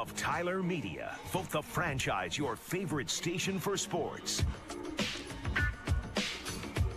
of Tyler Media. Vote the franchise your favorite station for sports.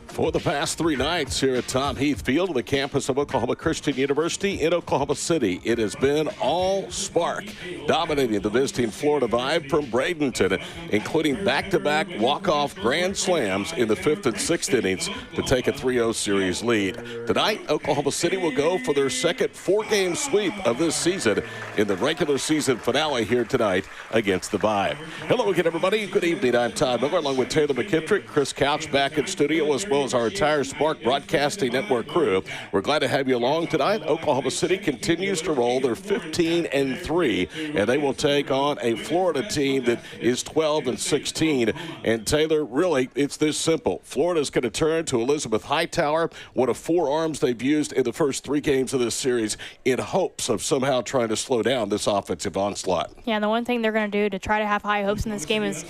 For the past 3 nights here at Tom Heath Field on the campus of Oklahoma Christian University in Oklahoma City, it has been all spark, dominating the visiting Florida Vibe from Bradenton, including back-to-back walk-off grand slams in the 5th and 6th innings to take a 3-0 series lead. Tonight, Oklahoma City will go for their second 4-game sweep of this season in the regular season finale here tonight against the Vibe. Hello again, everybody. Good evening. I'm Todd Miller, along with Taylor McKittrick, Chris Couch back in studio, as well as our entire Spark Broadcasting Network crew. We're glad to have you along tonight. Oklahoma City continues to roll. They're 15-3, and they will take on a Florida team that is 12-16. And Taylor, really, it's this simple. Florida's going to turn to Elizabeth Hightower, one of 4 arms they've used in the first 3 games of this series, in hopes of somehow trying to slow down this offensive onslaught. Yeah, and the one thing they're going to do to try to have high hopes in this game is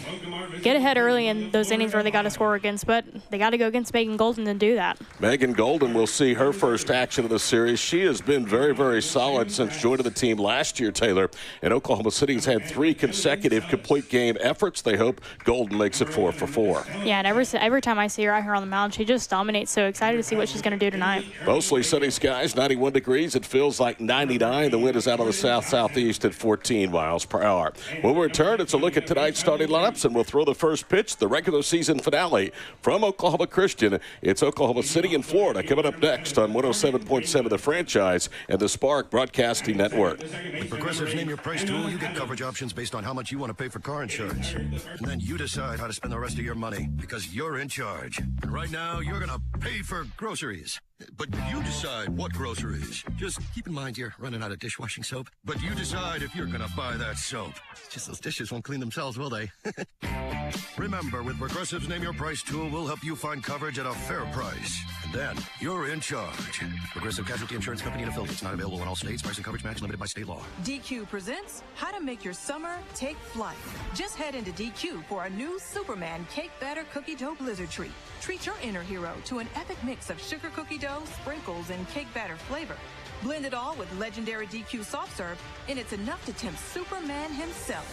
get ahead early in those innings where they got to score against, but they got to go against Megan Golden to do that. Megan Golden will see her first action of the series. She has been very, very solid since joining the team last year, Taylor. And Oklahoma City's had 3 consecutive complete game efforts. They hope Golden makes it 4 for 4. Yeah, and every time I see her out here on the mound, she just dominates. So excited to see what she's going to do tonight. Mostly sunny skies, 91 degrees. It feels like 99. The wind is out of the south-southeast at 14 miles per hour. When we return, it's a look at tonight's starting lineups, and we'll throw the first pitch, the regular season finale from Oklahoma Christian. It's Oklahoma City and Florida coming up next on 107.7 The Franchise and the Spark Broadcasting Network. With Progressive's Name Your Price tool, you get coverage options based on how much you want to pay for car insurance. And then you decide how to spend the rest of your money because you're in charge. And right now, you're going to pay for groceries. But you decide what groceries. Just keep in mind you're running out of dishwashing soap. But you decide if you're going to buy that soap. It's just those dishes won't clean themselves, will they? Remember, with Progressive's Name Your Price tool, we'll help you find coverage at a fair price. And then you're in charge. Progressive Casualty Insurance Company and affiliates. Not available in all states. Price and coverage match limited by state law. DQ presents How to Make Your Summer Take Flight. Just head into DQ for a new Superman Cake Batter Cookie Dough Blizzard Treat. Treat your inner hero to an epic mix of sugar cookie dough, sprinkles, and cake batter flavor. Blend it all with legendary DQ soft serve, and it's enough to tempt Superman himself.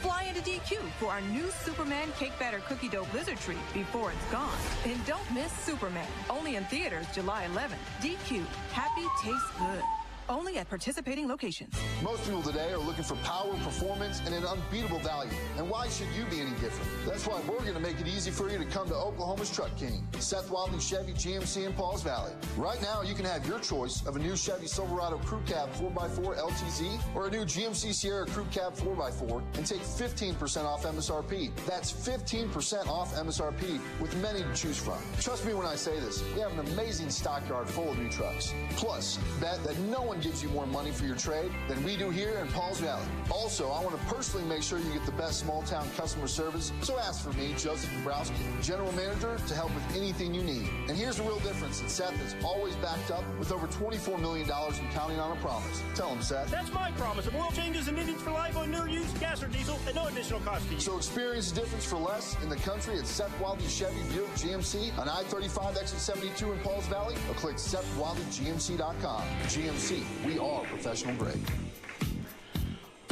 Fly into DQ for our new Superman Cake Batter Cookie Dough Blizzard Treat before it's gone. And don't miss Superman. Only in theaters July 11th. DQ. Happy tastes good. Only at participating locations. Most people today are looking for power, performance, and an unbeatable value. And why should you be any different? That's why we're going to make it easy for you to come to Oklahoma's Truck King, Seth Wilding Chevy GMC in Pauls Valley. Right now, you can have your choice of a new Chevy Silverado Crew Cab 4x4 LTZ or a new GMC Sierra Crew Cab 4x4 and take 15% off MSRP. That's 15% off MSRP with many to choose from. Trust me when I say this, we have an amazing stockyard full of new trucks. Plus, bet that no one gives you more money for your trade than we do here in Pauls Valley. Also, I want to personally make sure you get the best small-town customer service, so ask for me, Joseph Dombrowski, General Manager, to help with anything you need. And here's the real difference that Seth is always backed up with over $24 million and counting on a promise. Tell him, Seth. That's my promise. Of oil changes and engines for life on new, used, gas or diesel at no additional cost to you. So experience the difference for less in the country at Seth Wilding Chevy Buick GMC on I-35 exit 72 in Pauls Valley, or click SethWildingGMC.com. GMC. We are professional grade.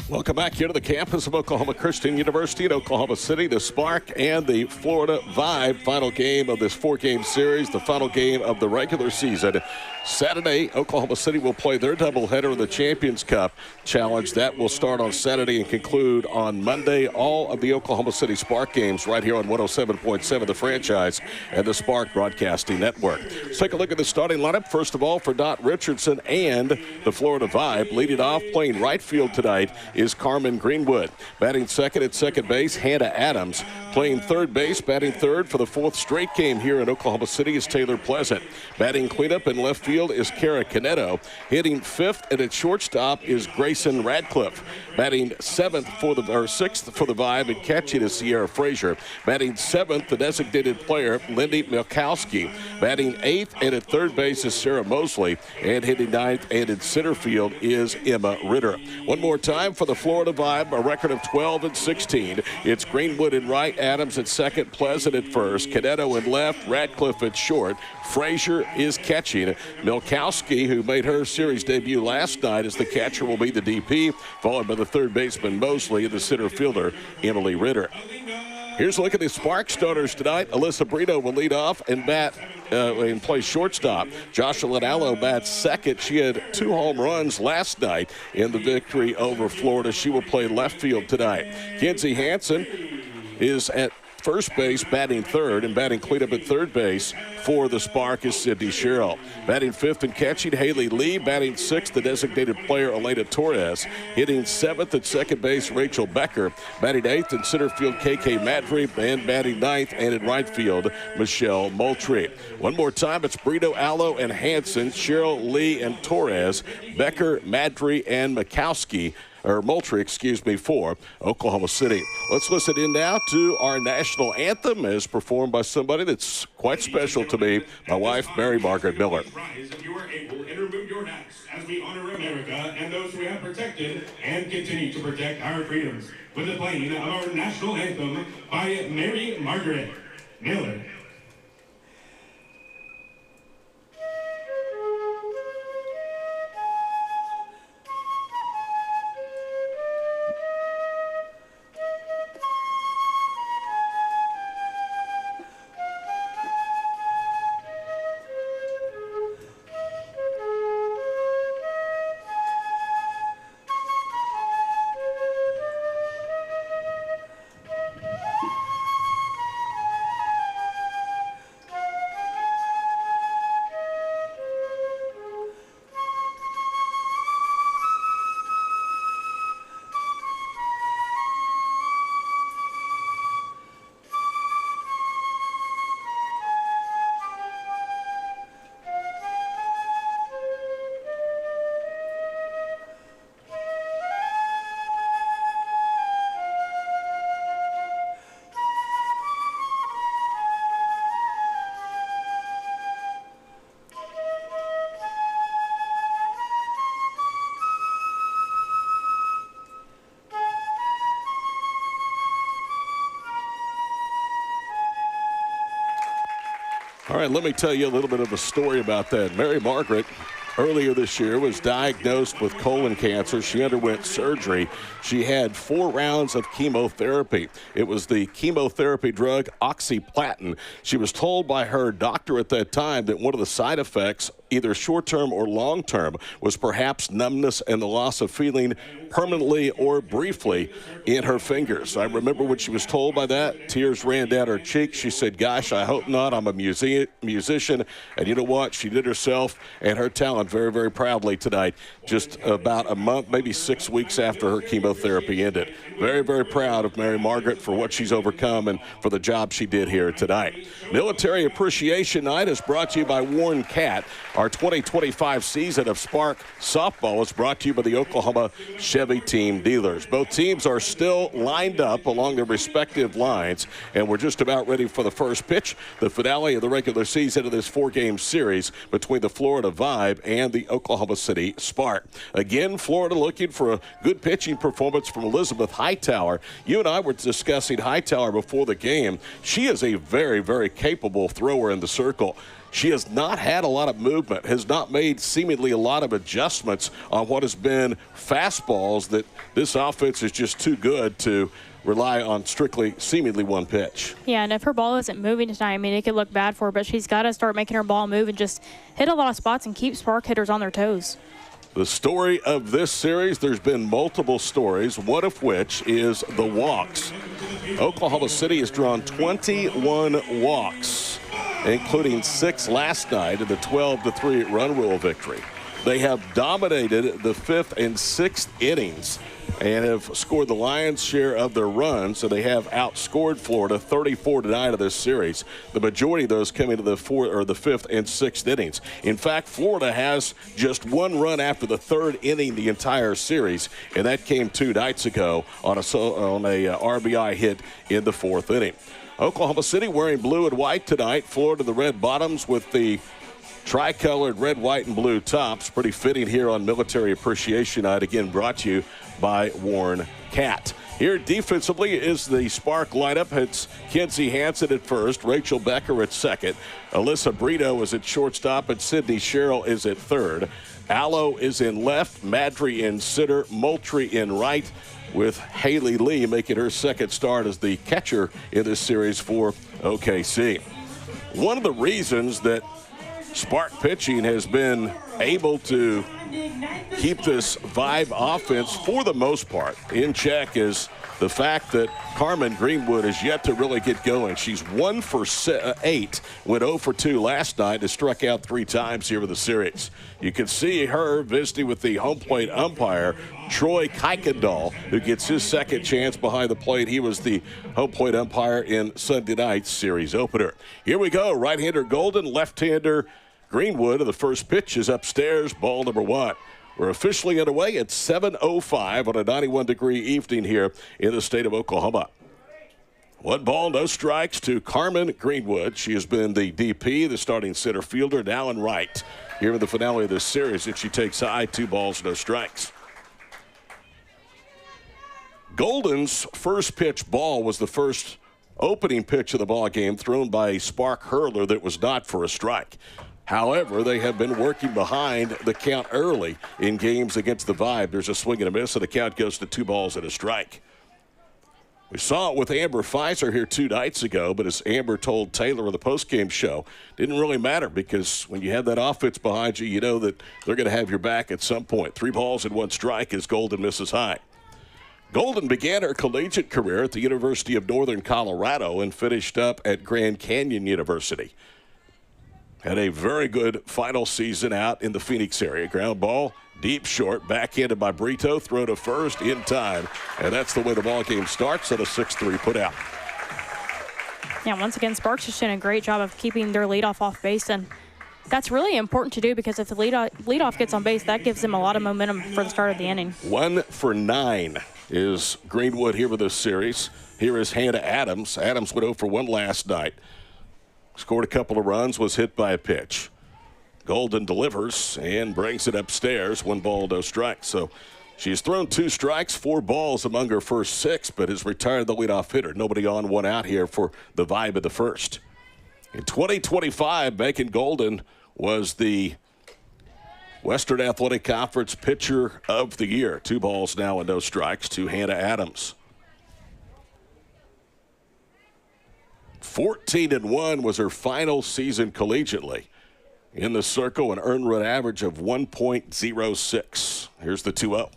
Welcome back here to the campus of Oklahoma Christian University in Oklahoma City. The Spark and the Florida Vibe, final game of this 4-game series, the final game of the regular season. Saturday, Oklahoma City will play their doubleheader in the Champions Cup Challenge. That will start on Saturday and conclude on Monday. All of the Oklahoma City Spark games right here on 107.7 The Franchise and the Spark Broadcasting Network. Let's take a look at the starting lineup. First of all, for Dot Richardson and the Florida Vibe, leading off playing right field tonight is Carmen Greenwood. Batting second at second base, Hannah Adams. Playing third base, batting third for the 4th straight game here in Oklahoma City is Taylor Pleasant. Batting cleanup in left field is Kara Caneto. Hitting 5th and at shortstop is Grayson Radcliffe. Batting 6th for the Vibe and catching is Sierra Frazier. Batting 7th, the designated player, Lindy Milkowski. Batting 8th and at third base is Sarah Mosley. And hitting 9th and in center field is Emma Ritter. One more time for the Florida Vibe, a record of 12-16. It's Greenwood in right, Adams at second, Pleasant at first, Caneto in left, Radcliffe at short. Frazier is catching. Milkowski, who made her series debut last night as the catcher, will be the DP, followed by the third baseman Mosley and the center fielder Emily Ritter. Here's a look at the Spark starters tonight. Alyssa Brito will lead off and bat and play shortstop. Joshua Linallo bats second. She had 2 home runs last night in the victory over Florida. She will play left field tonight. Kenzie Hansen is at first base, batting third, and batting cleanup at third base for the Spark is Sydney Sherrill. Batting fifth and catching, Haley Lee. Batting sixth, the designated player, Elena Torres. Hitting seventh at second base, Rachel Becker. Batting eighth in center field, KK Madry. And batting ninth and in right field, Michelle Moultrie. One more time, it's Brito, Allo, and Hansen, Sherrill, Lee, and Torres, Becker, Madry, and Moultrie, for Oklahoma City. Let's listen in now to our national anthem as performed by somebody that's quite special to me, my wife, Mary Margaret Miller. Rise if you are able and remove your hats as we honor America and those who have protected and continue to protect our freedoms with the playing of our national anthem by Mary Margaret Miller. All right, let me tell you a little bit of a story about that. Mary Margaret, earlier this year, was diagnosed with colon cancer. She underwent surgery. She had 4 rounds of chemotherapy. It was the chemotherapy drug oxyplatin. She was told by her doctor at that time that one of the side effects, either short-term or long-term, was perhaps numbness and the loss of feeling permanently or briefly in her fingers. I remember when she was told by that, tears ran down her cheeks. She said, gosh, I hope not. I'm a musician. And you know what? She did herself and her talent very, very proudly tonight, just about a month, maybe 6 weeks after her chemotherapy ended. Very, very proud of Mary Margaret for what she's overcome and for the job she did here tonight. Military Appreciation Night is brought to you by Warren Cat. Our 2025 season of Spark softball is brought to you by the Oklahoma Chevy Team Dealers. Both teams are still lined up along their respective lines, and we're just about ready for the first pitch, the finale of the regular season of this 4-game series between the Florida Vibe and the Oklahoma City Spark. Again, Florida looking for a good pitching performance from Elizabeth Hightower. You and I were discussing Hightower before the game. She is a very, very capable thrower in the circle. She has not had a lot of movement, has not made seemingly a lot of adjustments on what has been fastballs that this offense is just too good to rely on strictly seemingly one pitch. Yeah, and if her ball isn't moving tonight, I mean, it could look bad for her, but she's got to start making her ball move and just hit a lot of spots and keep Spark hitters on their toes. The story of this series, there's been multiple stories, one of which is the walks. Oklahoma City has drawn 21 walks, including 6 last night in the 12-3 run rule victory. They have dominated the 5th and 6th innings and have scored the lion's share of their runs, so they have outscored Florida 34-9 of this series. The majority of those coming to the 5th and 6th innings. In fact, Florida has just 1 run after the 3rd inning the entire series, and that came 2 nights ago on a RBI hit in the 4th inning. Oklahoma City wearing blue and white tonight. Florida the red bottoms with the tricolored red, white, and blue tops. Pretty fitting here on Military Appreciation Night. Again, brought to you by Warren Cat. Here defensively is the Spark lineup. It's Kinsey Hansen at first, Rachel Becker at second, Alyssa Brito is at shortstop, and Sydney Sherrill is at third. Allo is in left, Madry in center, Moultrie in right, with Haley Lee making her second start as the catcher in this series for OKC. One of the reasons that Spark pitching has been able to keep this Vibe offense, for the most part, in check is the fact that Carmen Greenwood has yet to really get going. She's 1 for 8, went 0 for 2 last night, and struck out 3 times here in the series. You can see her visiting with the home plate umpire, Troy Kuykendall, who gets his second chance behind the plate. He was the home plate umpire in Sunday night's series opener. Here we go. Right-hander Golden, left-hander Greenwood. The first pitch is upstairs, ball number 1. We're officially underway at 7:05 on a 91-degree evening here in the state of Oklahoma. 1 ball, no strikes to Carmen Greenwood. She has been the DP, the starting center fielder, now in right here in the finale of this series. If she takes high, 2 balls, no strikes. Golden's first pitch ball was the first opening pitch of the ball game, thrown by a Spark hurler that was not for a strike. However, they have been working behind the count early in games against the Vibe. There's a swing and a miss, and the count goes to 2 balls and a strike. We saw it with Amber Pfizer here 2 nights ago, but as Amber told Taylor on the postgame show, didn't really matter because when you have that offense behind you, you know that they're going to have your back at some point. 3 balls and 1 strike as Golden misses high. Golden began her collegiate career at the University of Northern Colorado and finished up at Grand Canyon University. Had a very good final season out in the Phoenix area. Ground ball, deep short, backhanded by Brito, throw to first in time. And that's the way the ball game starts at a 6-3 put out. Yeah, once again, Sparks just doing a great job of keeping their leadoff off base. And that's really important to do because if the leadoff gets on base, that gives them a lot of momentum for the start of the inning. 1 for 9 is Greenwood here with this series. Here is Hannah Adams. Adams went 0 for 1 last night. Scored a couple of runs, was hit by a pitch. Golden delivers and brings it upstairs. 1 ball, no strikes. So she's thrown 2 strikes, 4 balls among her first 6, but has retired the leadoff hitter. Nobody on, 1 out here for the Vibe of the first. In 2025, Bacon Golden was the Western Athletic Conference Pitcher of the Year. 2 balls now and no strikes to Hannah Adams. 14-1 was her final season collegiately. In the circle, an earned run average of 1.06. Here's the 2-0.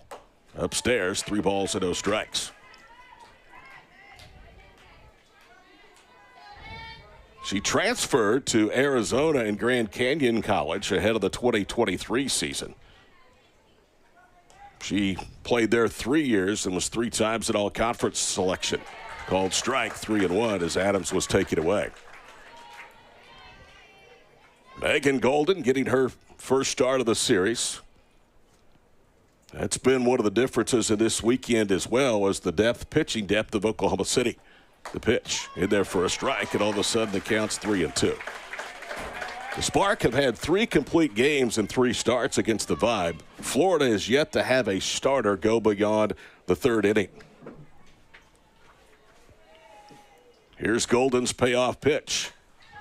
Upstairs, 3 balls and no strikes. She transferred to Arizona and Grand Canyon College ahead of the 2023 season. She played there 3 years and was 3 times an all-conference selection. Called strike 3-1 as Adams was taken away. Megan Golden getting her first start of the series. That's been one of the differences in this weekend as well as the pitching depth of Oklahoma City. The pitch in there for a strike, and all of a sudden the count's 3-2. The Spark have had 3 complete games and 3 starts against the Vibe. Florida is yet to have a starter go beyond the 3rd inning. Here's Golden's payoff pitch.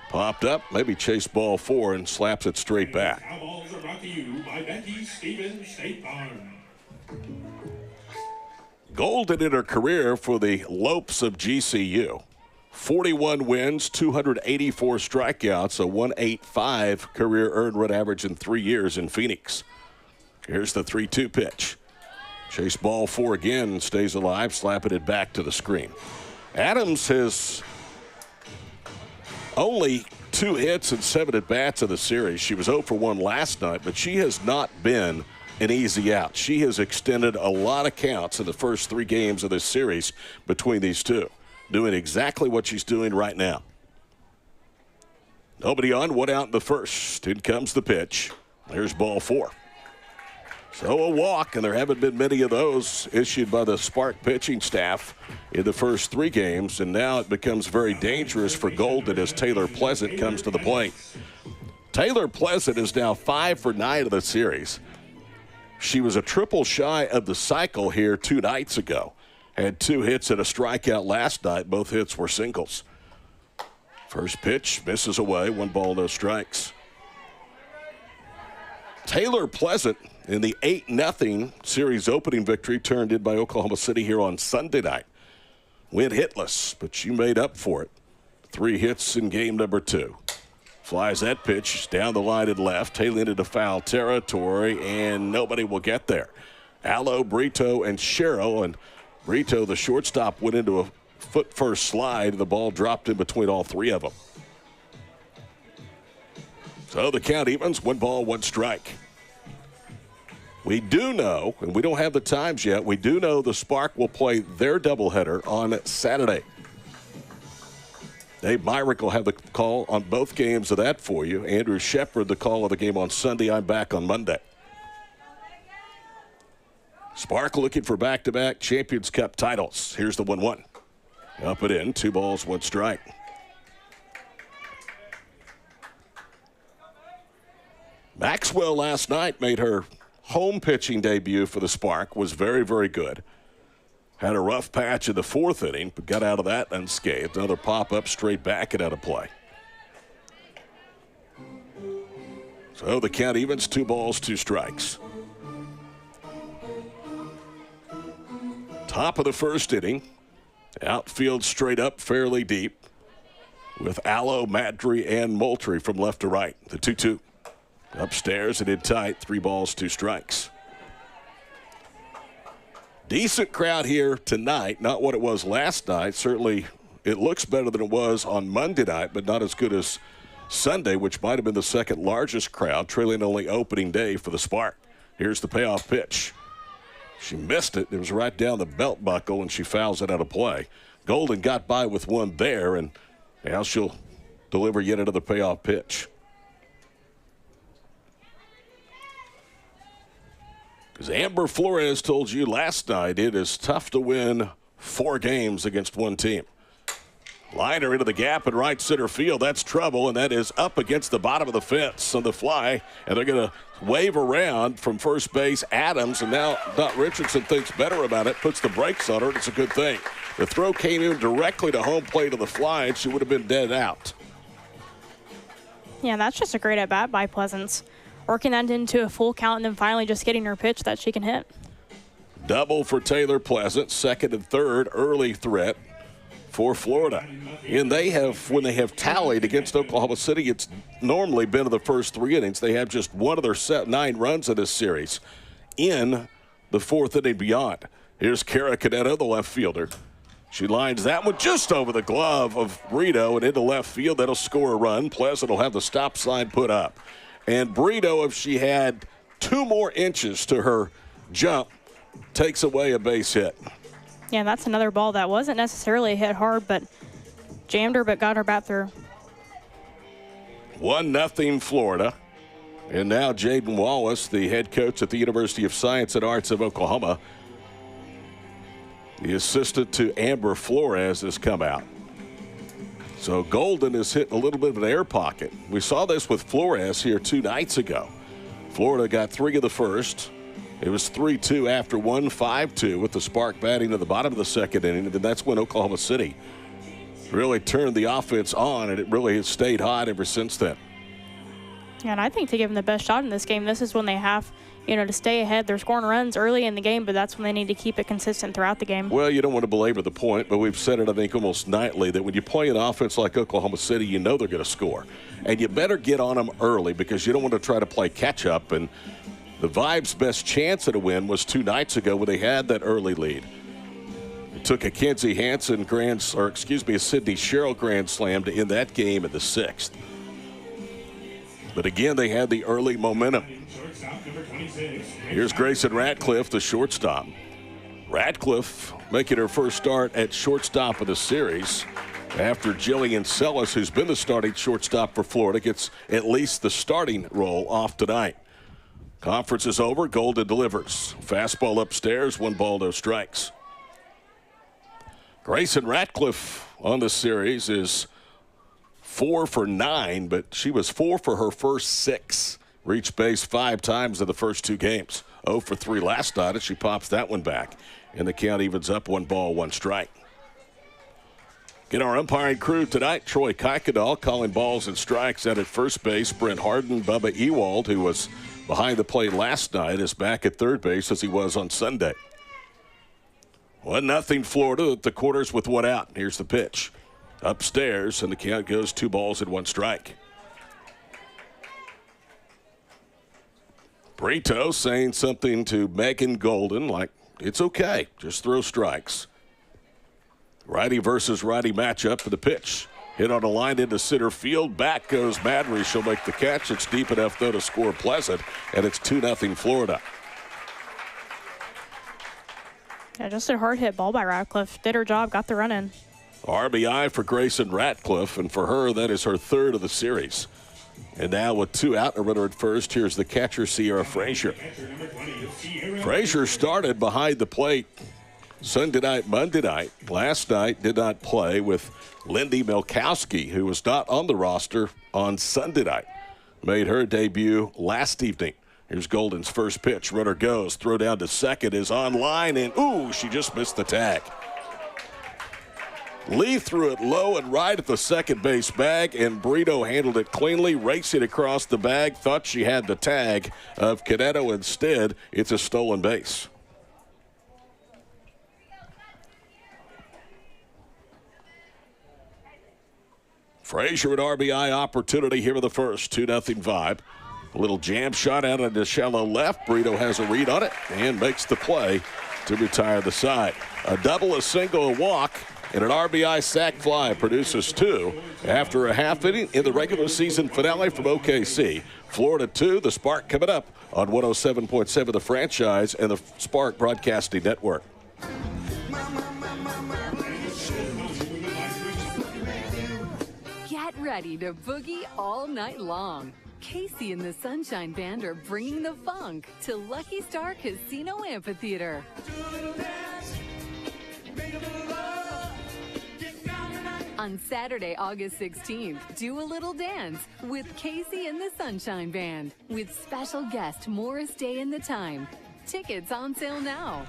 Popped up, maybe chased ball 4 and slaps it straight back. Foul balls are brought to you by Becky Stevens State Farm. Golden in her career for the Lopes of GCU. 41 wins, 284 strikeouts, a 1.85 career earned run average in 3 years in Phoenix. Here's the 3-2 pitch. Chase ball 4 again and stays alive, slapping it back to the screen. Adams has only 2 hits and 7 at-bats in the series. She was 0 for 1 last night, but she has not been an easy out. She has extended a lot of counts in the first 3 games of this series between these two, doing exactly what she's doing right now. Nobody on, 1 out in the first. In comes the pitch. There's ball 4. So a walk, and there haven't been many of those issued by the Spark pitching staff in the first 3 games, and now it becomes very dangerous for Golden as Taylor Pleasant comes to the plate. Taylor Pleasant is now 5 for 9 of the series. She was a triple shy of the cycle here 2 nights ago. Had 2 hits and a strikeout last night. Both hits were singles. First pitch misses away. 1 ball, no strikes. Taylor Pleasant in the 8-0 series opening victory turned in by Oklahoma City here on Sunday night. Went hitless, but she made up for it. 3 hits in game number 2. Flies that pitch down the line and left. Taylor into foul territory, and nobody will get there. Allo, Brito, and Sherrill. And Brito, the shortstop, went into a foot-first slide. The ball dropped in between all 3 of them. So the count evens, 1 ball, 1 strike. We do know, and we don't have the times yet, we do know the Spark will play their doubleheader on Saturday. Dave Myrick will have the call on both games of that for you. Andrew Shepard, the call of the game on Sunday. I'm back on Monday. Spark looking for back-to-back Champions Cup titles. Here's the 1-1. Up and in, 2 balls, 1 strike. Maxwell last night made her home pitching debut for the Spark. Was very, very good. Had a rough patch in the 4th inning, but got out of that unscathed. Another pop-up straight back and out of play. So the count evens, 2 balls, 2 strikes. Top of the 1st inning. Outfield straight up, fairly deep. With Allo, Madry, and Moultrie from left to right. The 2-2. Upstairs and in tight, 3 balls, 2 strikes. Decent crowd here tonight, not what it was last night. Certainly it looks better than it was on Monday night, but not as good as Sunday, which might have been the 2nd largest crowd, trailing only opening day for the Spark. Here's the payoff pitch. She missed it. It was right down the belt buckle, and she fouls it out of play. Golden got by with 1 there, and now she'll deliver yet another payoff pitch. As Amber Flores told you last night, it is tough to win 4 games against 1 team. Liner into the gap in right center field. That's trouble, and that is up against the bottom of the fence on the fly. And they're going to wave around from first base Adams, and now Dot Richardson thinks better about it, puts the brakes on her, and it's a good thing. The throw came in directly to home plate on the fly, and she would have been dead out. Yeah, that's just a great at-bat by Pleasance. Working that into a full count and then finally just getting her pitch that she can hit. Double for Taylor Pleasant, 2nd and 3rd, early threat for Florida. And they have, when they have tallied against Oklahoma City, it's normally been in the first 3 innings. They have just 1 of their 9 runs in this series in the 4th inning beyond. Here's Kara Caneto, the left fielder. She lines that one just over the glove of Brito and into left field. That'll score a run. Pleasant will have the stop sign put up. And Brito, if she had 2 more inches to her jump, takes away a base hit. Yeah, that's another ball that wasn't necessarily hit hard, but jammed her, but got her bat through. 1-0 Florida. And now Jaden Wallace, the head coach at the University of Science and Arts of Oklahoma, the assistant to Amber Flores, has come out. So Golden has hit a little bit of an air pocket. We saw this with Flores here 2 nights ago. Florida got 3 of the first. It was 3-2 after 1, 5-2 with the Spark batting to the bottom of the 2nd inning. And that's when Oklahoma City really turned the offense on, and it really has stayed hot ever since then. Yeah, and I think to give them the best shot in this game, this is when they have, to stay ahead. They're scoring runs early in the game, but that's when they need to keep it consistent throughout the game. Well, you don't want to belabor the point, but we've said it, I think, almost nightly, that when you play an offense like Oklahoma City, you know they're going to score. And you better get on them early because you don't want to try to play catch-up. And the Vibe's best chance at a win was 2 nights ago when they had that early lead. It took a Kenzie Hansen a Sydney Sherrill grand slam to end that game in the 6th. But again, they had the early momentum. Here's Grayson Ratcliffe, the shortstop. Ratcliffe making her first start at shortstop of the series after Jillian Sellis, who's been the starting shortstop for Florida, gets at least the starting role off tonight. Conference is over. Golden delivers. Fastball upstairs, 1 ball, no strikes. Grayson Ratcliffe on the series is 4 for 9, but she was 4 for her first 6. Reached base 5 times in the first 2 games. 0 for 3 last night, and she pops that one back. And the count evens up 1 ball, 1 strike. Get our umpiring crew tonight. Troy Kuykendall calling balls and strikes out at first base. Brent Harden, Bubba Ewald, who was behind the plate last night, is back at third base as he was on Sunday. 1-0 Florida at the quarters with 1 out. Here's the pitch. Upstairs, and the count goes 2 balls and 1 strike. Brito saying something to Megan Golden like, it's okay, just throw strikes. Righty versus righty matchup for the pitch. Hit on a line into center field. Back goes Madry. She'll make the catch. It's deep enough, though, to score Pleasant, and it's 2-0 Florida. Yeah, just a hard hit ball by Radcliffe. Did her job, got the run in. RBI for Grayson Ratcliffe, and for her, that is her 3rd of the series. And now with 2 out and a runner at first, here's the catcher, Sierra Frazier. Frazier started behind the plate Sunday night, Monday night. Last night did not play with Lindy Milkowski, who was not on the roster on Sunday night. Made her debut last evening. Here's Golden's first pitch. Runner goes. Throw down to second is on line, and ooh, she just missed the tag. Lee threw it low and right at the second base bag, and Brito handled it cleanly, racing across the bag. Thought she had the tag of Caneto. Instead, it's a stolen base. Frazier an RBI opportunity here in the first. 2-0 Vibe. A little jam shot out into shallow left. Brito has a read on it and makes the play to retire the side. A double, a single, a walk, and an RBI sac fly produces 2 after a half inning in the regular season finale from OKC. Florida 2, the Spark coming up on 107.7 The Franchise and the Spark Broadcasting Network. Get ready to boogie all night long. Casey and the Sunshine Band are bringing the funk to Lucky Star Casino Amphitheater. On Saturday, August 16th, do a little dance with Casey and the Sunshine Band with special guest Morris Day and the Time. Tickets on sale now.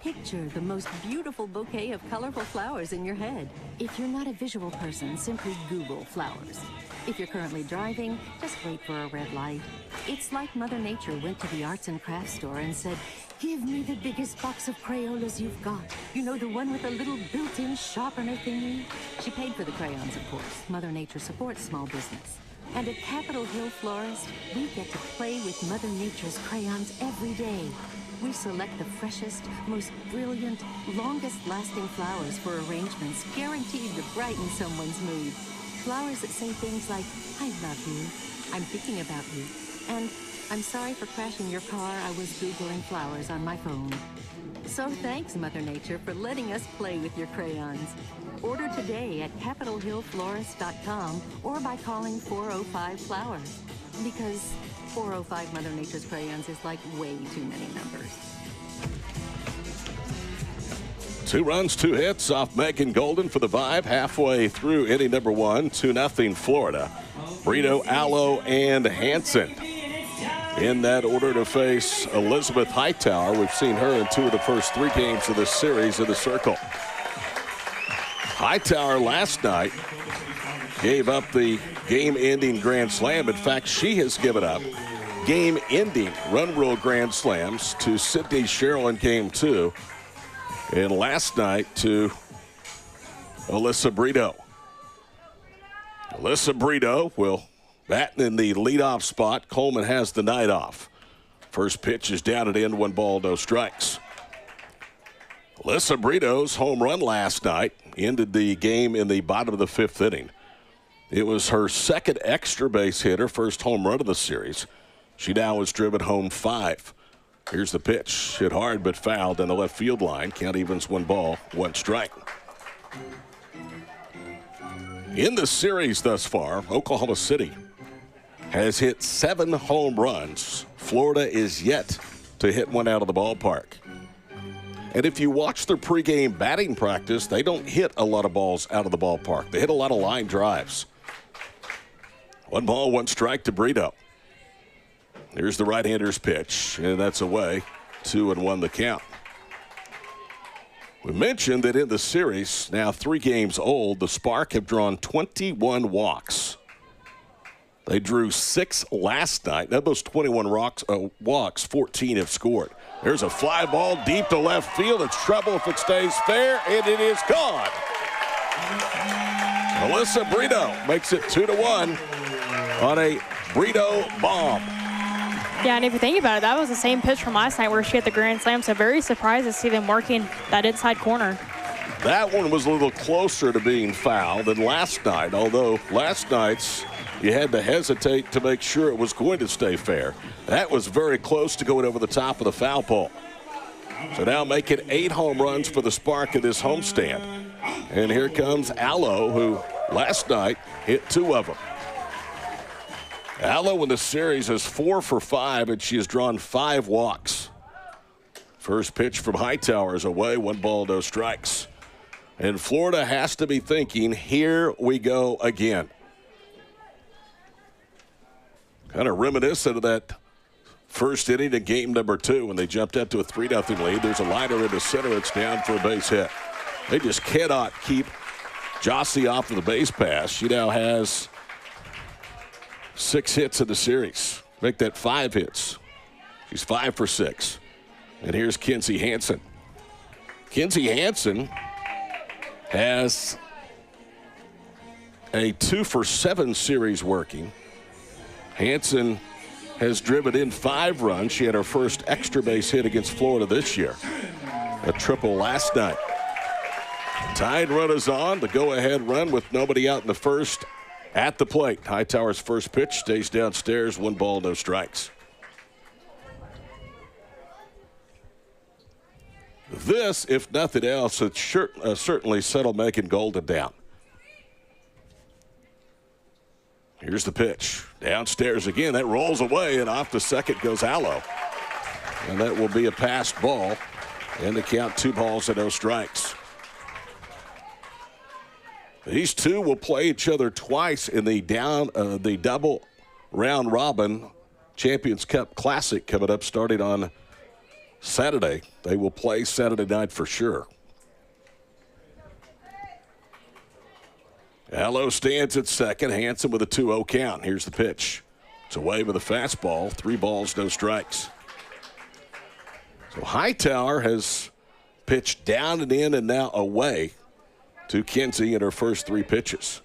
Picture the most beautiful bouquet of colorful flowers in your head. If you're not a visual person, simply Google flowers. If you're currently driving, just wait for a red light. It's like Mother Nature went to the arts and crafts store and said, give me the biggest box of Crayolas you've got. You know, the one with a little built-in sharpener thingy? She paid for the crayons, of course. Mother Nature supports small business. And at Capitol Hill Florist, we get to play with Mother Nature's crayons every day. We select the freshest, most brilliant, longest-lasting flowers for arrangements guaranteed to brighten someone's mood. Flowers that say things like, I love you, I'm thinking about you, and I'm sorry for crashing your car, I was Googling flowers on my phone. So thanks, Mother Nature, for letting us play with your crayons. Order today at CapitolHillFlorist.com or by calling 405-FLOWERS. Because 405 Mother Nature's crayons is like way too many numbers. 2 runs, 2 hits off Megan Golden for the Vibe. Halfway through inning number 1, 2-0 Florida. Brito, Allo, and Hansen in that order to face Elizabeth Hightower. We've seen her in 2 of the first 3 games of this series in the circle. Hightower last night gave up the game-ending grand slam. In fact, she has given up game-ending run rule grand slams to Sydney Sherrill in game 2. And last night to Alyssa Brito. Alyssa Brito will bat in the leadoff spot. Coleman has the night off. First pitch is down and in, 1 ball, no strikes. Alyssa Brito's home run last night ended the game in the bottom of the 5th inning. It was her 2nd extra base hit, her first home run of the series. She now has driven home 5. Here's the pitch. Hit hard but fouled on the left field line. Count evens 1 ball, 1 strike. In the series thus far, Oklahoma City has hit 7 home runs. Florida is yet to hit 1 out of the ballpark. And if you watch their pregame batting practice, they don't hit a lot of balls out of the ballpark. They hit a lot of line drives. 1 ball, 1 strike to Brito. Here's the right-hander's pitch, and that's away. 2-1 the count. We mentioned that in the series, now 3 games old, the Spark have drawn 21 walks. They drew 6 last night. Of those 21 walks, 14 have scored. There's a fly ball deep to left field. It's trouble if it stays fair, and it is gone. Alyssa Brito makes it 2-1 on a Brito bomb. Yeah, and if you think about it, that was the same pitch from last night where she hit the grand slam, so very surprised to see them working that inside corner. That one was a little closer to being fouled than last night, although last night's you had to hesitate to make sure it was going to stay fair. That was very close to going over the top of the foul pole. So now making 8 home runs for the Spark in this homestand. And here comes Allo, who last night hit 2 of them. Allo in the series is 4 for 5, and she has drawn 5 walks. First pitch from Hightower is away, 1 ball, no strikes. And Florida has to be thinking, here we go again. Kind of reminiscent of that first inning in game number 2 when they jumped up to a 3-0 lead. There's a liner into center. It's down for a base hit. They just cannot keep Jossie off of the base pass. She now has 6 hits in the series. Make that 5 hits. She's 5 for 6. And here's Kinsey Hansen. Kinsey Hansen has a 2 for 7 series working. Hansen has driven in 5 runs. She had her first extra base hit against Florida this year. A triple last night. Tied runners on. The go-ahead run with nobody out in the first at the plate. Hightower's first pitch stays downstairs. 1 ball, no strikes. This, if nothing else, it certainly settled Megan Golden down. Here's the pitch. Downstairs again. That rolls away, and off the second goes Allo. And that will be a passed ball. And the count 2 balls and no strikes. These two will play each other twice in the double round robin Champions Cup Classic coming up starting on Saturday. They will play Saturday night for sure. Allo stands at second. Hansen with a 2-0 count. Here's the pitch. It's away with a fastball. 3 balls, no strikes. So Hightower has pitched down and in and now away to Kinsey in her first 3 pitches.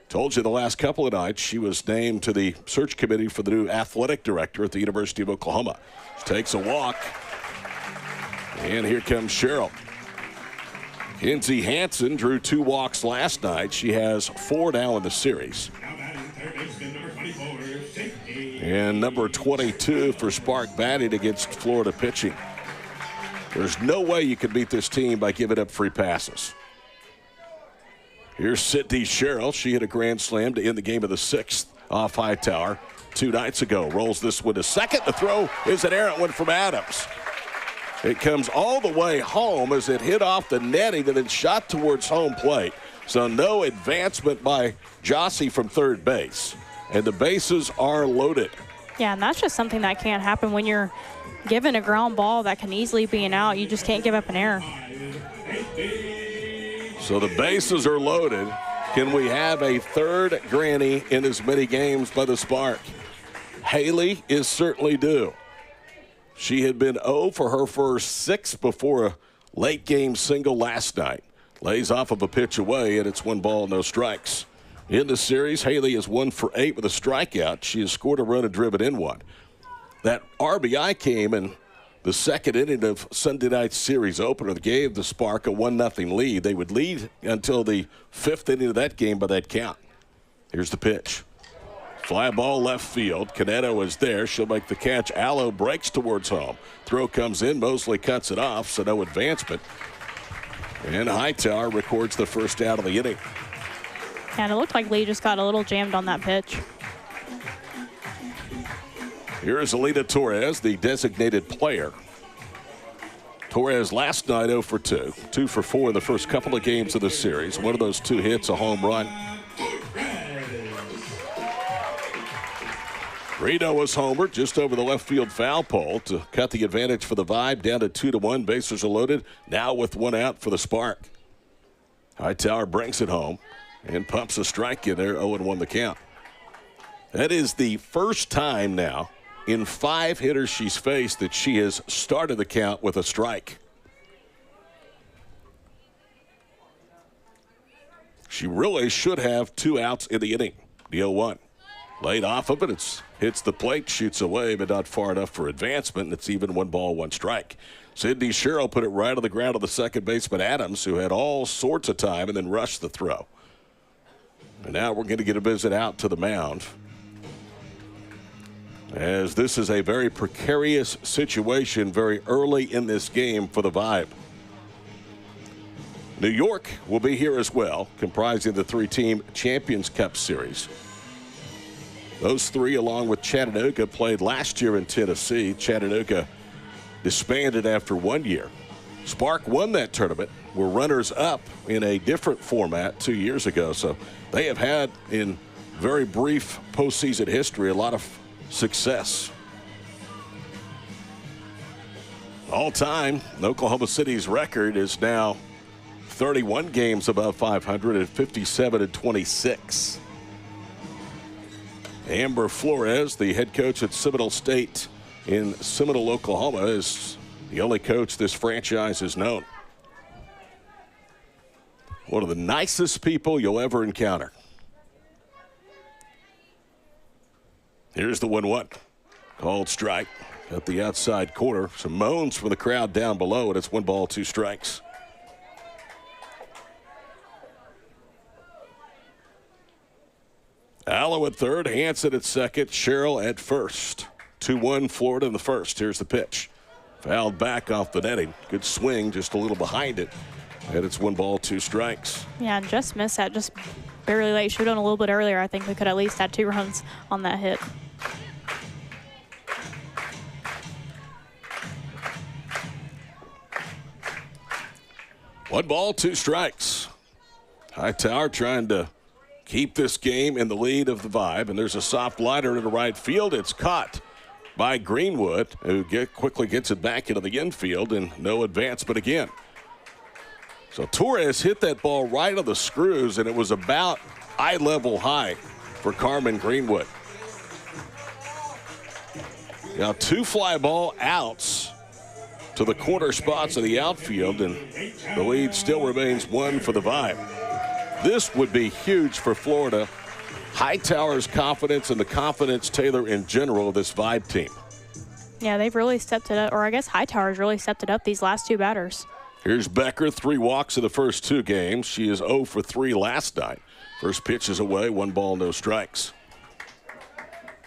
Told you the last couple of nights she was named to the search committee for the new athletic director at the University of Oklahoma. She takes a walk. And here comes Cheryl. Kinsey Hansen drew 2 walks last night. She has 4 now in the series. And number 22 for Spark batting against Florida pitching. There's no way you can beat this team by giving up free passes. Here's Sydney Sherrill. She hit a grand slam to end the game of the 6th off Hightower 2 nights ago. Rolls this one to second. The throw is an errant one from Adams. It comes all the way home as it hit off the netting and then shot towards home plate. So no advancement by Jossie from third base. And the bases are loaded. Yeah, and that's just something that can't happen when you're given a ground ball that can easily be an out. You just can't give up an error. So the bases are loaded. Can we have a third granny in as many games by the Spark? Haley is certainly due. She had been 0 for her first 6 before a late game single last night. Lays off of a pitch away, and it's 1 ball, no strikes. In the series, Haley is 1 for 8 with a strikeout. She has scored a run and driven in 1. That RBI came in the second inning of Sunday night's series opener that gave the Spark a 1-0 lead. They would lead until the 5th inning of that game by that count. Here's the pitch. Fly ball left field. Caneto is there. She'll make the catch. Allo breaks towards home. Throw comes in. Mosley cuts it off, so no advancement. And Hightower records the first out of the inning. And it looked like Lee just got a little jammed on that pitch. Here is Alina Torres, the designated player. Torres last night 0 for 2. 2 for 4 in the first couple of games of the series. One of those 2 hits, a home run. Reno was homered just over the left field foul pole to cut the advantage for the Vibe down to 2-1. Bases are loaded. Now with one out for the Spark. Hightower brings it home and pumps a strike in there. 0-1 the count. That is the first time now in 5 hitters she's faced that she has started the count with a strike. She really should have 2 outs in the inning. The 0-1. Laid off of it. Hits the plate, shoots away, but not far enough for advancement. And it's even 1 ball, 1 strike. Sydney Sherrill put it right on the ground of the second baseman Adams, who had all sorts of time and then rushed the throw. And now we're going to get a visit out to the mound, as this is a very precarious situation very early in this game for the Vibe. New York will be here as well, comprising the 3-team Champions Cup Series. Those 3, along with Chattanooga, played last year in Tennessee. Chattanooga disbanded after 1 year. Spark won that tournament. Were runners up in a different format 2 years ago. So they have had, in very brief postseason history, a lot of success. All time, Oklahoma City's record is now 31 games above 500 at 57-26. Amber Flores, the head coach at Seminole State in Seminole, Oklahoma, is the only coach this franchise has known. One of the nicest people you'll ever encounter. Here's the 1-1. Called strike at the outside corner. Some moans from the crowd down below, and it's 1 ball, 2 strikes. Allo at third, Hansen at second, Sherrill at first. 2-1 Florida in the first. Here's the pitch. Fouled back off the netting. Good swing, just a little behind it. And it's 1 ball, 2 strikes. Yeah, and just missed that. Just barely late. Should have done a little bit earlier. I think we could at least had 2 runs on that hit. One ball, 2 strikes. Hightower trying to keep this game in the lead of the Vibe, and there's a soft liner in the right field. It's caught by Greenwood, who quickly gets it back into the infield, and no advancement again. So Torres hit that ball right on the screws, and it was about eye-level high for Carmen Greenwood. Now 2 fly ball outs to the corner spots of the outfield, and the lead still remains 1 for the Vibe. This would be huge for Florida. Hightower's confidence and the confidence, Taylor, in general of this Vibe team. Yeah, they've really stepped it up, or I guess Hightower's really stepped it up these last 2 batters. Here's Becker, 3 walks in the first 2 games. She is 0 for 3 last night. First pitch is away, 1 ball, no strikes.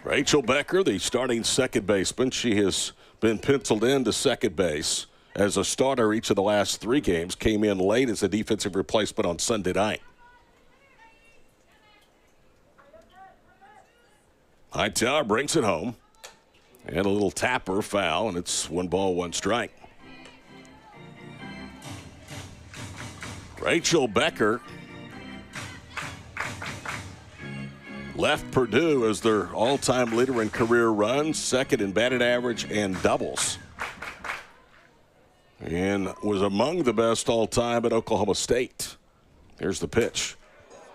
Rachel Becker, the starting second baseman. She has been penciled into second base as a starter each of the last 3 games. Came in late as a defensive replacement on Sunday night. Hightower brings it home. And a little tapper foul, and it's 1 ball, 1 strike. Rachel Becker left Purdue as their all-time leader in career runs, second in batted average and doubles, and was among the best all-time at Oklahoma State. Here's the pitch.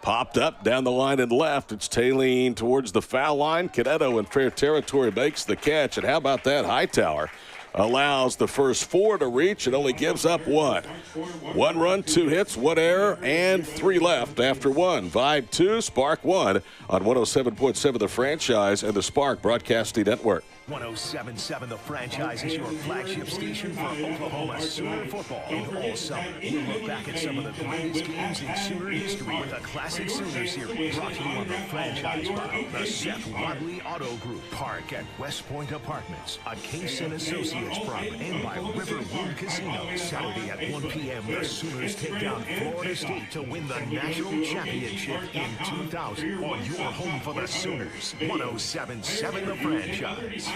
Popped up down the line and left. It's tailing towards the foul line. Caneto in fair territory makes the catch. And how about that? Hightower allows the first 4 to reach and only gives up 1. 1 run, 2 hits, 1 error, and 3 left after 1. Vibe 2, Spark 1 on 107.7 The Franchise and the Spark Broadcasting Network. 107.7 The Franchise is your flagship station for Oklahoma Sooner football. And all summer, we'll look back at some of the greatest games in Sooner history with a classic Sooner series brought to you on The Franchise by the Seth Wadley Auto Group, Park at West Point Apartments, a Case & Associates property, and by Riverwood Casino. Saturday at 1 p.m., the Sooners take down Florida State to win the national championship in 2000 on your home for the Sooners. 107.7 The Franchise.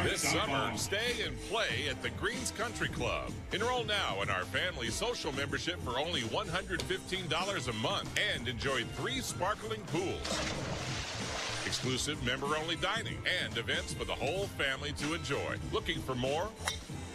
This summer, stay and play at the Greens Country Club. Enroll now in our family social membership for only $115 a month and enjoy 3 sparkling pools. exclusive member-only dining, and events for the whole family to enjoy. Looking for more?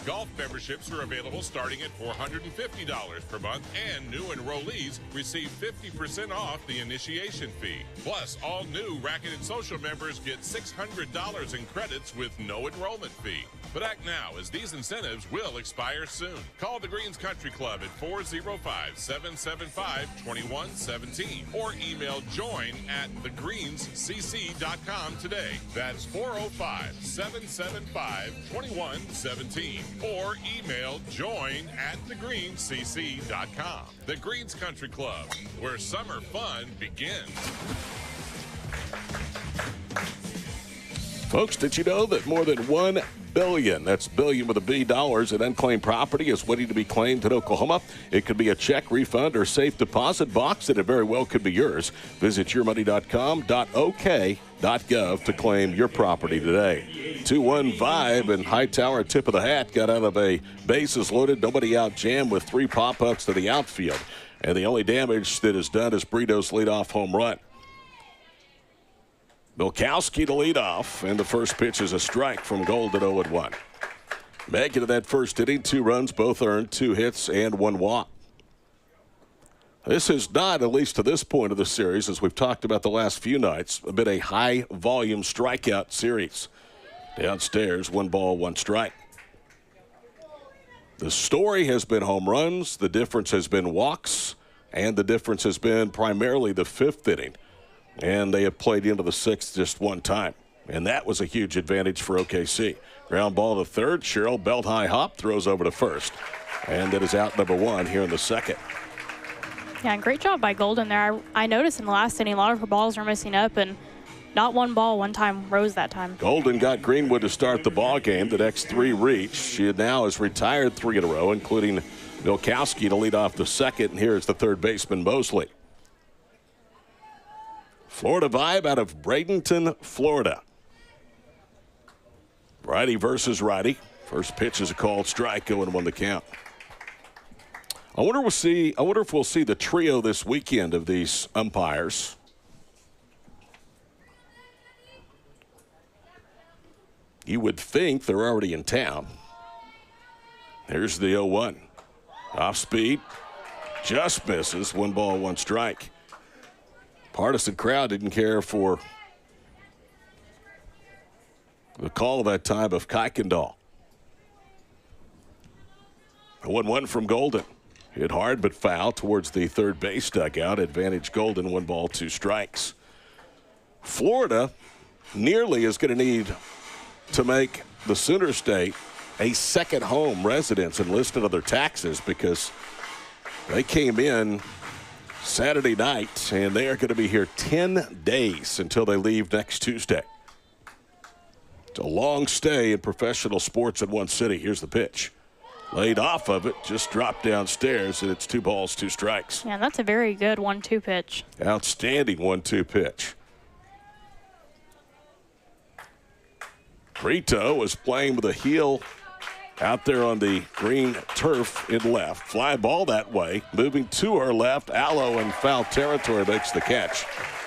Golf memberships are available starting at $450 per month, and new enrollees receive 50% off the initiation fee. Plus, all new Racket and Social members get $600 in credits with no enrollment fee. But act now, as these incentives will expire soon. Call the Greens Country Club at 405-775-2117 or email join@thegreenscc.com today. That's 405-775-2117 or email join@thegreenscc.com. The Greens Country Club, where summer fun begins. Folks, did you know that more than $1 billion, that's billion with a B, dollars in unclaimed property is waiting to be claimed in Oklahoma? It could be a check, refund, or safe deposit box, and it very well could be yours. Visit yourmoney.com.ok.gov to claim your property today. 2-1 Vibe and Hightower, tip of the hat, got out of a bases loaded, nobody out jammed with 3 pop-ups to the outfield. And the only damage that is done is Brito's leadoff home run. Milkowski to lead off, and the first pitch is a strike from Gold at 0-1. Make it to that first inning, 2 runs, both earned, 2 hits, and 1 walk. This is not, at least to this point of the series, as we've talked about the last few nights, been a high-volume strikeout series. Downstairs, 1 ball, 1 strike. The story has been home runs, the difference has been walks, and the difference has been primarily the 5th inning. And they have played into the 6th just 1 time. And that was a huge advantage for OKC. Ground ball to third. Sherrill, belt high hop, throws over to first. And that is out number 1 here in the 2nd. Yeah, and great job by Golden there. I noticed in the last inning, a lot of her balls are missing up, and not 1 ball, 1 time rose that time. Golden got Greenwood to start the ball game. The next 3 reached. She now has retired 3 in a row, including Milkowski to lead off the 2nd. And here is the 3rd baseman, Mosley. Florida Vibe out of Bradenton, Florida. Righty versus righty. First pitch is a called strike, 0-1 the count. I wonder if we'll see the trio this weekend of these umpires. You would think they're already in town. Here's the 0-1. Off speed. Just misses. 1 ball, 1 strike. Partisan crowd didn't care for the call that time of Kuykendall. 1-1 from Golden. Hit hard but foul towards the 3rd base dugout. Advantage Golden, 1 ball, 2 strikes. Florida nearly is going to need to make the Sooner State a second home residence and listed on their taxes, because they came in Saturday night, and they are going to be here 10 days until they leave next Tuesday. It's a long stay in professional sports in one city. Here's the pitch. Laid off of it, just dropped downstairs, and it's 2 balls, 2 strikes. Yeah, that's a very good 1-2 pitch. Outstanding 1-2 pitch. Brito is playing with a heel out there on the green turf in left. Fly ball that way. Moving to her left. Allo in foul territory makes the catch.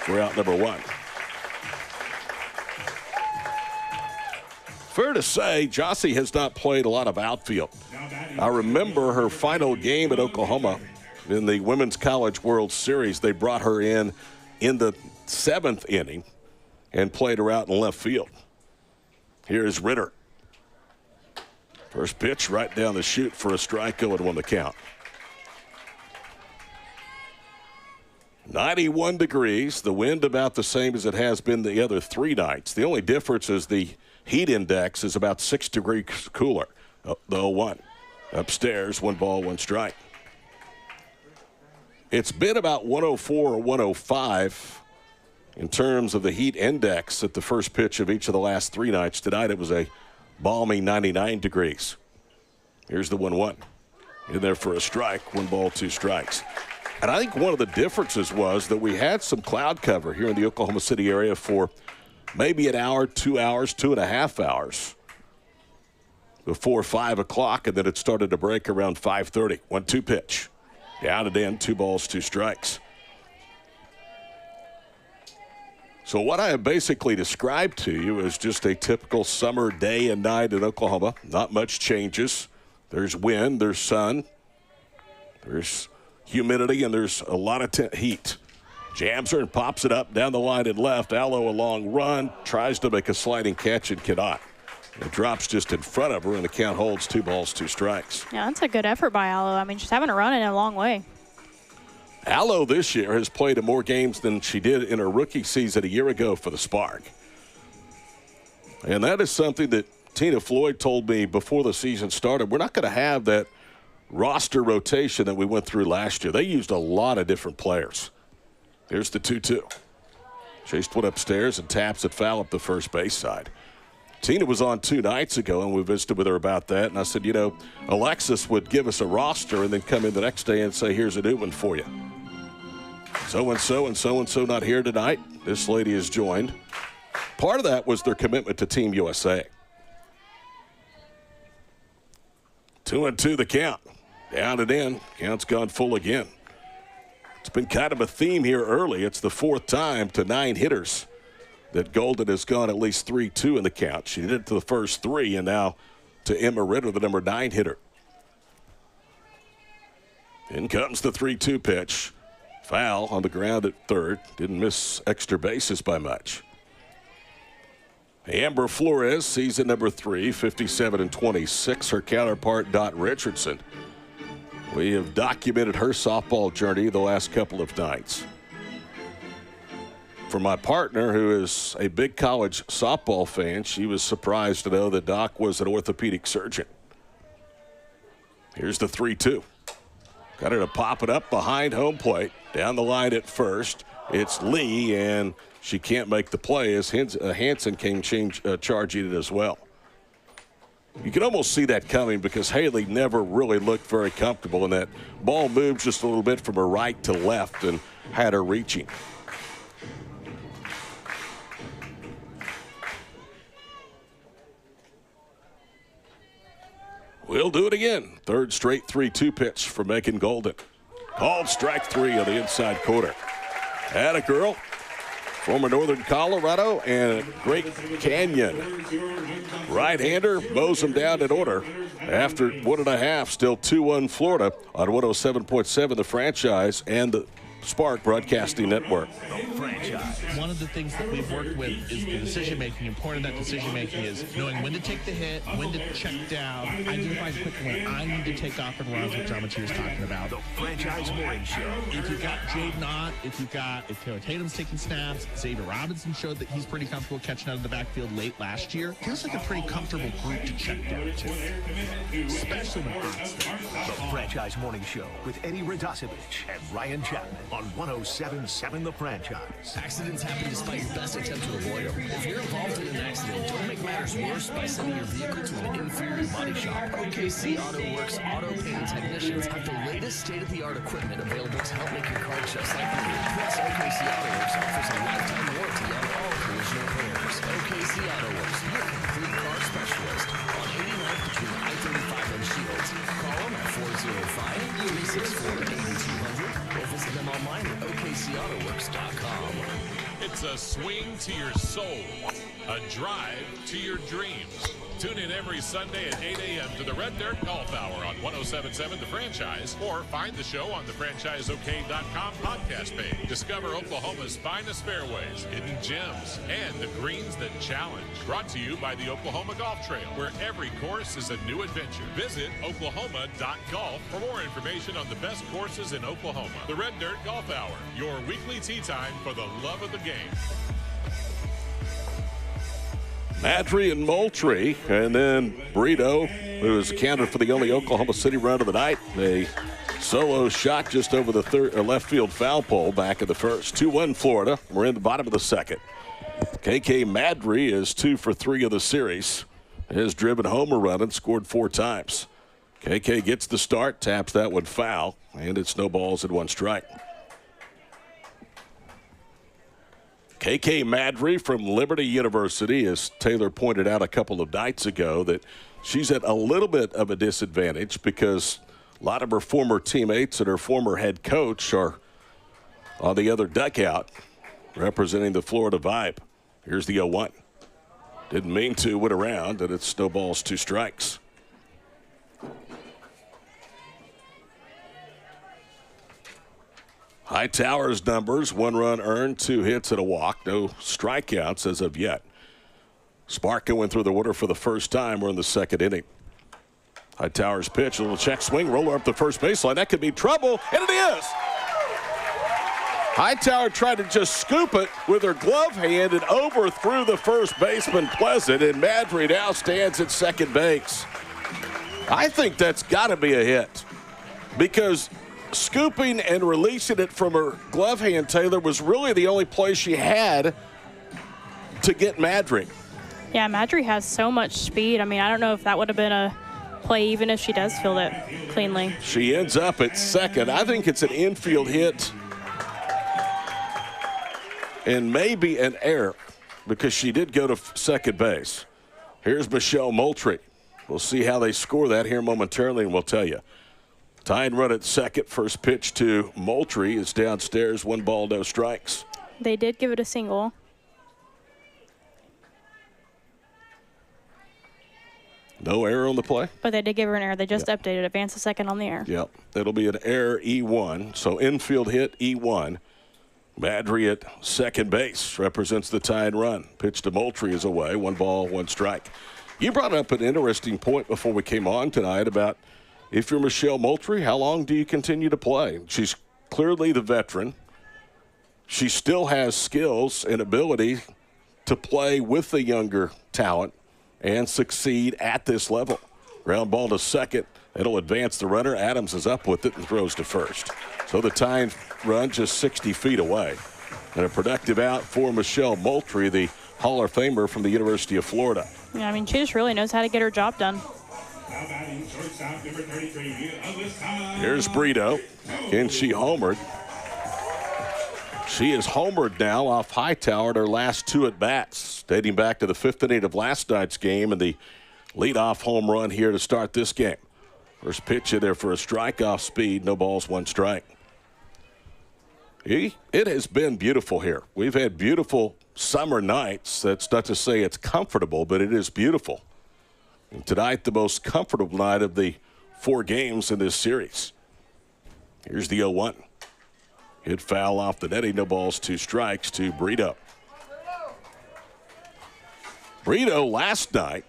We're out number 1. Fair to say, Jossie has not played a lot of outfield. I remember her final game at Oklahoma in the Women's College World Series. They brought her in the 7th inning and played her out in left field. Here's Ritter. First pitch right down the chute for a strike, 0-1 the count. 91 degrees. The wind about the same as it has been the other 3 nights. The only difference is the heat index is about 6 degrees cooler. The 0-1. Upstairs, 1 ball, 1 strike. It's been about 104 or 105 in terms of the heat index at the first pitch of each of the last 3 nights. Tonight it was a balmy 99 degrees. Here's the 1-1. In there for a strike, 1 ball, 2 strikes. And I think one of the differences was that we had some cloud cover here in the Oklahoma City area for maybe an hour, 2 hours, 2.5 hours before 5 o'clock, and then it started to break around 5:30. 1-2 pitch. Down and in, 2 balls, 2 strikes. So what I have basically described to you is just a typical summer day and night in Oklahoma. Not much changes. There's wind, there's sun, there's humidity, and there's a lot of heat. Jams her and pops it up down the line and left. Allo a long run, tries to make a sliding catch and cannot. It drops just in front of her, and the count holds 2 balls, 2 strikes. Yeah, that's a good effort by Allo. I mean, she's having a run in a long way. Allo this year has played in more games than she did in her rookie season a year ago for the Spark. And that is something that Tina Floyd told me before the season started. We're not going to have that roster rotation that we went through last year. They used a lot of different players. Here's the 2-2. Chased one upstairs and taps it foul up the first base side. Tina was on 2 nights ago, and we visited with her about that. And I said, you know, Alexis would give us a roster and then come in the next day and say, here's a new one for you. So-and-so and so-and-so not here tonight. This lady is joined. Part of that was their commitment to Team USA. 2-2 the count. Down and in. Count's gone full again. It's been kind of a theme here early. It's the 4th time to 9 hitters that Golden has gone at least 3-2 in the count. She did it to the first 3, and now to Emma Ritter, the number 9 hitter. In comes the 3-2 pitch. Foul on the ground at third. Didn't miss extra bases by much. Amber Flores, season number 3, 57-26. Her counterpart, Dot Richardson. We have documented her softball journey the last couple of nights. For my partner, who is a big college softball fan, she was surprised to know that Doc was an orthopedic surgeon. Here's the 3-2. Got her to pop it up behind home plate. Down the line at first. It's Lee, and she can't make the play as Hansen came charging it as well. You can almost see that coming because Haley never really looked very comfortable, and that ball moved just a little bit from her right to left and had her reaching. We'll do it again. 3rd straight 3-2 pitch for Megan Golden. Called strike 3 on the inside corner. Atta girl. Former Northern Colorado and Great Canyon. Right-hander mows them down in order. After 1.5, still 2-1 Florida on 107.7 the franchise and the Spark Broadcasting Network. One of the things that we've worked with is the decision-making. Important that decision-making is knowing when to take the hit, when to check down, identifying quickly when I need to take off and runs, which Drama 2 is talking about. The Franchise Morning Show. If you've got Jade Knott, if Taylor Tatum's taking snaps, Xavier Robinson showed that he's pretty comfortable catching out of the backfield late last year. Feels like a pretty comfortable group to check down to, especially when it's The Franchise Morning Show with Eddie Radosevich and Ryan Chapman on 107.7 The Franchise. Accidents happen despite your best attempt to avoid them. If you're involved in an accident, don't make matters worse by sending your vehicle to an inferior body shop. OKC Auto Works auto paint technicians have the latest state-of-the-art equipment available to help make your car just like new. Plus, OKC Auto Works offers a lifetime warranty on all collision repairs. OKC Auto Works, your complete car specialist on 89th between I-35 and Shields. Call them at 405-364-8200 or visit them online at OKCAutoWorks.com. It's a swing to your soul, a drive to your dreams. Tune in every Sunday at 8 a.m. to the Red Dirt Golf Hour on 107.7 The Franchise, or find the show on the FranchiseOK.com podcast page. Discover Oklahoma's finest fairways, hidden gems, and the greens that challenge. Brought to you by the Oklahoma Golf Trail, where every course is a new adventure. Visit Oklahoma.golf for more information on the best courses in Oklahoma. The Red Dirt Golf Hour, your weekly tee time for the love of the game. Madry and Moultrie, and then Brito, who has accounted for the only Oklahoma City run of the night. A solo shot just over the left field foul pole back in the first. 2-1 Florida. We're in the bottom of the second. KK Madry is 2 for 3 of the series. Has driven home a run and scored 4 times. KK gets the start, taps that one foul, and it snowballs at 1 strike. KK Madry from Liberty University, as Taylor pointed out a couple of nights ago, that she's at a little bit of a disadvantage because a lot of her former teammates and her former head coach are on the other dugout. representing the Florida Vibe. Here's the 0-1. Didn't mean to, went around, and it's no balls, 2 strikes. Hightower's numbers, 1 run earned, 2 hits and a walk. No strikeouts as of yet. Spark going through the order for the first time. We're in the 2nd inning. Hightower's pitch, a little check swing, roller up the first baseline. That could be trouble, and it is. Hightower tried to just scoop it with her glove hand and overthrew the first baseman, Pleasant, and Madry now stands at second base. I think that's got to be a hit because scooping and releasing it from her glove hand, Taylor, was really the only place she had to get Madry. Yeah, Madry has so much speed. I mean, I don't know if that would have been a play even if she does field it cleanly. She ends up at second. I think it's an infield hit and maybe an error because she did go to second base. Here's Michelle Moultrie. We'll see how they score that here momentarily, and we'll tell you. Tying run at second. First pitch to Moultrie is downstairs. 1 ball, no strikes. They did give it a single. No error on the play? But they did give her an error. They just updated. Advance a second on the error. Yep. It'll be an error, E1. So infield hit, E1. Madry at second base represents the tying run. Pitch to Moultrie is away. 1 ball, 1 strike. You brought up an interesting point before we came on tonight about if you're Michelle Moultrie, how long do you continue to play? She's clearly the veteran. She still has skills and ability to play with the younger talent and succeed at this level. Ground ball to second. It'll advance the runner. Adams is up with it and throws to first. So the tying run just 60 feet away. And a productive out for Michelle Moultrie, the Hall of Famer from the University of Florida. Yeah, I mean, she just really knows how to get her job done. Here's Brito. Can she homered? She is homered now off Hightower at her last 2 at-bats, dating back to the 5th inning of last night's game and the leadoff home run here to start this game. First pitch in there for a strike off speed. No balls, 1 strike. It has been beautiful here. We've had beautiful summer nights. That's not to say it's comfortable, but it is beautiful. And tonight, the most comfortable night of the 4 games in this series. Here's the 0-1. Hit foul off the netting. No balls, 2 strikes to Brito. Brito last night,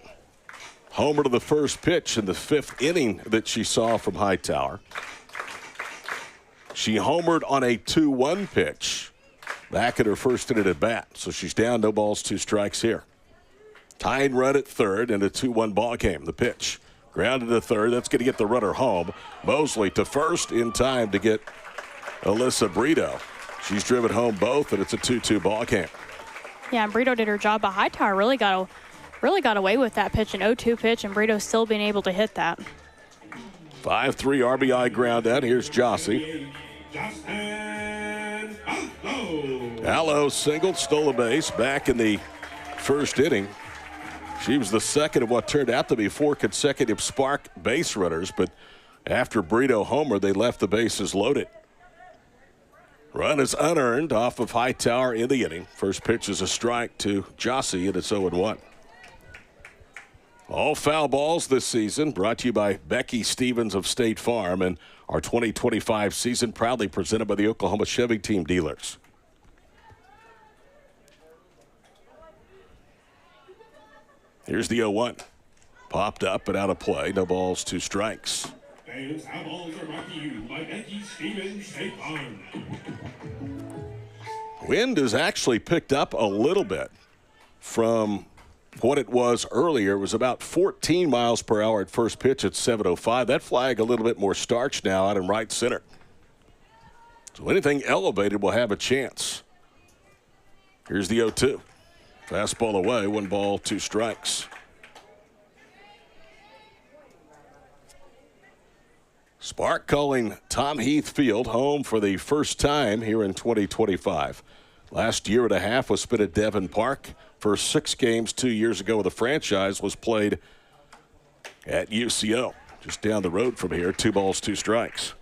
homer to the first pitch in the 5th inning that she saw from Hightower. She homered on a 2-1 pitch back at her first inning at bat. So she's down, no balls, 2 strikes here. Tying run at third in a 2-1 ball game. The pitch grounded to third. That's going to get the runner home. Mosley to first in time to get Alyssa Brito. She's driven home both, and it's a 2-2 ball game. Yeah, and Brito did her job, but Hightower really got away with that pitch, an 0-2 pitch, and Brito still being able to hit that. 5-3 RBI ground out. Here's Jossie. Allo singled, stole a base back in the first inning. She was the second of what turned out to be 4 consecutive Spark base runners, but after Brito homer, they left the bases loaded. Run is unearned off of Hightower in the inning. First pitch is a strike to Jossie, and it's 0-1. All foul balls this season brought to you by Becky Stevens of State Farm, and our 2025 season proudly presented by the Oklahoma Chevy Team dealers. Here's the 0-1. Popped up and out of play. No balls, 2 strikes. Those foul balls are brought to you by Becky Stevens State Farm. Wind has actually picked up a little bit from what it was earlier. It was about 14 miles per hour at first pitch at 7:05. That flag a little bit more starch now out in right center. So anything elevated will have a chance. Here's the 0-2. Fastball away, 1 ball, 2 strikes. Spark calling Tom Heath Field home for the first time here in 2025. Last year and a half was spent at Devon Park. First 6 games 2 years ago with the franchise was played at UCO. Just down the road from here, 2 balls, 2 strikes.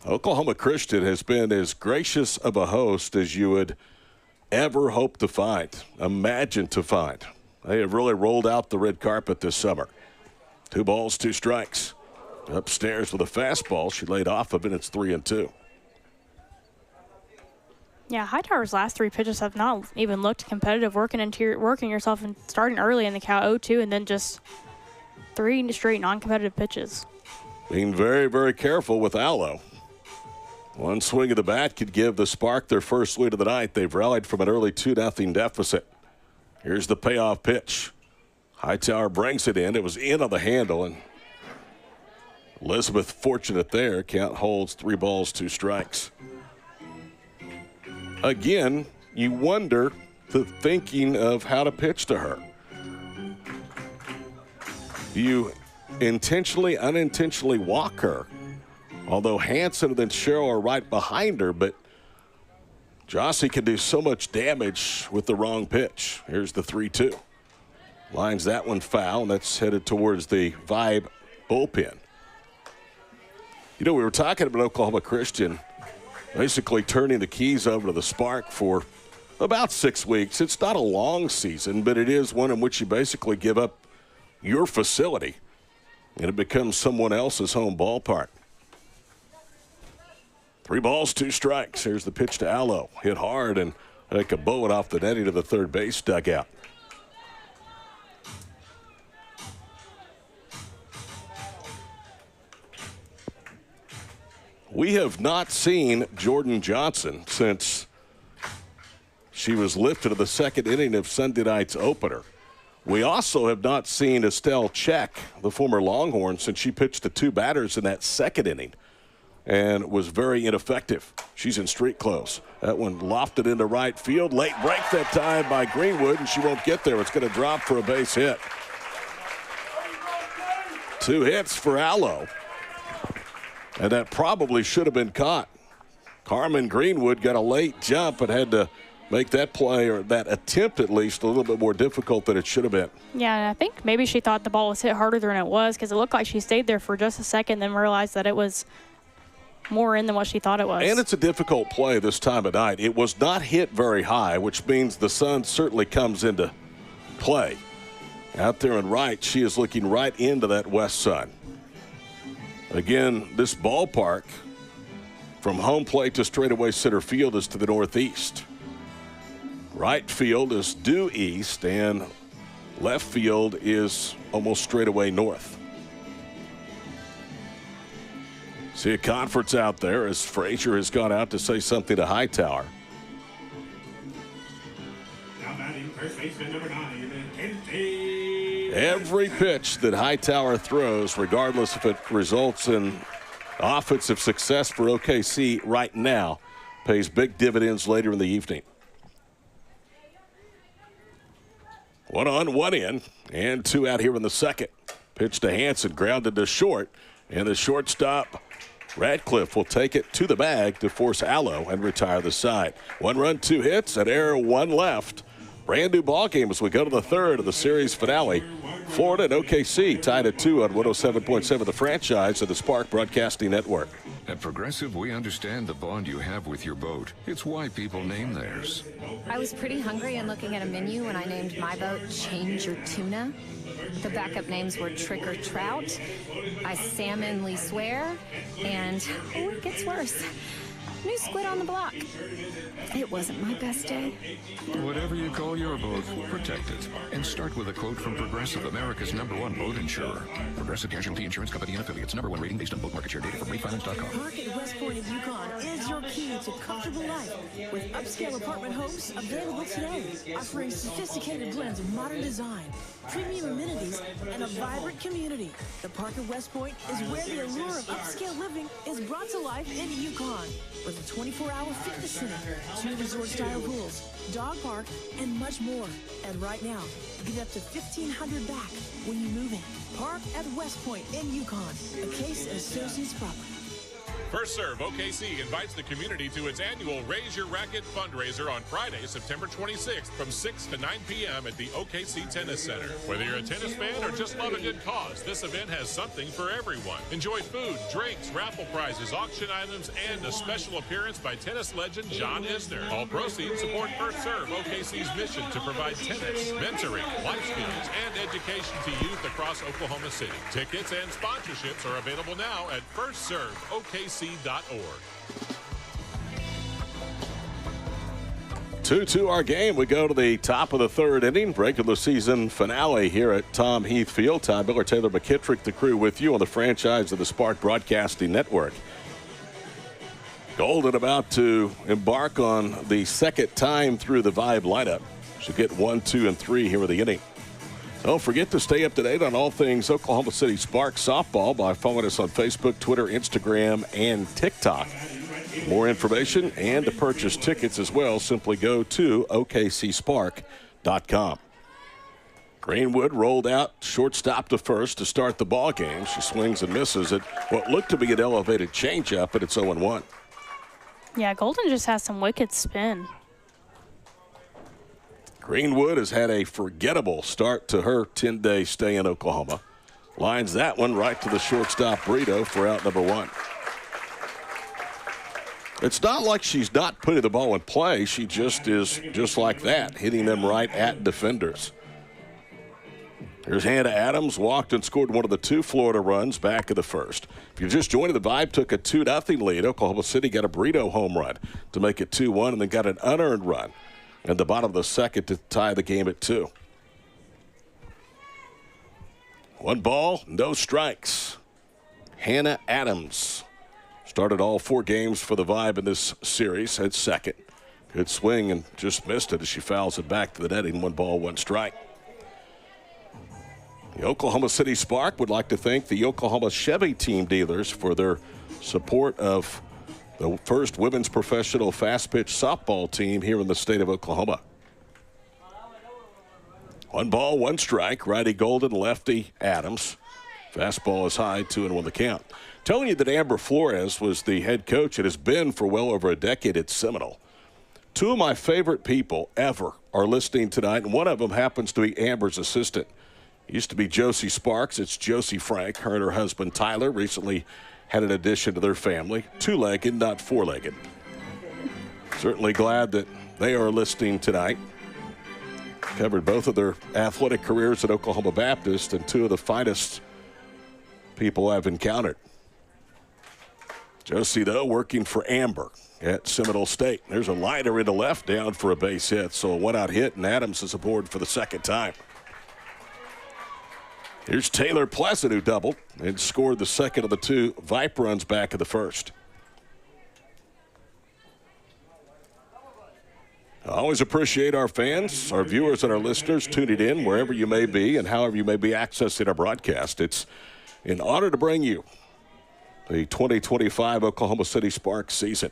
Oklahoma Christian has been as gracious of a host as you would ever hope to find, imagine to find. They have really rolled out the red carpet this summer. 2 balls, 2 strikes. Upstairs with a fastball. She laid off of it. It's 3-2. Yeah, Hightower's last 3 pitches have not even looked competitive, working yourself and starting early in the count 0-2 and then just 3 straight non-competitive pitches. Being very, very careful with Allo. One swing of the bat could give the Spark their first lead of the night. They've rallied from an early 2-0 deficit. Here's the payoff pitch. Hightower brings it in. It was in on the handle, and Elizabeth fortunate there. Count holds 3 balls, 2 strikes. Again, you wonder the thinking of how to pitch to her. Do you intentionally, unintentionally walk her? Although Hanson and then Cheryl are right behind her, but Jossie can do so much damage with the wrong pitch. Here's the 3-2. Lines that one foul, and that's headed towards the Vibe bullpen. You know, we were talking about Oklahoma Christian basically turning the keys over to the Spark for about 6 weeks. It's not a long season, but it is one in which you basically give up your facility, and it becomes someone else's home ballpark. 3 balls, 2 strikes. Here's the pitch to Allo. Hit hard and like a bullet off the netting to the third base dugout. We have not seen Jordan Johnson since she was lifted to the second inning of Sunday night's opener. We also have not seen Estelle Check, the former Longhorn, since she pitched the 2 batters in that second inning and was very ineffective. She's in street clothes. That one lofted into right field. Late break that time by Greenwood, and she won't get there. It's going to drop for a base hit. 2 hits for Allo. And that probably should have been caught. Carmen Greenwood got a late jump and had to make that play, or that attempt at least, a little bit more difficult than it should have been. Yeah, and I think maybe she thought the ball was hit harder than it was, because it looked like she stayed there for just a second, then realized that it was more in than what she thought it was. And it's a difficult play this time of night. It was not hit very high, which means the sun certainly comes into play. Out there in right, she is looking right into that west sun. Again, this ballpark, from home plate to straightaway center field, is to the northeast. Right field is due east, and left field is almost straightaway north. See a conference out there as Frazier has gone out to say something to Hightower. Now batting first baseman number 9. Every pitch that Hightower throws, regardless if it results in offensive success for OKC right now, pays big dividends later in the evening. 1 on, 1 in, and 2 out here in the second. Pitch to Hanson, grounded to short, and the shortstop, Radcliffe, will take it to the bag to force Allo and retire the side. 1 run, 2 hits, an error, 1 left. Brand new ball game as we go to the third of the series finale. Florida and OKC tied at 2 on 107.7 The Franchise of the Spark Broadcasting Network. At Progressive, we understand the bond you have with your boat. It's why people name theirs. I was pretty hungry and looking at a menu when I named my boat Change Your Tuna. The backup names were Trick or Trout, I Salmonly Swear, and oh, it gets worse. New squid on the block. It wasn't my best day. Whatever you call your boat, protect it. And start with a quote from Progressive, America's #1 boat insurer. Progressive Casualty Insurance Company and affiliates. #1 rating based on boat market share data from refinance.com. Park at West Point of Yukon is your key to comfortable life with upscale apartment homes available today, offering sophisticated blends of modern design, premium amenities, and a vibrant community. The Park at West Point is where the allure of upscale living is brought to life in Yukon, with a 24-hour fitness center, 2 resort-style pools, dog park, and much more. And right now, get up to $1,500 back when you move in. Park at West Point in Yukon, a Case Associates property. First Serve OKC invites the community to its annual Raise Your Racket fundraiser on Friday, September 26th from 6 to 9 p.m. at the OKC Tennis Center. Whether you're a tennis fan or just love a good cause, this event has something for everyone. Enjoy food, drinks, raffle prizes, auction items, and a special appearance by tennis legend John Isner. All proceeds support First Serve OKC's mission to provide tennis, mentoring, life skills, and education to youth across Oklahoma City. Tickets and sponsorships are available now at firstserveokc.org. 2-2 our game. We go to the top of the third inning, regular season finale here at Tom Heath Field. Ty Miller, Taylor McKittrick, the crew with you on the franchise of the Spark Broadcasting Network. Golden about to embark on the second time through the Vibe lineup. She'll get 1, 2, and 3 here in the inning. Don't forget to stay up to date on all things Oklahoma City Spark softball by following us on Facebook, Twitter, Instagram, and TikTok. More information and to purchase tickets as well, simply go to OKCSpark.com. Greenwood rolled out shortstop to first to start the ball game. She swings and misses at what looked to be an elevated changeup, but it's 0-1. Yeah, Golden just has some wicked spin. Greenwood has had a forgettable start to her 10-day stay in Oklahoma. Lines that one right to the shortstop Brito for out number 1. It's not like she's not putting the ball in play. She just is just like that, hitting them right at defenders. Here's Hannah Adams, walked and scored one of the 2 Florida runs back in the first. If you're just joining the Vibe, took a 2-0 lead. Oklahoma City got a Brito home run to make it 2-1 and then got an unearned run in the bottom of the second to tie the game at 2. 1 ball, no strikes. Hannah Adams started all 4 games for the Vibe in this series at second. Good swing and just missed it as she fouls it back to the netting. 1 ball, 1 strike. The Oklahoma City Spark would like to thank the Oklahoma Chevy team dealers for their support of the first women's professional fast-pitch softball team here in the state of Oklahoma. 1 ball, 1 strike. Righty Golden, lefty Adams. Fastball is high, 2-1 the count. Telling you that Amber Flores was the head coach. It has been for well over a decade at Seminole. 2 of my favorite people ever are listening tonight, and one of them happens to be Amber's assistant. It used to be Josie Sparks. It's Josie Frank. Her and her husband Tyler recently had an addition to their family. 2-legged, not 4-legged. Certainly glad that they are listening tonight. Covered both of their athletic careers at Oklahoma Baptist, and 2 of the finest people I've encountered. Josie, though, working for Amber at Seminole State. There's a liner into left, down for a base hit. So a 1-out hit, and Adams is aboard for the second time. Here's Taylor Pleasant, who doubled and scored the second of the 2 Vipe runs back in the first. I always appreciate our fans, our viewers, and our listeners tuning in wherever you may be and however you may be accessing our broadcast. It's an honor to bring you the 2025 Oklahoma City Sparks season.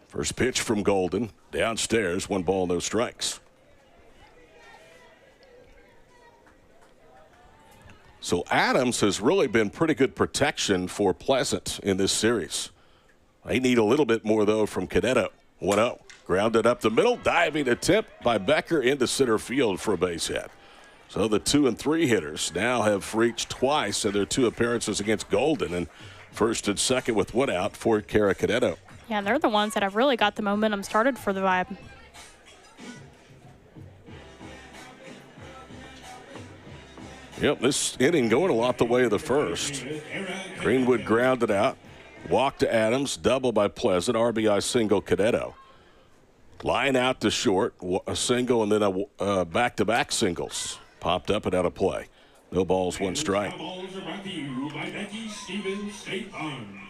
First pitch from Golden, downstairs, 1 ball, no strikes. So Adams has really been pretty good protection for Pleasant in this series. They need a little bit more, though, from Cadetto. 1-0. Grounded up the middle. Diving attempt by Becker into center field for a base hit. So the 2 and 3 hitters now have reached twice in their 2 appearances against Golden. And first and second with 1 out for Kara Cadetto. Yeah, they're the ones that have really got the momentum started for the Vibe. Yep, this inning going a lot the way of the first. Greenwood grounded out. Walk to Adams, double by Pleasant, RBI single Cadetto. Line out to short, a single, and then a back-to-back singles. Popped up and out of play. No balls, 1 strike. Balls are brought to you by Becky Stevens State Farm.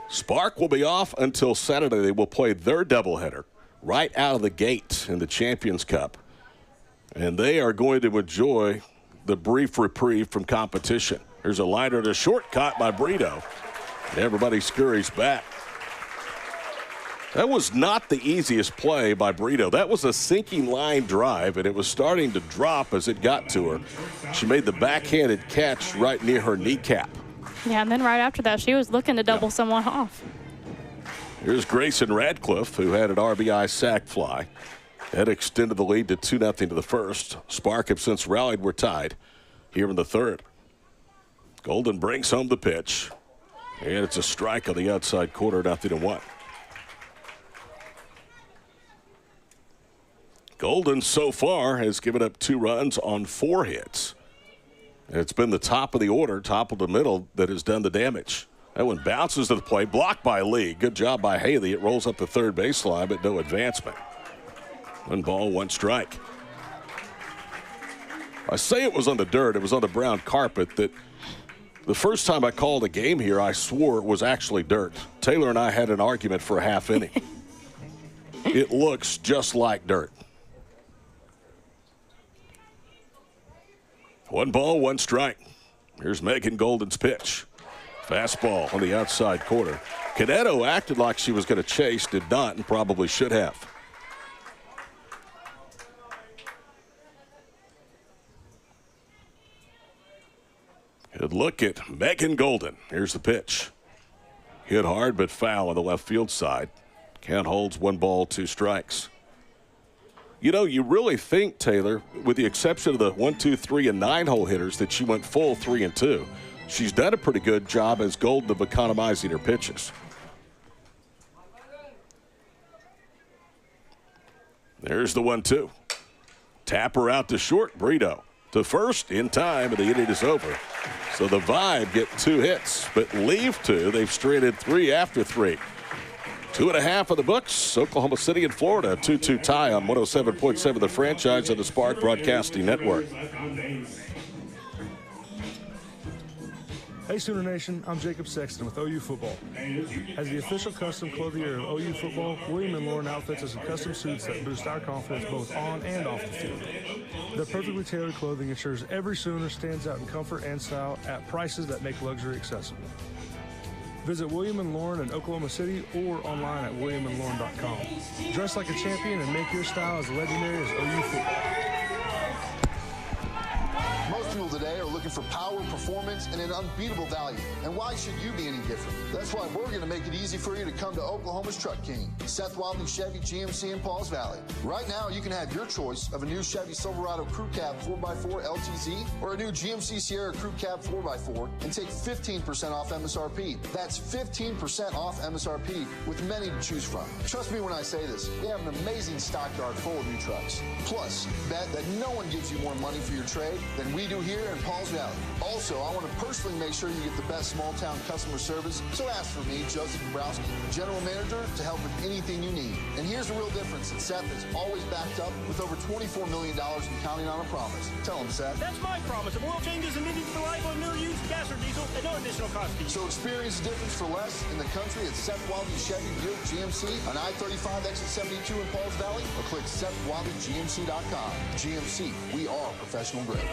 Spark will be off until Saturday. They will play their doubleheader right out of the gate in the Champions Cup. And they are going to enjoy the brief reprieve from competition. There's a liner to short, caught by Brito. Everybody scurries back. That was not the easiest play by Brito. That was a sinking line drive, and it was starting to drop as it got to her. She made the backhanded catch right near her kneecap. Yeah, and then right after that, she was looking to double someone off. Here's Grayson Radcliffe, who had an RBI sac fly. That extended the lead to 2-0 to the first. Spark have since rallied. We're tied here in the third. Golden brings home the pitch. And it's a strike on the outside corner, 0-1. Golden so far has given up 2 runs on 4 hits. And it's been the top of the order, top of the middle, that has done the damage. That one bounces to the plate, blocked by Lee. Good job by Haley. It rolls up the third baseline, but no advancement. 1 ball, 1 strike. I say it was on the dirt. It was on the brown carpet that the first time I called a game here, I swore it was actually dirt. Taylor and I had an argument for a half inning. It looks just like dirt. 1 ball, 1 strike. Here's Megan Golden's pitch. Fastball on the outside corner. Caneto acted like she was going to chase, did not, and probably should have. Good look at Megan Golden. Here's the pitch. Hit hard but foul on the left field side. Count holds 1 ball, 2 strikes. You know, you really think, Taylor, with the exception of the 1, 2, 3, and 9-hole hitters, that she went full 3 and 2. She's done a pretty good job as Golden of economizing her pitches. There's the 1-2. Tapper out to short. Brito to first in time, and the inning is over. So the Vibe get 2 hits, but leave 2. They've stranded 3 after 3. 2.5 of the books. Oklahoma City and Florida, 2-2 tie on 107.7 The Franchise of the Spark Broadcasting Network. Hey Sooner Nation, I'm Jacob Sexton with OU Football. As the official custom clothier of OU Football, William & Lauren outfits us in custom suits that boost our confidence both on and off the field. Their perfectly tailored clothing ensures every Sooner stands out in comfort and style at prices that make luxury accessible. Visit William & Lauren in Oklahoma City or online at williamandlauren.com. Dress like a champion and make your style as legendary as OU Football. Most people today are looking for power, performance, and an unbeatable value. And why should you be any different? That's why we're going to make it easy for you to come to Oklahoma's Truck King, Seth Wilding Chevy GMC in Pauls Valley. Right now, you can have your choice of a new Chevy Silverado Crew Cab 4x4 LTZ or a new GMC Sierra Crew Cab 4x4 and take 15% off MSRP. That's 15% off MSRP with many to choose from. Trust me when I say this, we have an amazing stockyard full of new trucks. Plus, bet that no one gives you more money for your trade than we do here in Pauls Valley. Also, I want to personally make sure you get the best small town customer service, so ask for me, Joseph Dombrowski, General Manager, to help with anything you need. And here's the real difference that Seth is always backed up with over $24 million and counting on a promise. Tell him, Seth. That's my promise of oil changes and engines for life on new used gas or diesel at no additional cost to you. So experience the difference for less in the country at Seth Wilding Chevy Buick GMC on I-35 exit 72 in Pauls Valley, or click SethWildingGMC.com. GMC, we are professional grade.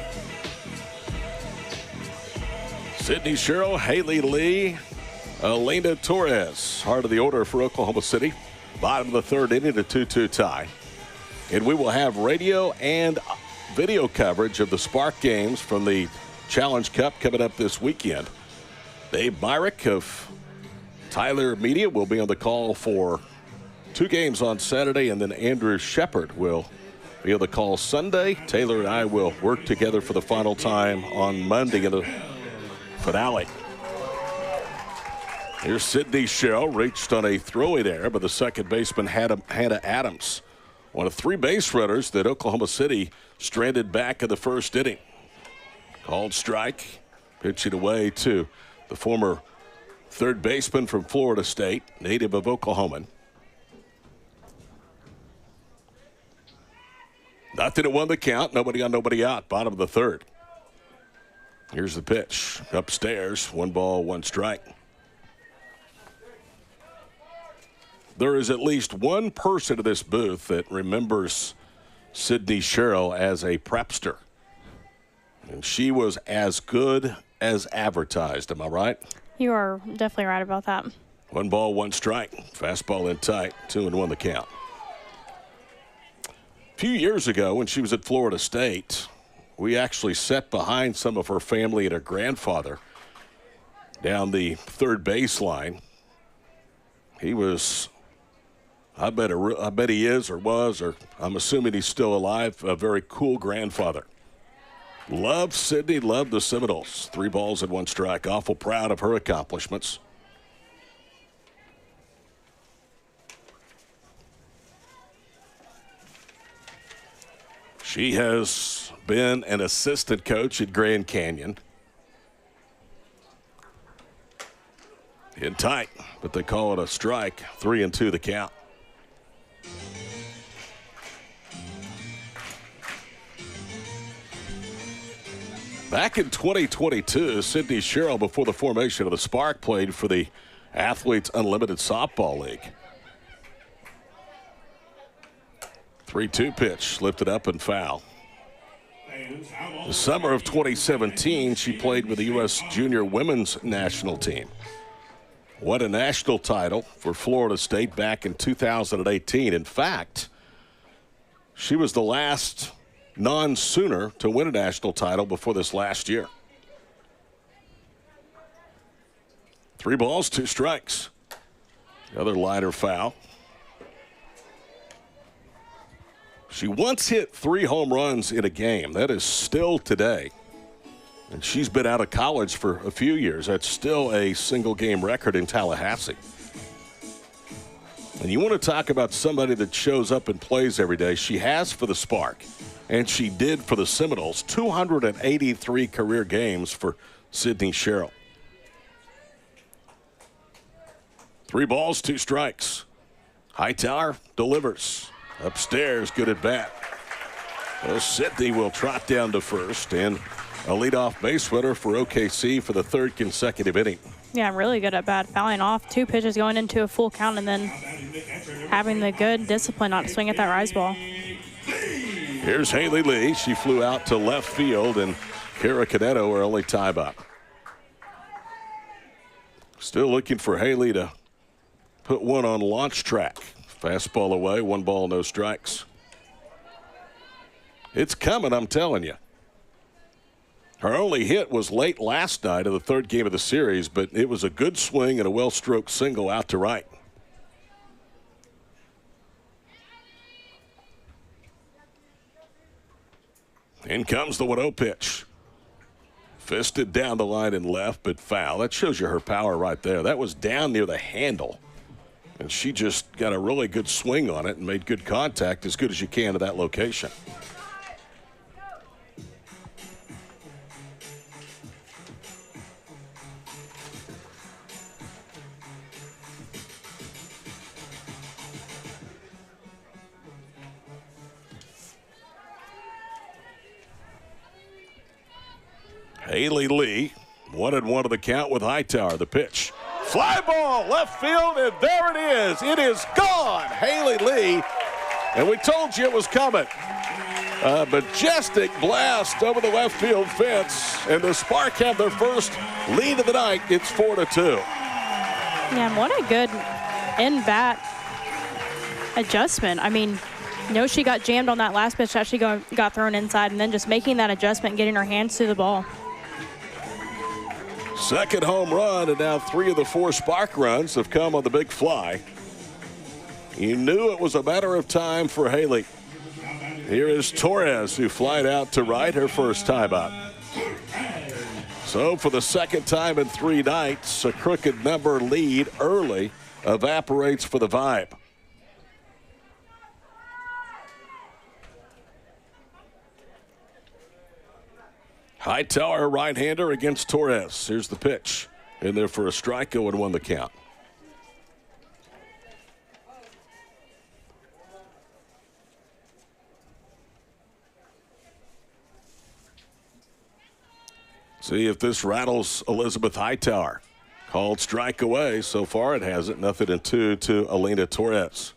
Sydney Sherrill, Haley Lee, Elena Torres, heart of the order for Oklahoma City. Bottom of the third inning, a 2-2 tie. And we will have radio and video coverage of the Spark games from the Challenge Cup coming up this weekend. Dave Myrick of Tyler Media will be on the call for 2 games on Saturday, and then Andrew Shepard will be on the call Sunday. Taylor and I will work together for the final time on Monday in the finale. Here's Sydney Sherrill, reached on a throwing error by the second baseman Hannah Adams. One of 3 base runners that Oklahoma City stranded back in the first inning. Called strike, pitching away to the former third baseman from Florida State, native of Oklahoma. 0-1 the count, nobody on, nobody out, bottom of the third. Here's the pitch. Upstairs, 1 ball, 1 strike. There is at least one person in this booth that remembers Sydney Sherrill as a prepster. And she was as good as advertised. Am I right? You are definitely right about that. 1 ball, 1 strike. Fastball in tight. 2-1 the count. A few years ago when she was at Florida State, we actually sat behind some of her family and her grandfather down the third baseline. He was, I bet he is or was, or I'm assuming he's still alive, a very cool grandfather. Loved Sydney, loved the Seminoles. 3 balls and 1 strike. Awful proud of her accomplishments. She has been an assistant coach at Grand Canyon. In tight, but they call it a strike. 3-2 the count. Back in 2022, Sydney Sherrill, before the formation of the Spark, played for the Athletes Unlimited Softball League. 3-2 pitch, lifted up and foul. The summer of 2017, she played with the U.S. Junior Women's National Team. Won a national title for Florida State back in 2018. In fact, she was the last non-Sooner to win a national title before this last year. 3 balls, 2 strikes. The other liner foul. She once hit 3 home runs in a game. That is still today. And she's been out of college for a few years. That's still a single game record in Tallahassee. And you want to talk about somebody that shows up and plays every day. She has for the Spark. And she did for the Seminoles. 283 career games for Sydney Sherrill. 3 balls, 2 strikes. Hightower delivers. Upstairs, good at bat. Well, Sydney will trot down to first, and a leadoff base runner for OKC for the 3rd consecutive inning. Yeah, really good at bat. Fouling off 2 pitches going into a full count, and then having the good discipline not to swing at that rise ball. Here's Haley Lee. She flew out to left field, and Kara Caneto are only tied up. Still looking for Haley to put one on launch track. Fastball away, 1 ball, no strikes. It's coming, I'm telling you. Her only hit was late last night of the 3rd game of the series, but it was a good swing and a well-stroked single out to right. In comes the 1-0 pitch. Fisted down the line and left, but foul. That shows you her power right there. That was down near the handle. And she just got a really good swing on it and made good contact, as good as you can to that location. Haley Lee, 1-1 to the count with Hightower. The pitch. Fly ball, left field, and there it is. It is gone. Haley Lee, and we told you it was coming. A majestic blast over the left field fence, and the Spark have their first lead of the night. It's 4-2. Yeah, what a good in-bat adjustment. I mean, she got jammed on that last pitch that she got thrown inside, and then just making that adjustment, getting her hands to the ball. 2nd home run, and now 3 of the 4 Spark runs have come on the big fly. You knew it was a matter of time for Haley. Here is Torres, who flied out to right, her first time out. So for the 2nd time in 3 nights, a crooked number lead early evaporates for the Vibe. Hightower, right-hander against Torres. Here's the pitch. In there for a strike, 0-1 the count. See if this rattles Elizabeth Hightower. Called strike away. So far it hasn't. 0-2 to Alina Torres.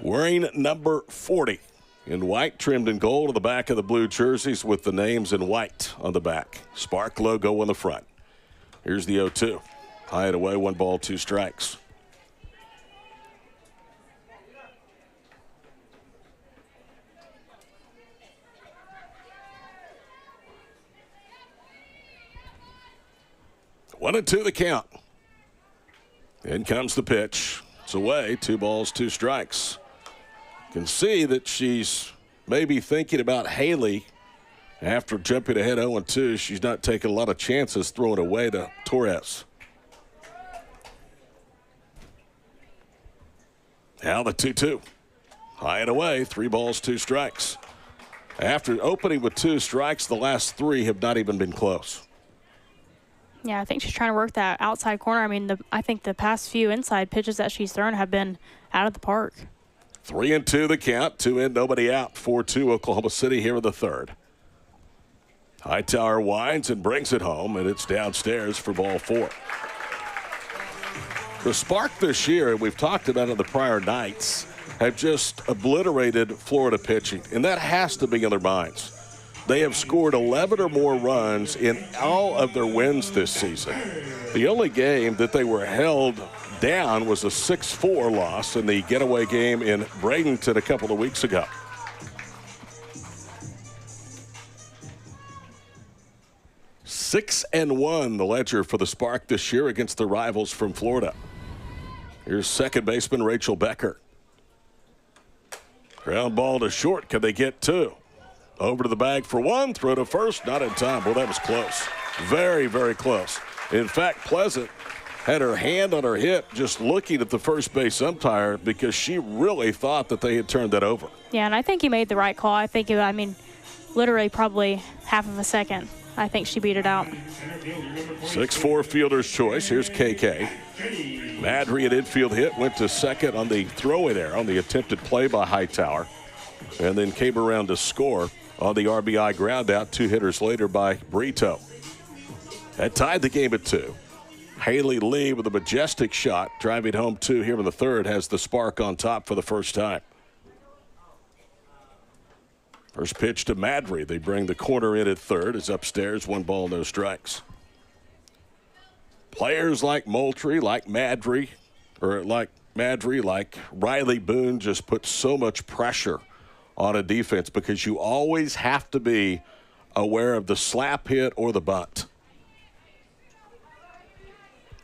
Wearing number 40. In white, trimmed in gold on the back of the blue jerseys with the names in white on the back. Spark logo on the front. Here's the 0-2. High and away, 1 ball, 2 strikes. 1-2 the count. In comes the pitch. It's away. 2 balls, 2 strikes. You can see that she's maybe thinking about Haley after jumping ahead 0-2. She's not taking a lot of chances throwing away to Torres. Now the 2-2. High and away. 3 balls, 2 strikes. After opening with 2 strikes, the last 3 have not even been close. Yeah, I think she's trying to work that outside corner. I mean, I think the past few inside pitches that she's thrown have been out of the park. 3-2 the count. 2 in, nobody out. 4-2 Oklahoma City here in the third. Hightower winds and brings it home, and it's downstairs for ball 4. The Spark this year, and we've talked about it the prior nights, have just obliterated Florida pitching, and that has to be in their minds. They have scored 11 or more runs in all of their wins this season. The only game that they were held down was a 6-4 loss in the getaway game in Bradenton a couple of weeks ago. (6-1) the ledger for the Spark this year against the rivals from Florida. Here's second baseman Rachel Becker. Ground ball to short. Can they get 2? Over to the bag for 1. Throw to first. Not in time. Well, that was close. Very, very close. In fact, Pleasant had her hand on her hip just looking at the first base umpire because she really thought that they had turned that over. Yeah, and I think he made the right call. I think, literally probably half of a second. I think she beat it out. 6-4 fielder's choice. Here's KK. Madry, an infield hit, went to second on the throw-in error on the attempted play by Hightower, and then came around to score on the RBI ground out 2 hitters later by Brito. That tied the game at 2. Haley Lee with a majestic shot, driving home 2 here in the third, has the Spark on top for the first time. First pitch to Madry. They bring the corner in at third. It's upstairs. 1 ball, no strikes. Players like Moultrie, like Madry, like Riley Boone just put so much pressure on a defense because you always have to be aware of the slap hit or the bunt.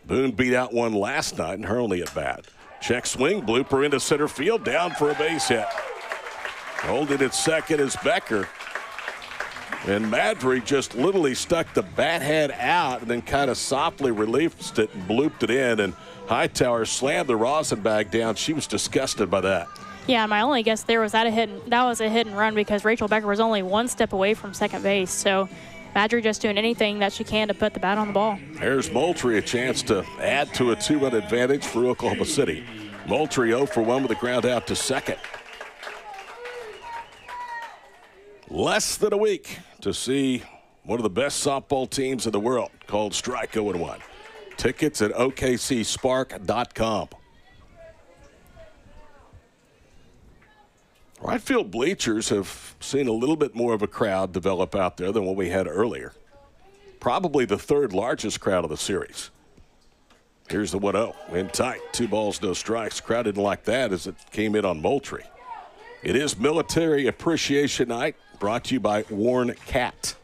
Boone beat out one last night in her only at bat. Check swing, blooper into center field, down for a base hit. Holding at second is Becker. And Madry just literally stuck the bat head out and then kind of softly released it and blooped it in. And Hightower slammed the rosin bag down. She was disgusted by that. Yeah, my only guess there was that was a hit and run because Rachel Becker was only 1 step away from second base. So Madry just doing anything that she can to put the bat on the ball. There's Moultrie, a chance to add to a 2-run advantage for Oklahoma City. Moultrie 0 for 1 with a ground out to second. Less than a week to see one of the best softball teams in the world called Strike 0-1. Tickets at OKCSpark.com. Right field bleachers have seen a little bit more of a crowd develop out there than what we had earlier. Probably the 3rd largest crowd of the series. Here's the 1-0. In tight. 2 balls, no strikes. Crowd didn't like that as it came in on Moultrie. It is Military Appreciation Night, brought to you by Warren Cat.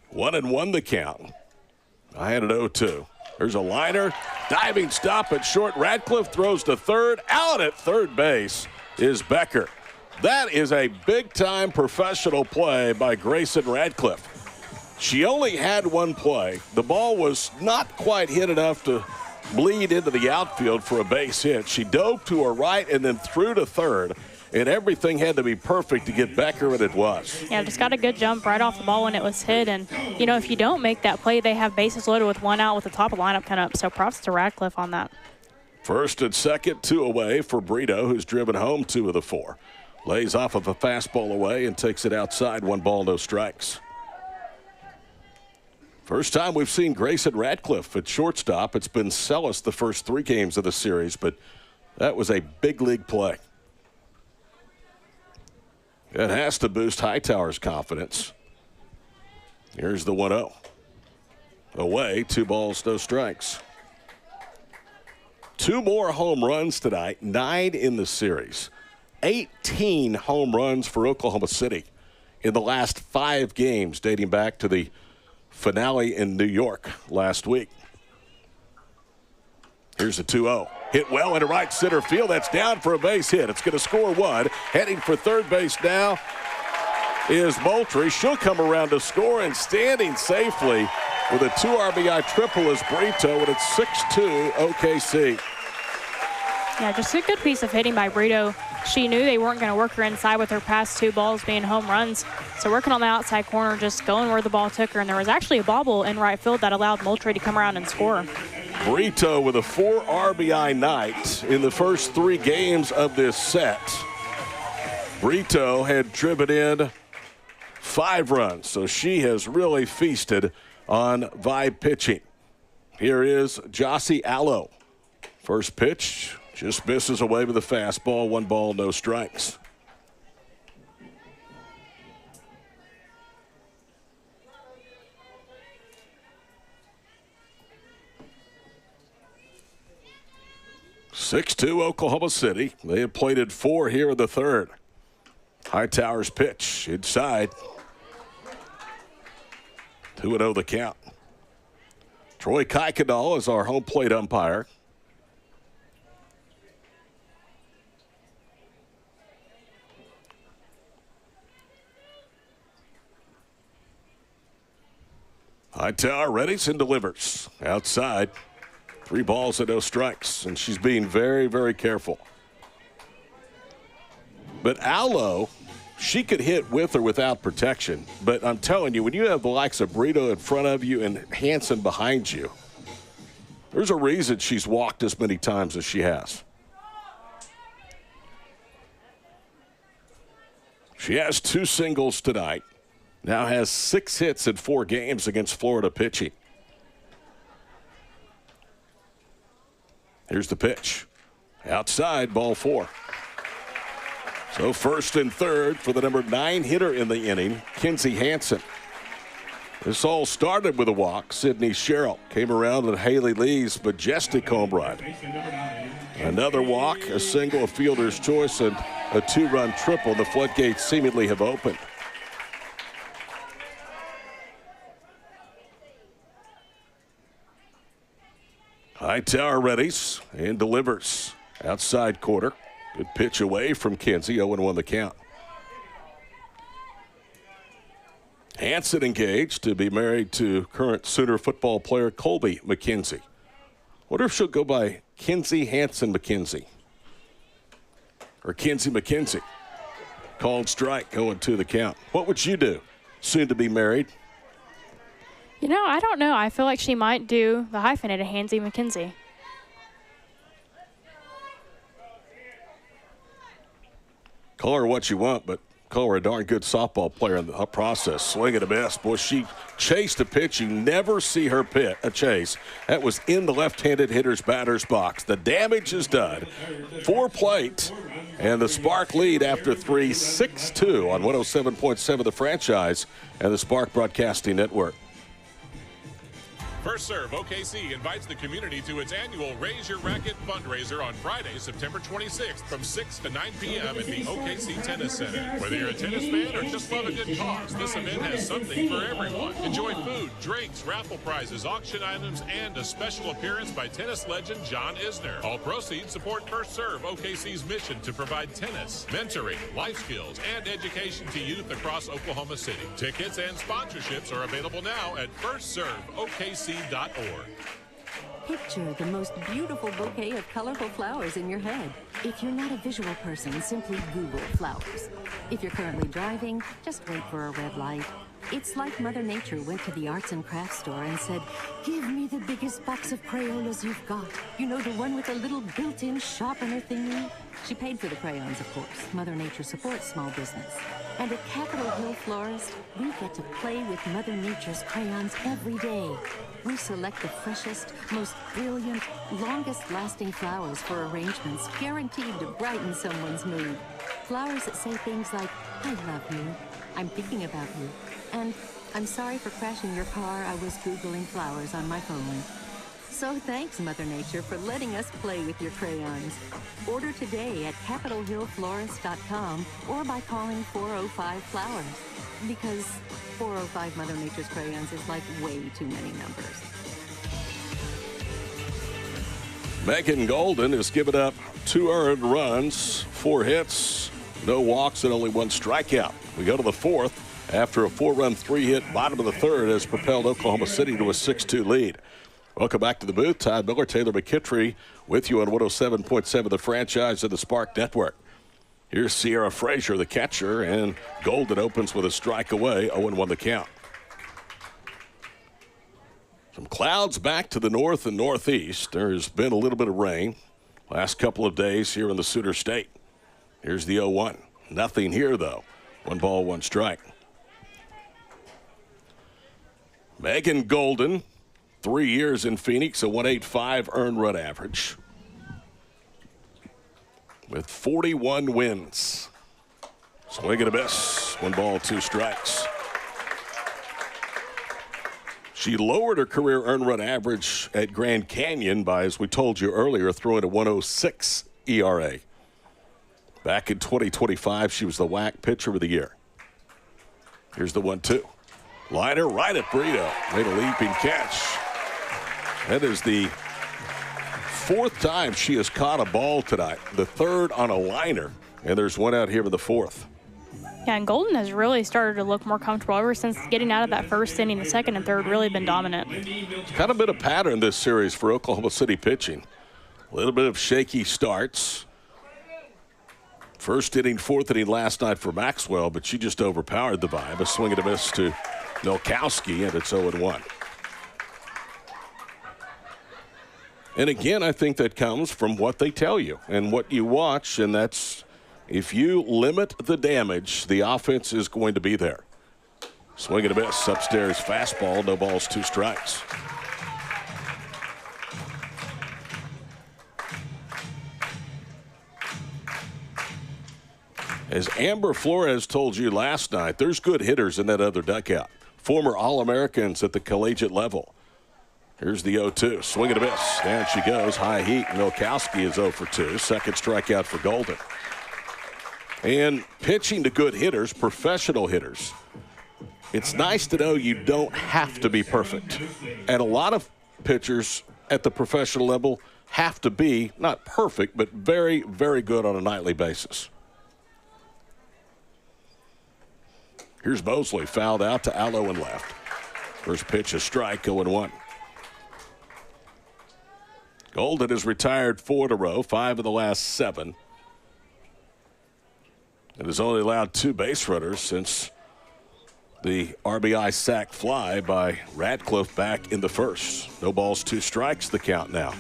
One and one the count. I had an 0-2. There's a liner. Diving stop at short. Radcliffe throws to third. Out at third base is Becker. That is a big-time professional play by Grayson Radcliffe. She only had 1 play. The ball was not quite hit enough to bleed into the outfield for a base hit. She dove to her right and then threw to third, and everything had to be perfect to get Becker, and it was. Yeah, just got a good jump right off the ball when it was hit. And, if you don't make that play, they have bases loaded with 1 out with the top of the lineup coming up. So props to Radcliffe on that. First and second, 2 away for Brito, who's driven home 2 of the 4. Lays off of a fastball away and takes it outside. 1 ball, no strikes. First time we've seen Grayson Radcliffe at shortstop. It's been Sellis the first 3 games of the series, but that was a big league play. It has to boost Hightower's confidence. Here's the 1-0. Away, 2 balls, no strikes. 2 more home runs tonight, 9 in the series. 18 home runs for Oklahoma City in the last 5 games, dating back to the finale in New York last week. Here's a 2-0. Hit well into right center field. That's down for a base hit. It's going to score 1. Heading for third base now is Moultrie. She'll come around to score, and standing safely with a 2 RBI triple is Brito, and it's 6-2 OKC. Yeah, just a good piece of hitting by Brito. She knew they weren't going to work her inside with her past 2 balls being home runs. So working on the outside corner, just going where the ball took her. And there was actually a bobble in right field that allowed Moultrie to come around and score. Brito with a 4 RBI night in the first 3 games of this set. Brito had driven in 5 runs, so she has really feasted on vibe pitching. Here is Jossie Allo. First pitch. Just misses away with a fastball. 1 ball, no strikes. (6-2) Oklahoma City. They have plated 4 here in the third. Hightower's pitch inside. 2-0 the count. Troy Kuykendall is our home plate umpire. Hightower readies and delivers. Outside. 3 balls and no strikes. And she's being very, very careful. But Allo, she could hit with or without protection. But I'm telling you, when you have the likes of Brito in front of you and Hansen behind you, there's a reason she's walked as many times as she has. She has 2 singles tonight. Now has 6 hits in 4 games against Florida pitching. Here's the pitch. Outside, ball 4. So first and third for the number 9 hitter in the inning, Kinsey Hansen. This all started with a walk. Sydney Sherrill came around with Haley Lee's majestic home run. Another walk, a single, a fielder's choice, and a 2-run triple. The floodgates seemingly have opened. Hightower readies and delivers. Outside quarter. Good pitch away from Kinsey. 0-1 the count. Hansen engaged to be married to current Sooner football player Colby McKenzie. Wonder if she'll go by Kinsey Hansen McKenzie. Or Kinsey McKenzie. Called strike, 0-2 the count. What would you do? Soon to be married? You know, I don't know. I feel like she might do the hyphenated Hansy McKenzie. Call her what you want, but call her a darn good softball player in the process. Swing and a miss. Boy, she chased a pitch. You never see her chase. That was in the left-handed hitter's batter's box. The damage is done. 4 plate, and the Spark lead after 3, 6-2 on 107.7 The Franchise and the Spark Broadcasting Network. First Serve OKC invites the community to its annual Raise Your Racket fundraiser on Friday, September 26th from 6 to 9 p.m. at the OKC Tennis Center. Whether you're a tennis fan or just love a good cause, this event has something for everyone. Enjoy food, drinks, raffle prizes, auction items, and a special appearance by tennis legend John Isner. All proceeds support First Serve OKC's mission to provide tennis, mentoring, life skills, and education to youth across Oklahoma City. Tickets and sponsorships are available now at firstserveokc.org. Picture the most beautiful bouquet of colorful flowers in your head. If you're not a visual person, simply Google flowers. If you're currently driving, just wait for a red light. It's like Mother Nature went to the arts and crafts store and said, "Give me the biggest box of Crayolas you've got. You know, the one with a little built-in sharpener thingy?" She paid for the crayons, of course. Mother Nature supports small business. And at Capitol Hill Florist, we get to play with Mother Nature's crayons every day. We select the freshest, most brilliant, longest-lasting flowers for arrangements guaranteed to brighten someone's mood. Flowers that say things like, "I love you," "I'm thinking about you," and "I'm sorry for crashing your car. I was Googling flowers on my phone." So thanks, Mother Nature, for letting us play with your crayons. Order today at CapitolHillFlorist.com or by calling 405-FLOWERS. Because 405 Mother Nature's crayons is like way too many numbers. Megan Golden has given up 2 earned runs, 4 hits, no walks, and only 1 strikeout. We go to the 4th after a 4-run, 3-hit bottom of the 3rd has propelled Oklahoma City to a 6-2 lead. Welcome back to the booth. Todd Miller, Taylor McKittrey with you on 107.7 The Franchise of the Spark Network. Here's Sierra Frazier, the catcher, and Golden opens with a strike away, 0-1 the count. Some clouds back to the north and northeast. There's been a little bit of rain last couple of days here in the Sooner State. Here's the 0-1. Nothing here, though. 1 ball, 1 strike. Megan Golden, 3 years in Phoenix, a 1.85 earned run average with 41 wins. Swing and a miss. 1 ball, 2 strikes. She lowered her career earned run average at Grand Canyon by, as we told you earlier, throwing a 1.06 ERA. Back in 2025, she was the WAC Pitcher of the Year. Here's the 1-2. Liner right at Brito. Made a leaping catch. That is the 4th time she has caught a ball tonight. The 3rd on a liner. And there's 1 out here in the 4th. Yeah, and Golden has really started to look more comfortable ever since getting out of that first inning. The 2nd and 3rd really been dominant. It's kind of been a pattern this series for Oklahoma City pitching. A little bit of shaky starts. First inning, 4th inning last night for Maxwell, but she just overpowered the vibe. A swing and a miss to Milkowski, and it's 0-1. And again, I think that comes from what they tell you and what you watch, and that's if you limit the damage, the offense is going to be there. Swing and a miss, upstairs fastball, no balls, 2 strikes. As Amber Flores told you last night, there's good hitters in that other dugout. Former All-Americans at the collegiate level. Here's the 0-2. Swing and a miss. Down she goes. High heat. Milkowski is 0 for 2. Second strikeout for Golden. And pitching to good hitters, professional hitters, it's nice to know you don't have to be perfect. And a lot of pitchers at the professional level have to be, not perfect, but very, very good on a nightly basis. Here's Mosley, fouled out to Allo and left. First pitch, a strike, 0-1. Golden has retired 4 in a row, 5 of the last 7. And has only allowed 2 base runners since the RBI sac fly by Radcliffe back in the first. No balls, 2 strikes, the count now.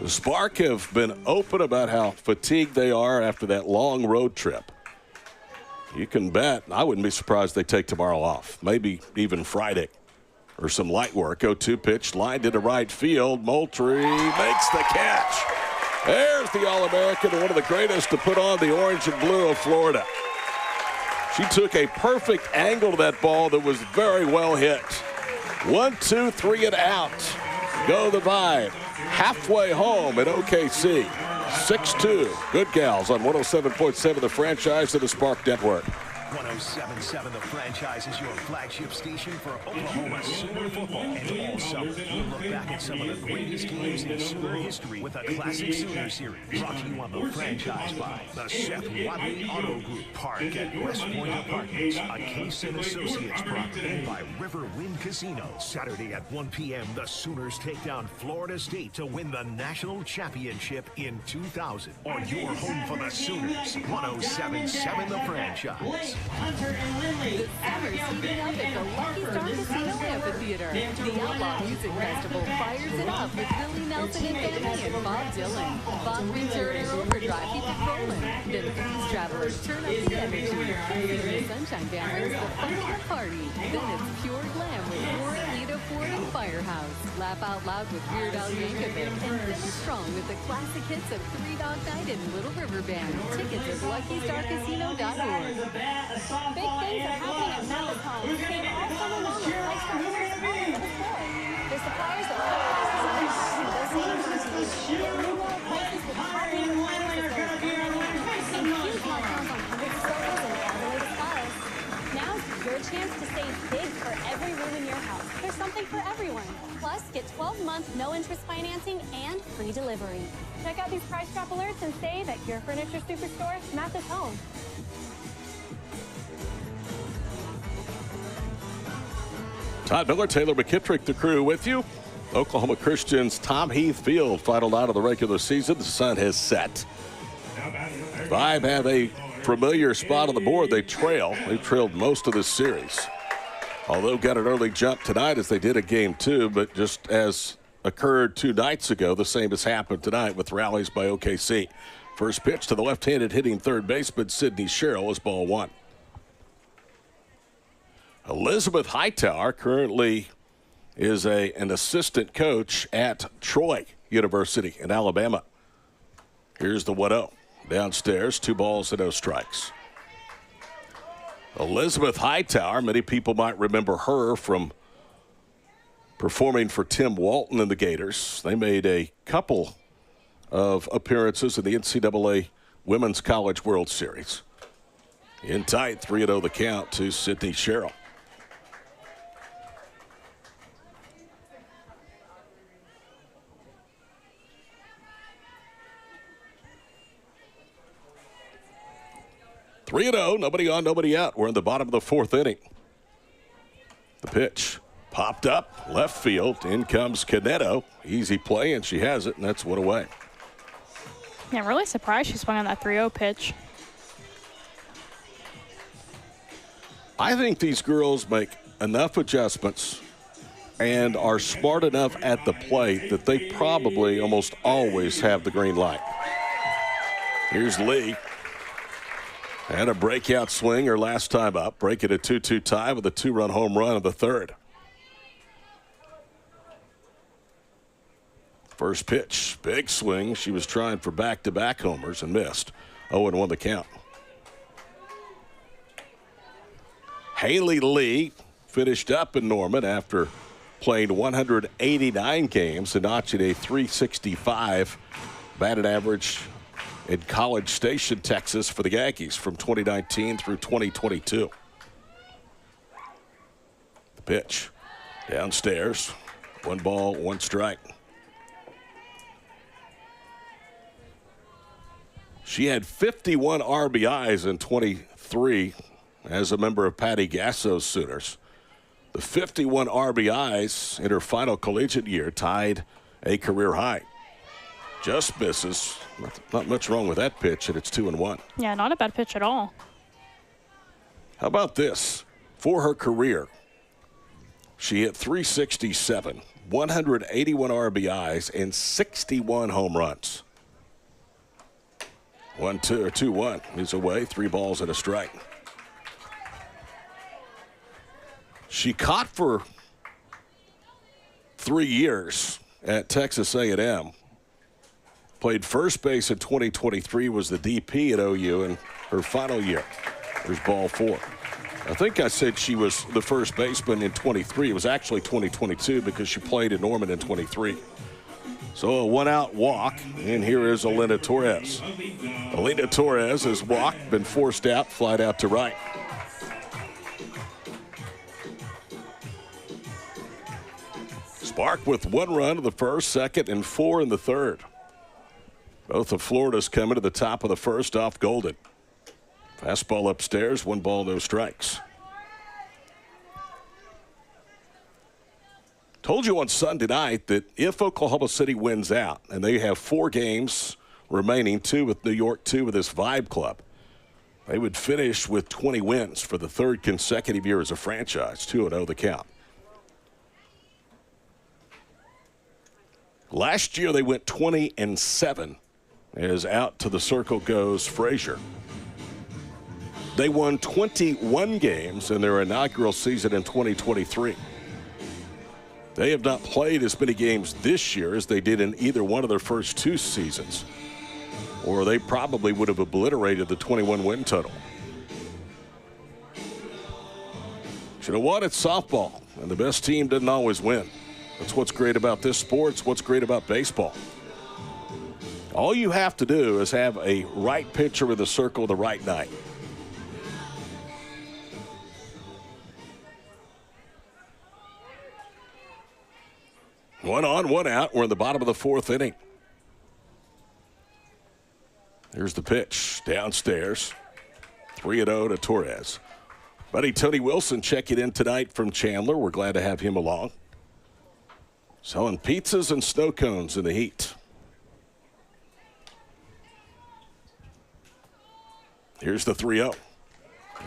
The Spark have been open about how fatigued they are after that long road trip. You can bet, I wouldn't be surprised they take tomorrow off, maybe even Friday, or some light work. 0-2 pitch, lined into right field. Moultrie makes the catch. There's the All-American, one of the greatest to put on the orange and blue of Florida. She took a perfect angle to that ball that was very well hit. 1, 2, 3 and out. Go the Vibe. Halfway home at OKC. 6-2. Good gals on 107.7 The Franchise of the Spark Network. 107.7 The Franchise is your flagship station for Oklahoma Sooner football. And all summer, we'll look back at some of the greatest games in Sooner history with a classic Sooner series. Brought to you on The Franchise by the Seth Wadley Auto Group. Park at West Point Apartments, a Case & Associates property. And by Riverwind Casino. Saturday at 1 p.m., the Sooners take down Florida State to win the national championship in 2000. On your home for the Sooners, 107.7 The Franchise. Hunter and Lindley. The Sooners spin up at the Lucky Star Casino Amphitheater. The Outlaw Music Festival fires it up with Willie Nelson and family and Bob Dylan. Bob Turner Overdrive keeps it rolling. Then Blues Travelers turn up the energy. The Sunshine Band brings the fun of the party. Then it's pure glam with Warren, Lita, Ford, and Fire. Firehouse. Laugh out loud with Weird Al Yankovic and finish strong with the classic hits of Three Dog Night and Little River Band. Tickets at luckystarcasino.org. Big things are happening at Mathis Home. Save all summer long with price promotions for the store. The suppliers that cover prices and those savings to you. Get new low prices with high-end appliances and huge markdowns on hundreds of sofas and all the latest styles. Now's your chance to save big for every room in your house. There's something for everyone. Plus, get 12-month no-interest financing and free delivery. Check out these price drop alerts and save at your furniture superstore, Mathis Home. Todd Miller, Taylor McKittrick, the crew with you. Oklahoma Christian's Tom Heath Field final out of the regular season. The sun has set. Vibe have a familiar spot on the board. They trail. They've trailed most of this series. Although got an early jump tonight as they did at game 2, but just as occurred 2 nights ago, the same has happened tonight with rallies by OKC. First pitch to the left-handed hitting third baseman Sydney Sherrill is ball 1. Elizabeth Hightower currently is an assistant coach at Troy University in Alabama. Here's the 1-0. Downstairs, 2 balls and no strikes. Elizabeth Hightower, many people might remember her from performing for Tim Walton and the Gators. They made a couple of appearances in the NCAA Women's College World Series. In tight, 3-0 the count to Sydney Sherrill. Three 3-0, nobody on, nobody out. We're in the bottom of the 4th inning. The pitch popped up, left field. In comes Caneto. Easy play, and she has it, and that's 1 away. Yeah, I'm really surprised she swung on that 3-0 pitch. I think these girls make enough adjustments and are smart enough at the plate that they probably almost always have the green light. Here's Lee. And a breakout swing her last time up. Break it a 2-2 tie with a 2-run home run in the 3rd. First pitch, big swing. She was trying for back-to-back homers and missed. 0-1 the count. Haley Lee finished up in Norman after playing 189 games and notching a .365 batted average in College Station, Texas for the Yankees from 2019 through 2022. The pitch downstairs, 1 ball, 1 strike. She had 51 RBIs in 23 as a member of Patty Gasso's Sooners. The 51 RBIs in her final collegiate year tied a career high. Just misses. Not much wrong with that pitch, and it's 2-1. Yeah, not a bad pitch at all. How about this? For her career, she hit .367, 181 RBIs, and 61 home runs. 2-1 is away. 3 balls and a strike. She caught for 3 years at Texas A&M. Played first base in 2023, was the DP at OU in her final year. There's ball 4. I think I said she was the first baseman in 23. It was actually 2022 because she played in Norman in 23. So a 1-out walk, and here is Elena Torres. Elena Torres has walked, been forced out, flied out to right. Spark with 1 run in the 1st, 2nd, and 4 in the 3rd. Both of Florida's coming to the top of the 1st off Golden. Fastball upstairs, 1 ball, no strikes. Told you on Sunday night that if Oklahoma City wins out, and they have 4 games remaining, 2 with New York, 2 with this Vibe Club, they would finish with 20 wins for the 3rd consecutive year as a franchise, 2-0 the count. Last year they went 20-7. As out to the circle goes Frazier. They won 21 games in their inaugural season in 2023. They have not played as many games this year as they did in either one of their first 2 seasons, or they probably would have obliterated the 21 win total. But you know what? It's softball, and the best team doesn't always win. That's what's great about this sport. It's what's great about baseball. All you have to do is have a right pitcher in the circle the right night. One on, one out. We're in the bottom of the 4th inning. Here's the pitch downstairs. 3-0 to Torres. Buddy Tony Wilson checking in tonight from Chandler. We're glad to have him along. Selling pizzas and snow cones in the heat. Here's the 3-0.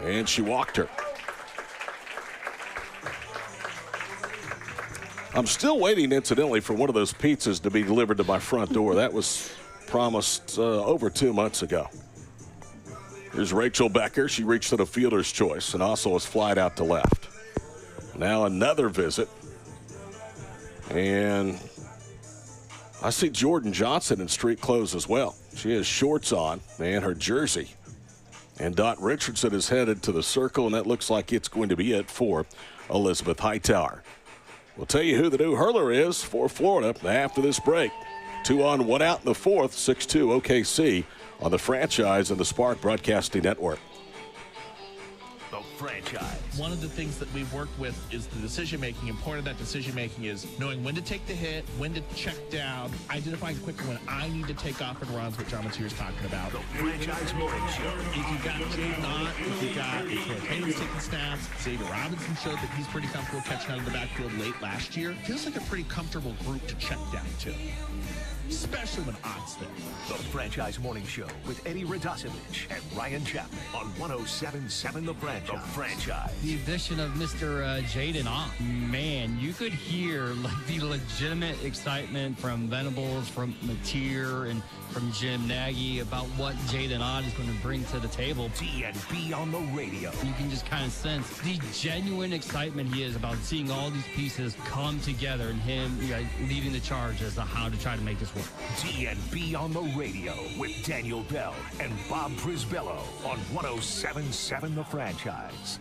And she walked her. I'm still waiting, incidentally, for one of those pizzas to be delivered to my front door. That was promised over 2 months ago. Here's Rachel Becker. She reached to the fielder's choice and also was flied out to left. Now another visit. And I see Jordan Johnson in street clothes as well. She has shorts on and her jersey. And Dot Richardson is headed to the circle, and that looks like it's going to be it for Elizabeth Hightower. We'll tell you who the new hurler is for Florida after this break. 2 on, 1 out in the 4th, 6-2 OKC on the Franchise and the Spark Broadcasting Network. The Franchise. One of the things that we've worked with is the decision-making, and part of that decision-making is knowing when to take the hit, when to check down, identifying quickly when I need to take off and runs, what John Mateer's talking about. The Franchise Morning Show. If you've got Jade Knott, if you've got Hayden's taking snaps, Xavier Robinson showed that he's pretty comfortable catching out of the backfield late last year. Feels like a pretty comfortable group to check down to, especially when odds there. The Franchise Morning Show with Eddie Radosevich and Ryan Chapman on 107.7 The Franchise. The Franchise. The addition of Mr. Jaden Ott. Man, you could hear like the legitimate excitement from Venables, from Mateer, and from Jim Nagy about what Jaden Ott is going to bring to the table. D&B on the radio. You can just kind of sense the genuine excitement he is about seeing all these pieces come together and him leading the charge as to how to try to make this work. D&B on the radio with Daniel Bell and Bob Prisbello on 107.7 The Franchise.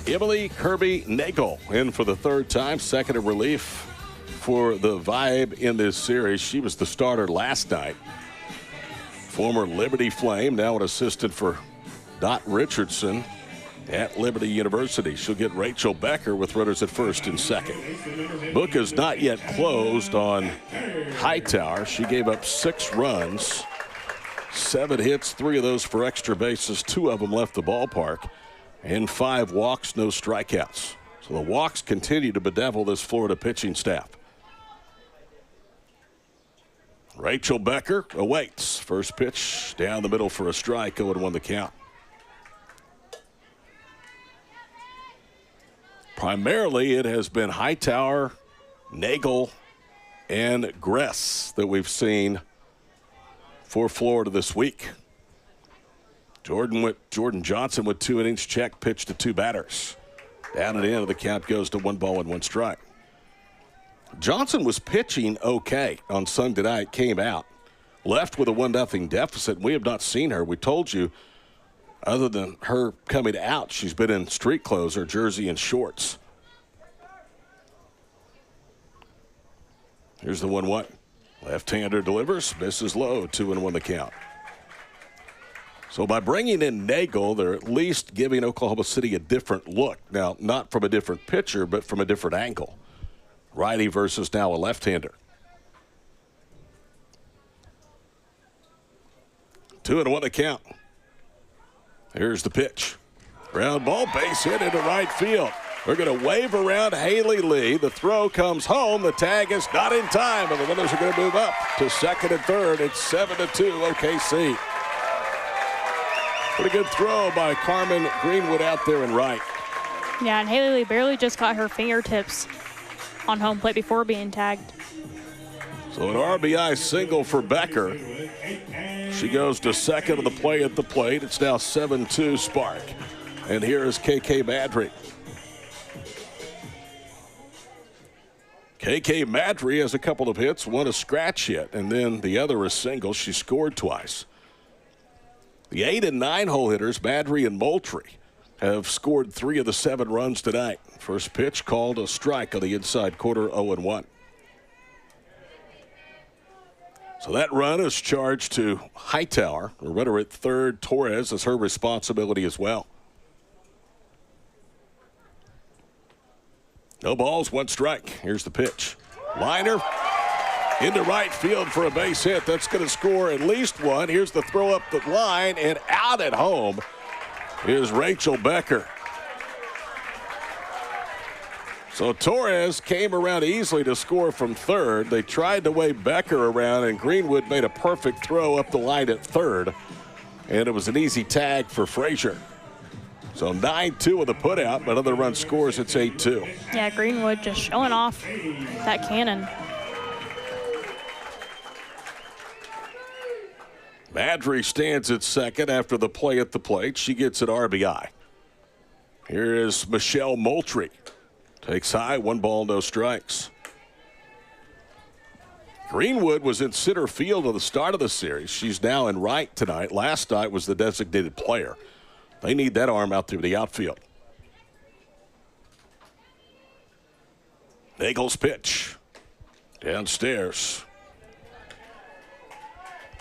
Emily Kirby Nagel in for the 3rd time, second in relief for the Vibe in this series. She was the starter last night. Former Liberty Flame, now an assistant for Dot Richardson at Liberty University. She'll get Rachel Becker with runners at first and second. Book is not yet closed on Hightower. She gave up 6 runs, 7 hits, 3 of those for extra bases, 2 of them left the ballpark, and 5 walks, no strikeouts. So the walks continue to bedevil this Florida pitching staff. Rachel Becker awaits. First pitch down the middle for a strike, 0-1 the count. Primarily, it has been Hightower, Nagel, and Gress that we've seen for Florida this week. Jordan Johnson with 2 innings, check, pitch to 2 batters. Down and in, the count goes to 1 ball and 1 strike. Johnson was pitching okay on Sunday night, came out, left with a 1-0 deficit. We have not seen her. We told you, other than her coming out, she's been in street clothes, her jersey and shorts. Here's the 1-1. Left-hander delivers, misses low, 2-1 the count. So by bringing in Nagel, they're at least giving Oklahoma City a different look. Now, not from a different pitcher, but from a different angle. Righty versus now a left-hander. 2-1 the count. Here's the pitch. Ground ball, base hit into right field. We're going to wave around Haley Lee. The throw comes home. The tag is not in time, and the runners are going to move up to second and third. It's 7-2 OKC. Pretty good throw by Carmen Greenwood out there in right. Yeah, and Haley Lee barely just got her fingertips on home plate before being tagged. So an RBI single for Becker. She goes to second on the play at the plate. It's now 7-2 Spark. And here is KK Madry. KK Madry has a couple of hits, one a scratch hit, and then the other a single. She scored twice. The 8 and 9 hole hitters, Madry and Moultrie, have scored 3 of the 7 runs tonight. First pitch called a strike on the inside quarter, 0-1. So that run is charged to Hightower. The runner at third, Torres, is her responsibility as well. No balls, 1 strike. Here's the pitch. Liner into right field for a base hit. That's going to score at least 1. Here's the throw up the line, and out at home is Rachel Becker. So Torres came around easily to score from third. They tried to weigh Becker around, and Greenwood made a perfect throw up the line at third. And it was an easy tag for Frazier. So 9-2 with a putout, but other run scores, it's 8-2. Yeah, Greenwood just showing off that cannon. Madry stands at second after the play at the plate. She gets an RBI. Here is Michelle Moultrie. Takes high, 1 ball, no strikes. Greenwood was in center field at the start of the series. She's now in right tonight. Last night was the designated player. They need that arm out through the outfield. Nagel's pitch. Downstairs.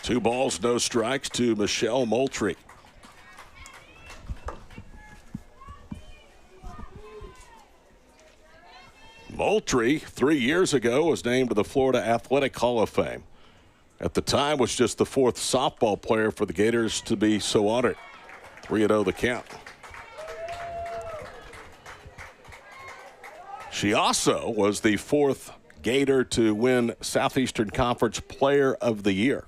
2 balls, no strikes to Michelle Moultrie. Moultrie, 3 years ago, was named to the Florida Athletic Hall of Fame. At the time, was just the 4th softball player for the Gators to be so honored. 3-0 the count. She also was the 4th Gator to win Southeastern Conference Player of the Year.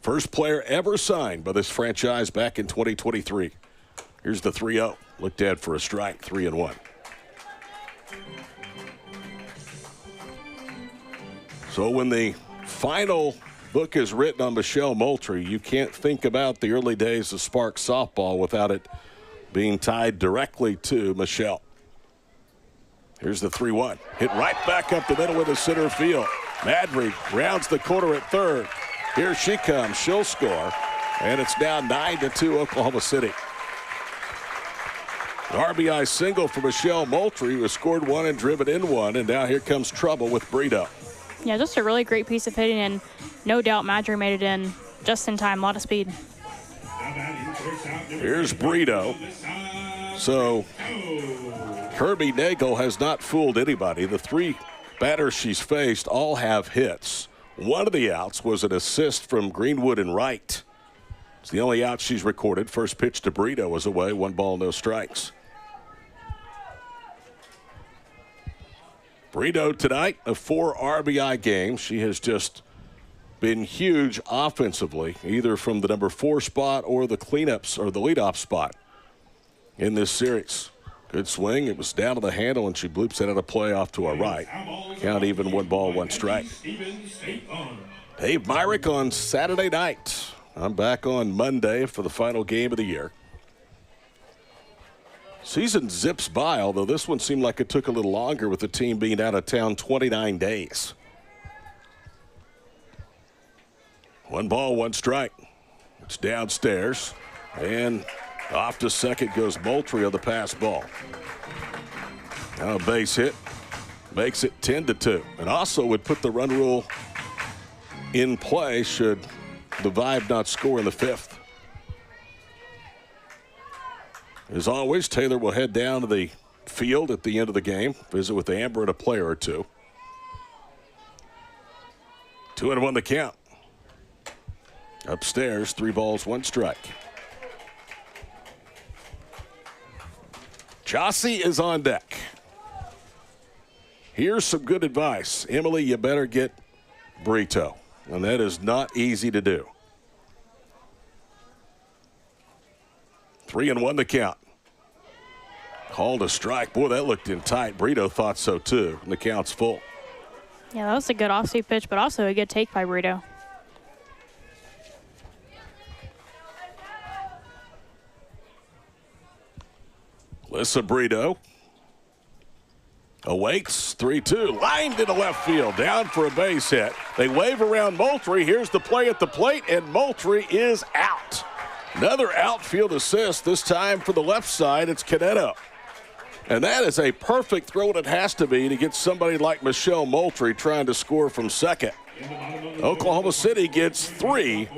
First player ever signed by this franchise back in 2023. Here's the 3-0. Looked at for a strike, 3-1. So when the final book is written on Michelle Moultrie, you can't think about the early days of Spark softball without it being tied directly to Michelle. Here's the 3-1. Hit right back up the middle into center field. Madry rounds the corner at third. Here she comes. She'll score. And it's now 9-2 Oklahoma City. An RBI single for Michelle Moultrie, who has scored 1 and driven in 1. And now here comes trouble with Brito. Yeah, just a really great piece of hitting, and no doubt Madry made it in just in time. A lot of speed. Here's Brito. So Kirby Nagel has not fooled anybody. The 3 batters she's faced all have hits. One of the outs was an assist from Greenwood and Wright. It's the only out she's recorded. First pitch to Brito was away. 1 ball, no strikes. Brito tonight, a 4 RBI game. She has just been huge offensively, either from the number 4 spot or the cleanups or the leadoff spot in this series. Good swing. It was down to the handle, and she bloops it out of play off to our right. Count even, 1 ball, 1 strike. Dave Myrick on Saturday night. I'm back on Monday for the final game of the year. Season zips by, although this one seemed like it took a little longer with the team being out of town 29 days. 1 ball, 1 strike. It's downstairs, and off to second goes Moultrie on the pass ball. Now a base hit makes it 10-2, and also would put the run rule in play should the Vibe not score in the 5th. As always, Taylor will head down to the field at the end of the game, visit with Amber and a player or 2. 2-1 the count. Upstairs, 3 balls, 1 strike. Jossie is on deck. Here's some good advice. Emily, you better get Brito, and that is not easy to do. 3-1 the count. Called a strike. Boy, that looked in tight. Brito thought so too, and the count's full. Yeah, that was a good off-speed pitch, but also a good take by Brito. Lissa Brito awaits, 3-2, lined into left field, down for a base hit. They wave around Moultrie. Here's the play at the plate, and Moultrie is out. Another outfield assist, this time for the left side. It's Canetto. And that is a perfect throw, and it has to be, to get somebody like Michelle Moultrie trying to score from second. Oklahoma City gets 3,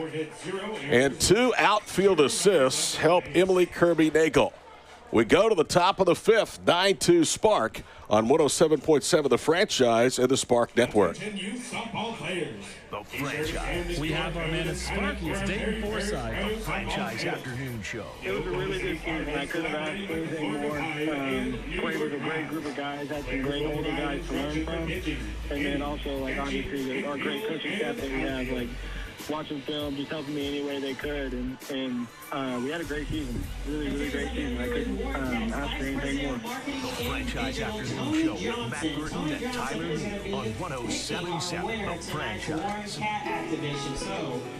and 2 outfield assists help Emily Kirby-Nagel. We go to the top of the 5th, 9-2 Spark on 107.7 The Franchise and the Spark Network. The Franchise. We have our man at Sparky. It's Dayton Forsythe. The Franchise Afternoon Show. It was a really good season. I couldn't have asked for anything more. Played with a great group of guys, had some great older guys to learn from. And then also, like, obviously, our great coaching staff that we have, like, watching film, just helping me any way they could. And we had a great season. Really, really great season. I couldn't ask for anything more. The Franchise Afternoon Show with Matt Burton and Tyler Neal on 107.7 The Franchise.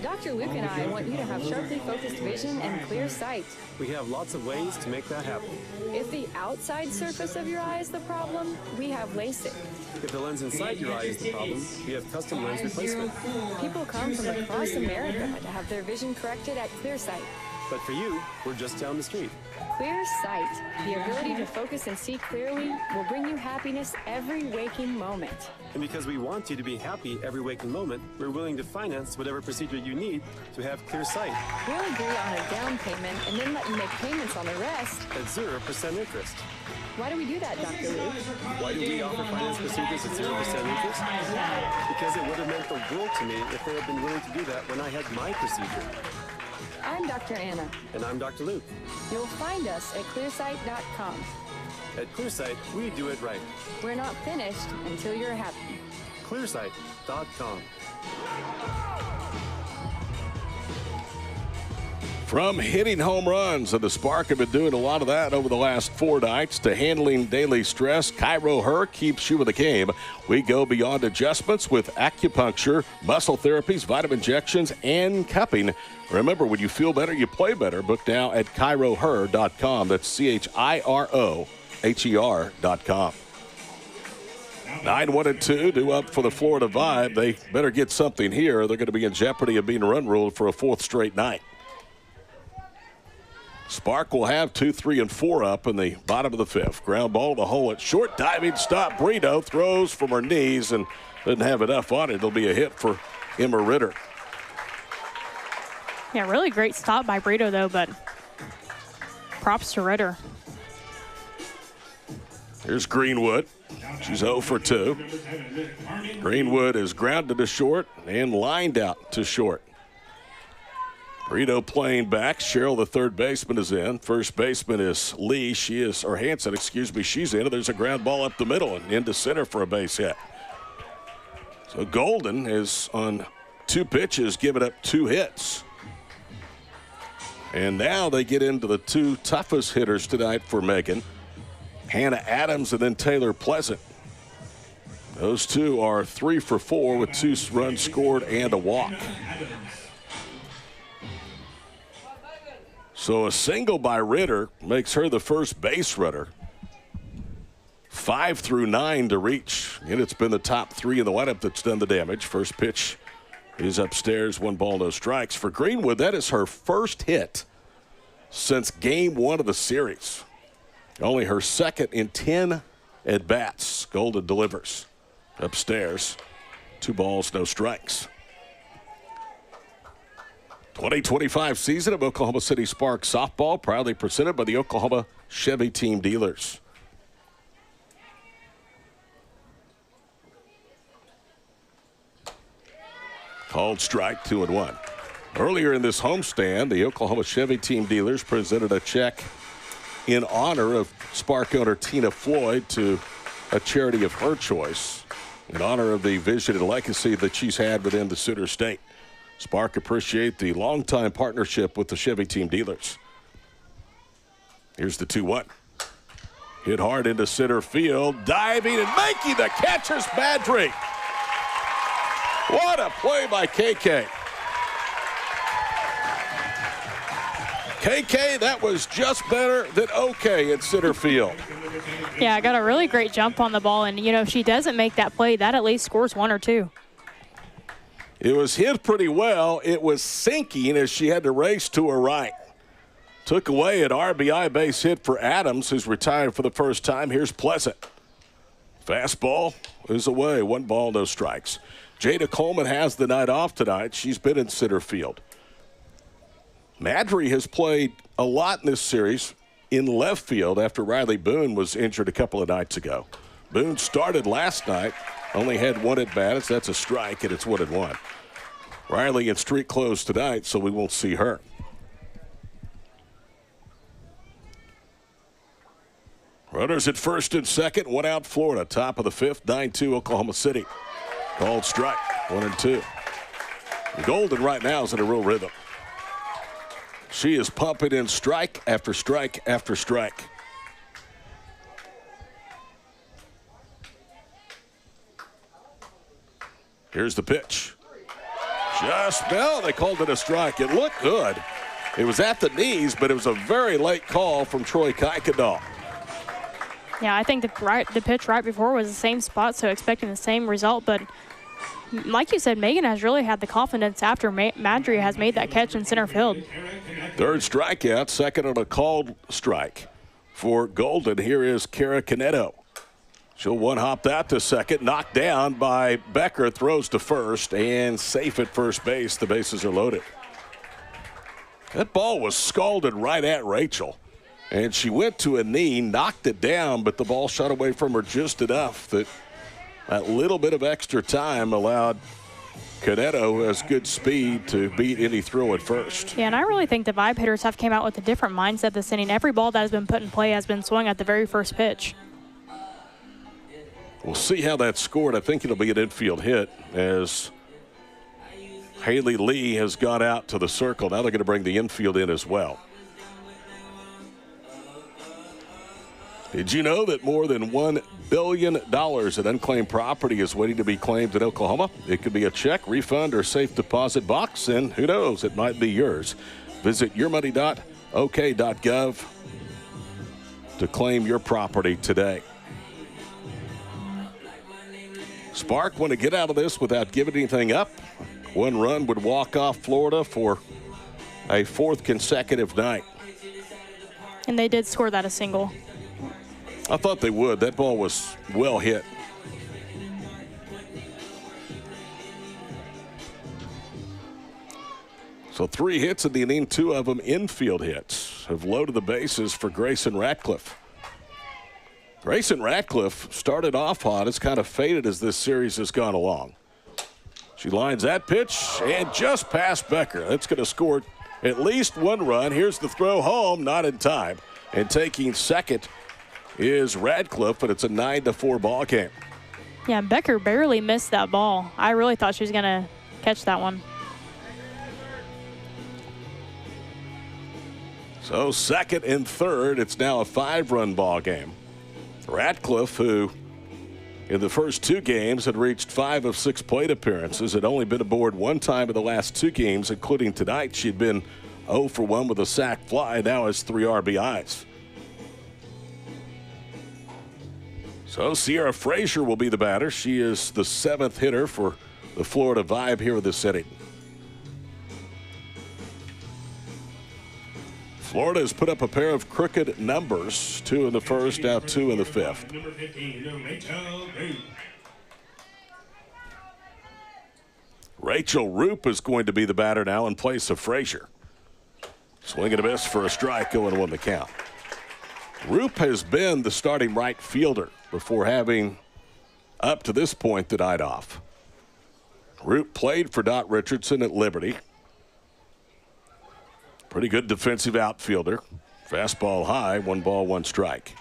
Dr. Luke and I want you to have sharply focused vision and clear sight. We have lots of ways to make that happen. If the outside surface of your eye is the problem, we have LASIK. If the lens inside your eye is the problem, we have custom lens replacement. People come from across America to have their vision corrected at ClearSight. But for you, we're just down the street. ClearSight, the ability to focus and see clearly, will bring you happiness every waking moment. And because we want you to be happy every waking moment, we're willing to finance whatever procedure you need to have clear sight. We'll agree on a down payment and then let you make payments on the rest at 0% interest. Why do we do that, Dr. Luke? Why do we offer finance procedures at 0% interest? Because it would have meant the world to me if they had been willing to do that when I had my procedure. I'm Dr. Anna. And I'm Dr. Luke. You'll find us at clearsight.com. At ClearSight, we do it right. We're not finished until you're happy. ClearSight.com. From hitting home runs, and the Spark have been doing a lot of that over the last 4 nights, to handling daily stress, Cairo Her keeps you in the game. We go beyond adjustments with acupuncture, muscle therapies, vitamin injections, and cupping. Remember, when you feel better, you play better. Book now at ChiroHer.com. That's ChiroHer.com. 9-1-2, due up for the Florida Vibe. They better get something here. They're going to be in jeopardy of being run ruled for a 4th straight night. Spark will have 2, 3, and 4 up in the bottom of the 5th. Ground ball to the hole at short. Diving stop. Brito throws from her knees and doesn't have enough on it. It'll be a hit for Emma Ritter. Yeah, really great stop by Brito, though, but props to Ritter. Here's Greenwood. She's 0 for 2. Greenwood is grounded to short and lined out to short. Brito playing back. Cheryl, the third baseman, is in. First baseman is Lee. Hanson, she's in. There's a ground ball up the middle and into center for a base hit. So Golden is on 2 pitches, giving up 2 hits. And now they get into the 2 toughest hitters tonight for Megan. Hannah Adams and then Taylor Pleasant. Those 2 are 3 for 4 with 2 runs scored and a walk. So a single by Ritter makes her the first base runner. 5 through 9 to reach. And it's been the top 3 in the lineup that's done the damage. First pitch is upstairs, 1 ball, no strikes. For Greenwood, that is her first hit since game 1 of the series. Only her second in 10 at-bats. Golden delivers. Upstairs, 2 balls, no strikes. 2025 season of Oklahoma City Spark softball, proudly presented by the Oklahoma Chevy Team Dealers. Called strike, 2-1. Earlier in this homestand, the Oklahoma Chevy Team Dealers presented a check in honor of Spark owner Tina Floyd to a charity of her choice in honor of the vision and legacy that she's had within the Sooner State. Spark appreciate the longtime partnership with the Chevy Team Dealers. Here's the 2-1. Hit hard into center field, diving and making the catch is Badry. What a play by KK. KK, that was just better than okay in center field. Yeah, I got a really great jump on the ball, and, you know, if she doesn't make that play, that at least scores 1 or 2. It was hit pretty well. It was sinking as she had to race to her right. Took away an RBI base hit for Adams, who's retired for the first time. Here's Pleasant. Fastball is away. 1 ball, no strikes. Jada Coleman has the night off tonight. She's been in center field. Madry has played a lot in this series in left field after Riley Boone was injured a couple of nights ago. Boone started last night, only had 1 at bat. That's a strike, and it's 1-1. Riley in street clothes tonight, so we won't see her. Runners at first and second, 1 out Florida. Top of the 5th, 9-2 Oklahoma City. Called strike, 1-2. Golden right now is in a real rhythm. She is pumping in strike after strike after strike. Here's the pitch. They called it a strike. It looked good. It was at the knees, but it was a very late call from Troy Kuykendall. Yeah, I think the pitch right before was the same spot, so expecting the same result. But like you said, Megan has really had the confidence after Madry has made that catch in center field. 3rd strikeout, 2nd on a called strike for Golden. Here is Kara Canedo. She'll one-hop that to second, knocked down by Becker, throws to first, and safe at first base. The bases are loaded. That ball was scalded right at Rachel, and she went to a knee, knocked it down, but the ball shot away from her just enough that little bit of extra time allowed Canedo, who has good speed, to beat any throw at first. Yeah, and I really think the Vibe hitters have came out with a different mindset this inning. Every ball that has been put in play has been swung at the very first pitch. We'll see how that's scored. I think it'll be an infield hit as Haley Lee has gone out to the circle. Now they're going to bring the infield in as well. Did you know that more than $1 billion in unclaimed property is waiting to be claimed in Oklahoma? It could be a check, refund, or safe deposit box, and who knows, it might be yours. Visit yourmoney.ok.gov to claim your property today. Spark want to get out of this without giving anything up. 1 run would walk off Florida for a 4th consecutive night. And they did score that a single. I thought they would. That ball was well hit. So 3 hits in the inning, 2 of them infield hits, have loaded the bases for Grayson Ratcliffe. Grayson Ratcliffe started off hot. It's kind of faded as this series has gone along. She lines that pitch and just past Becker. That's going to score at least 1 run. Here's the throw home, not in time. And taking second is Radcliffe, but it's a 9-4 ball game. Yeah, Becker barely missed that ball. I really thought she was going to catch that one. So 2nd and 3rd, it's now a 5-run ball game. Ratcliffe, who in the first 2 games had reached 5 of 6 plate appearances, had only been aboard 1 time in the last 2 games, including tonight. She'd been 0 for 1 with a sac fly, now has 3 RBIs. So Sierra Frazier will be the batter. She is the 7th hitter for the Florida Vibe here in this inning. Florida has put up a pair of crooked numbers, 2 in the first, now 2 in the 5th. Number 15, Rachel Roop is going to be the batter now in place of Frazier. Swing and a miss for a strike, 0-1 the count. Roop has been the starting right fielder before having, up to this point, the night off. Roop played for Dot Richardson at Liberty. Pretty good defensive outfielder. Fastball high, 1 ball, 1 strike.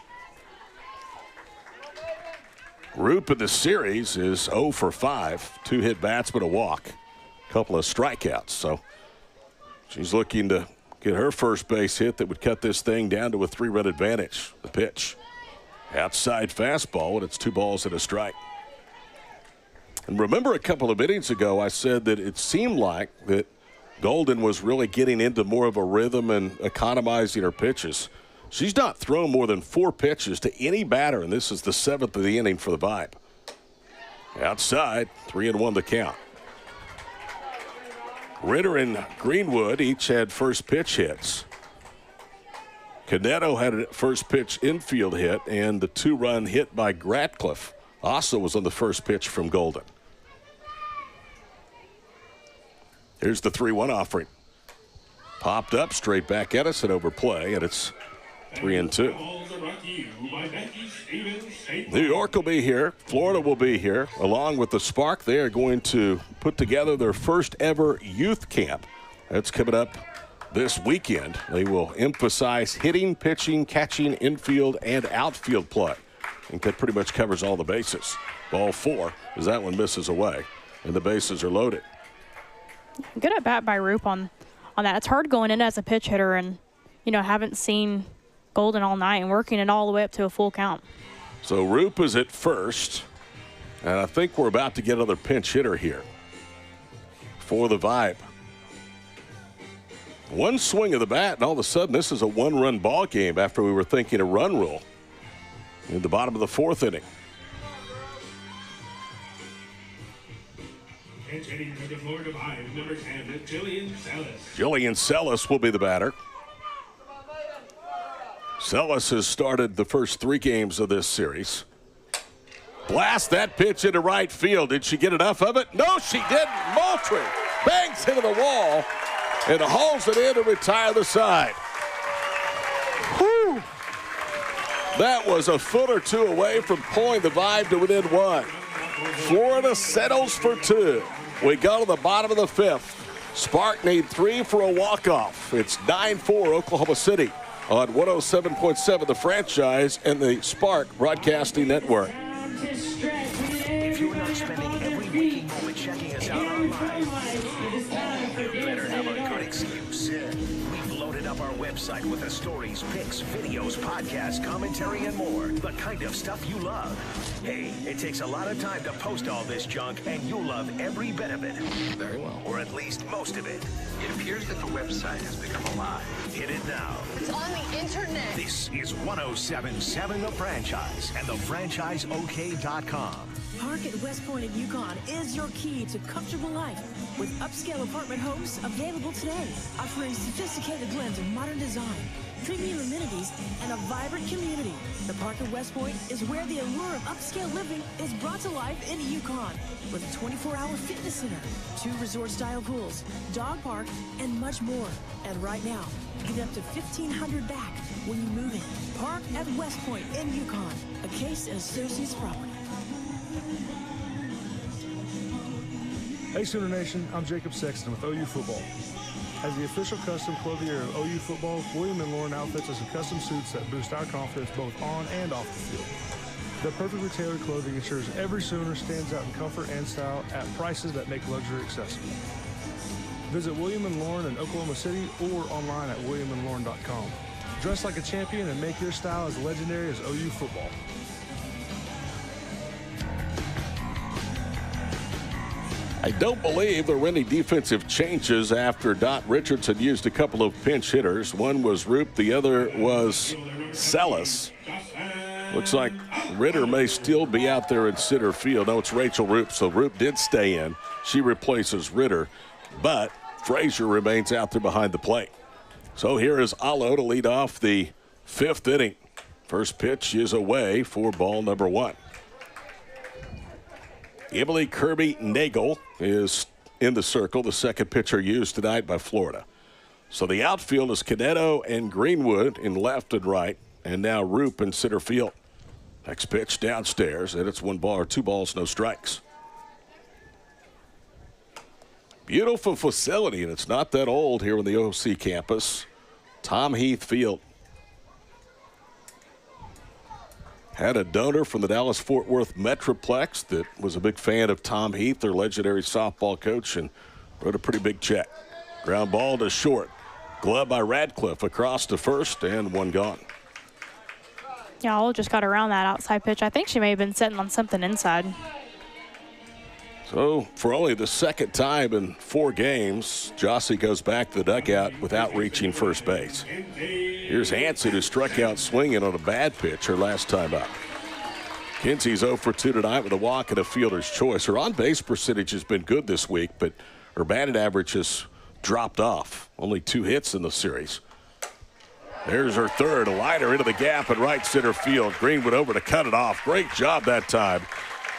Roop in the series is 0 for 5. 2 hit bats, but a walk. Couple of strikeouts. So she's looking to get her first base hit that would cut this thing down to a 3-run advantage. The pitch. Outside fastball, and it's 2 balls and a strike. And remember a couple of innings ago, I said that it seemed like that Golden was really getting into more of a rhythm and economizing her pitches. She's not thrown more than 4 pitches to any batter, and this is the 7th of the inning for the Vibe. Outside, 3-1 the count. Ritter and Greenwood each had first pitch hits. Caneto had a first pitch infield hit, and the 2-run hit by Ratcliffe also was on the first pitch from Golden. Here's the 3-1 offering. Popped up straight back at us at overplay, and it's 3-2. New York will be here. Florida will be here. Along with the Spark, they are going to put together their first ever youth camp. That's coming up this weekend. They will emphasize hitting, pitching, catching, infield, and outfield play. I think that pretty much covers all the bases. Ball 4 as that one misses away, and the bases are loaded. Good at bat by Roop on that. It's hard going in as a pitch hitter and, haven't seen Golden all night and working it all the way up to a full count. So Roop is at first, and I think we're about to get another pinch hitter here for the Vibe. One swing of the bat, and all of a sudden this is a 1-run ball game after we were thinking a run rule in the bottom of the 4th inning. Hitting for the Florida Vibe, number 10, Jillian Sellis. Jillian Sellis will be the batter. Sellis has started the first 3 games of this series. Blast that pitch into right field. Did she get enough of it? No, she didn't. Moultrie bangs into the wall and hauls it in to retire the side. Whew. That was a foot or 2 away from pulling the Vibe to within 1. Florida settles for 2. We go to the bottom of the 5th. Spark need 3 for a walk-off. It's 9-4 Oklahoma City on 107.7 The Franchise and the Spark Broadcasting Network. If you're not spending every waking moment checking us out online, you better have a good excuse. We've loaded up our website with the stories, pics, videos, podcasts, commentary, and more. The kind of stuff you love. Hey, it takes a lot of time to post all this junk, and you'll love every bit of it. Very well. Or at least most of it. It appears that the website has become alive. Hit it now. It's on the internet. This is 107.7 The Franchise and thefranchiseok.com. Park at West Point at Yukon is your key to comfortable life with upscale apartment homes available today, offering sophisticated blends of modern design, premium amenities, and a vibrant community. The Park at West Point is where the allure of upscale living is brought to life in Yukon with a 24-hour fitness center, 2 resort-style pools, dog park, and much more. And right now, get up to $1,500 back when you move in. Park at West Point in Yukon, a Case and Associates property. Hey Sooner Nation, I'm Jacob Sexton with OU Football. As the official custom clothier of OU Football, William & Lauren outfits us in custom suits that boost our confidence both on and off the field. Their perfectly tailored clothing ensures every Sooner stands out in comfort and style at prices that make luxury accessible. Visit William & Lauren in Oklahoma City or online at williamandlauren.com. Dress like a champion and make your style as legendary as OU Football. I don't believe there were any defensive changes after Dot Richardson used a couple of pinch hitters. One was Roop, the other was Sellis. Looks like Ritter may still be out there in center field. No, it's Rachel Roop, so Roop did stay in. She replaces Ritter, but Frazier remains out there behind the plate. So here is Allo to lead off the 5th inning. First pitch is away for ball number 1. Emily Kirby Nagel is in the circle, the second pitcher used tonight by Florida. So the outfield is Caneto and Greenwood in left and right, and now Roop in center field. Next pitch downstairs, and it's 1 ball or 2 balls, no strikes. Beautiful facility, and it's not that old here on the OC campus. Tom Heath Field. Had a donor from the Dallas-Fort Worth Metroplex that was a big fan of Tom Heath, their legendary softball coach, and wrote a pretty big check. Ground ball to short. Glove by Radcliffe across to first, and 1 gone. Yeah, All just got around that outside pitch. I think she may have been sitting on something inside. So for only the second time in 4 games, Jossie goes back to the dugout without reaching first base. Here's Hanson, who struck out swinging on a bad pitch her last time up. Kinsey's 0 for 2 tonight with a walk and a fielder's choice. Her on-base percentage has been good this week, but her batted average has dropped off. Only 2 hits in the series. There's her third, a liner into the gap in right center field. Greenwood over to cut it off. Great job that time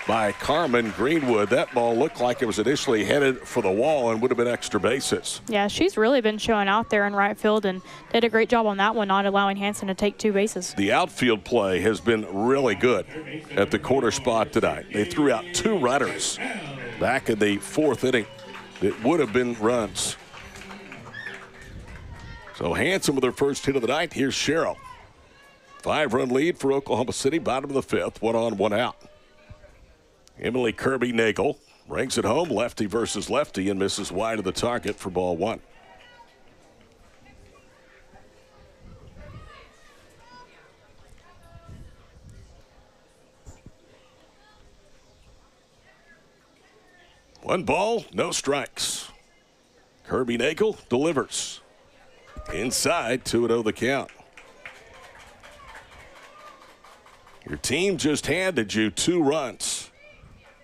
by Carmen Greenwood. That ball looked like it was initially headed for the wall and would have been extra bases. Yeah, she's really been showing out there in right field and did a great job on that one, not allowing Hanson to take 2 bases. The outfield play has been really good at the corner spot tonight. They threw out 2 runners back in the 4th inning. It would have been runs. So Hanson with her first hit of the night. Here's Sherrill. 5-run lead for Oklahoma City, bottom of the 5th, 1 on, 1 out. Emily Kirby-Nagel brings it home, lefty versus lefty, and misses wide of the target for ball 1. One ball, no strikes. Kirby-Nagel delivers. Inside, 2-0 the count. Your team just handed you 2 runs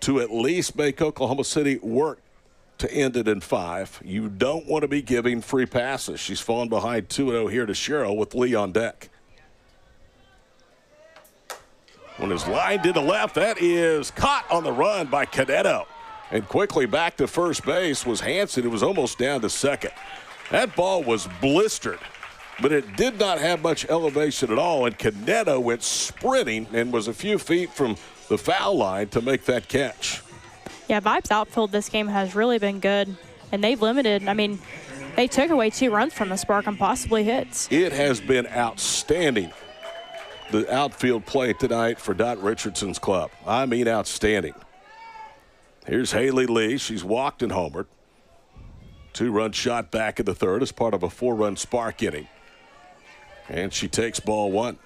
to at least make Oklahoma City work to end it in 5. You don't want to be giving free passes. She's fallen behind 2-0 here to Sherrill with Lee on deck. When his line to the left, that is caught on the run by Caneto. And quickly back to first base was Hanson, who was almost down to second. That ball was blistered, but it did not have much elevation at all, and Caneto went sprinting and was a few feet from the foul line to make that catch. Yeah, Vibes outfield this game has really been good, and they've limited. I mean, they took away 2 runs from the Spark and possibly hits. It has been outstanding, the outfield play tonight for Dot Richardson's club. I mean outstanding. Here's Haley Lee. She's walked and homered. 2-run shot back in the 3rd as part of a 4-run Spark inning. And she takes ball 1.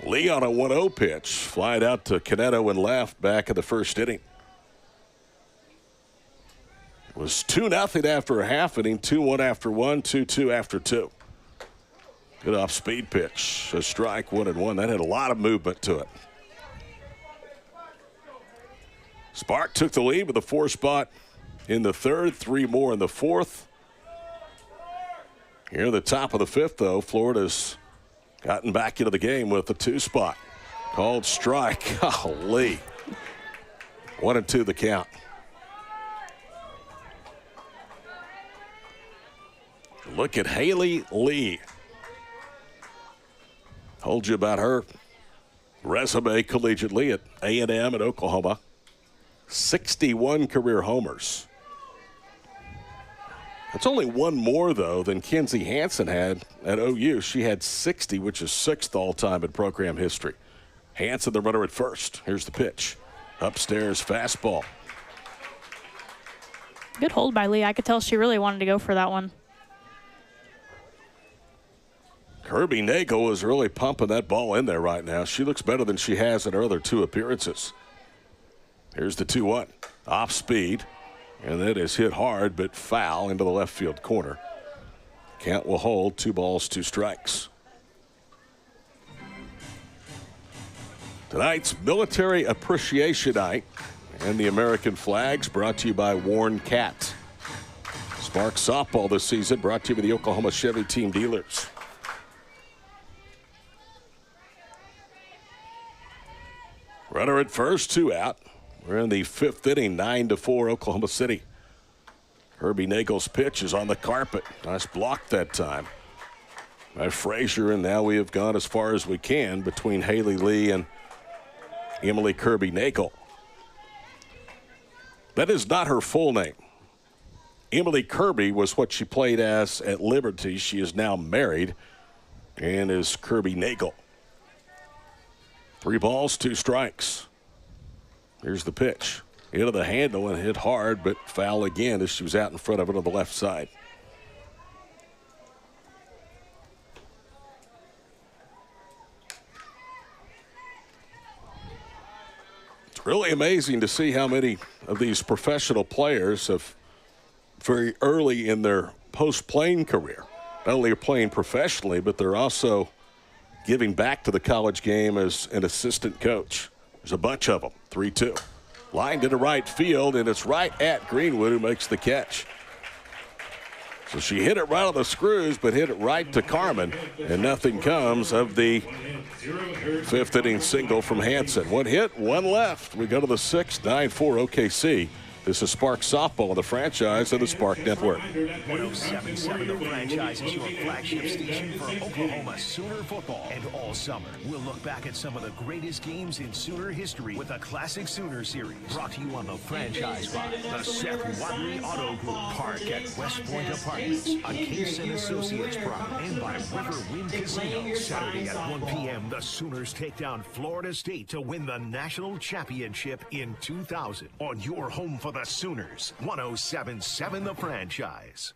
Lee on a 1-0 pitch. Flied out to Caneto and left back in the 1st inning. It was 2-0 after a half inning, 2-1 after 1, 2-2 after 2. Good off-speed pitch. A strike, 1-1. That had a lot of movement to it. Spark took the lead with a 4 spot in the 3rd, 3 more in the 4th. Here at the top of the 5th, though, Florida's gotten back into the game with a 2 spot. Called strike. Golly. 1-2 the count. Look at Haley Lee. Told you about her resume collegiately at A&M at Oklahoma. 61 career homers. That's only 1 more, though, than Kinsey Hanson had at OU. She had 60, which is 6th all-time in program history. Hanson, the runner at first. Here's the pitch. Upstairs fastball. Good hold by Lee. I could tell she really wanted to go for that one. Kirby-Nagel is really pumping that ball in there right now. She looks better than she has in her other 2 appearances. Here's the 2-1. Off speed. And that is hit hard, but foul into the left field corner. Count will hold. 2 balls, 2 strikes. Tonight's Military Appreciation Night and the American flags brought to you by Warren Cat. Spark softball this season brought to you by the Oklahoma Chevy Team Dealers. Runner at first, 2 out. We're in the 5th inning, 9-4 Oklahoma City. Kirby-Nagel's pitch is on the carpet. Nice block that time by Frazier, and now we have gone as far as we can between Haley Lee and Emily Kirby-Nagel. That is not her full name. Emily Kirby was what she played as at Liberty. She is now married and is Kirby-Nagel. 3 balls, 2 strikes. Here's the pitch. Into the handle and hit hard, but foul again as she was out in front of it on the left side. It's really amazing to see how many of these professional players have very early in their post-playing career, not only are playing professionally, but they're also giving back to the college game as an assistant coach. There's a bunch of them. 3-2. Line to the right field, and it's right at Greenwood, who makes the catch. So she hit it right on the screws, but hit it right to Carmen, and nothing comes of the fifth inning single from Hansen. One hit, one left. We go to the sixth, 9-4 OKC. This is Spark Softball, the franchise of the Spark Network. 107.7 The Franchise is your flagship station for Oklahoma Sooner football. And all summer, we'll look back at some of the greatest games in Sooner history with a Classic Sooner series. Brought to you on the franchise by the Seth Wadley Auto Group. Park at West Point Apartments, a Case & Associates pride, and by River Wind Casino. Saturday at 1 p.m., the Sooners take down Florida State to win the national championship in 2000 on your home for the Sooners. 107.7 The Franchise.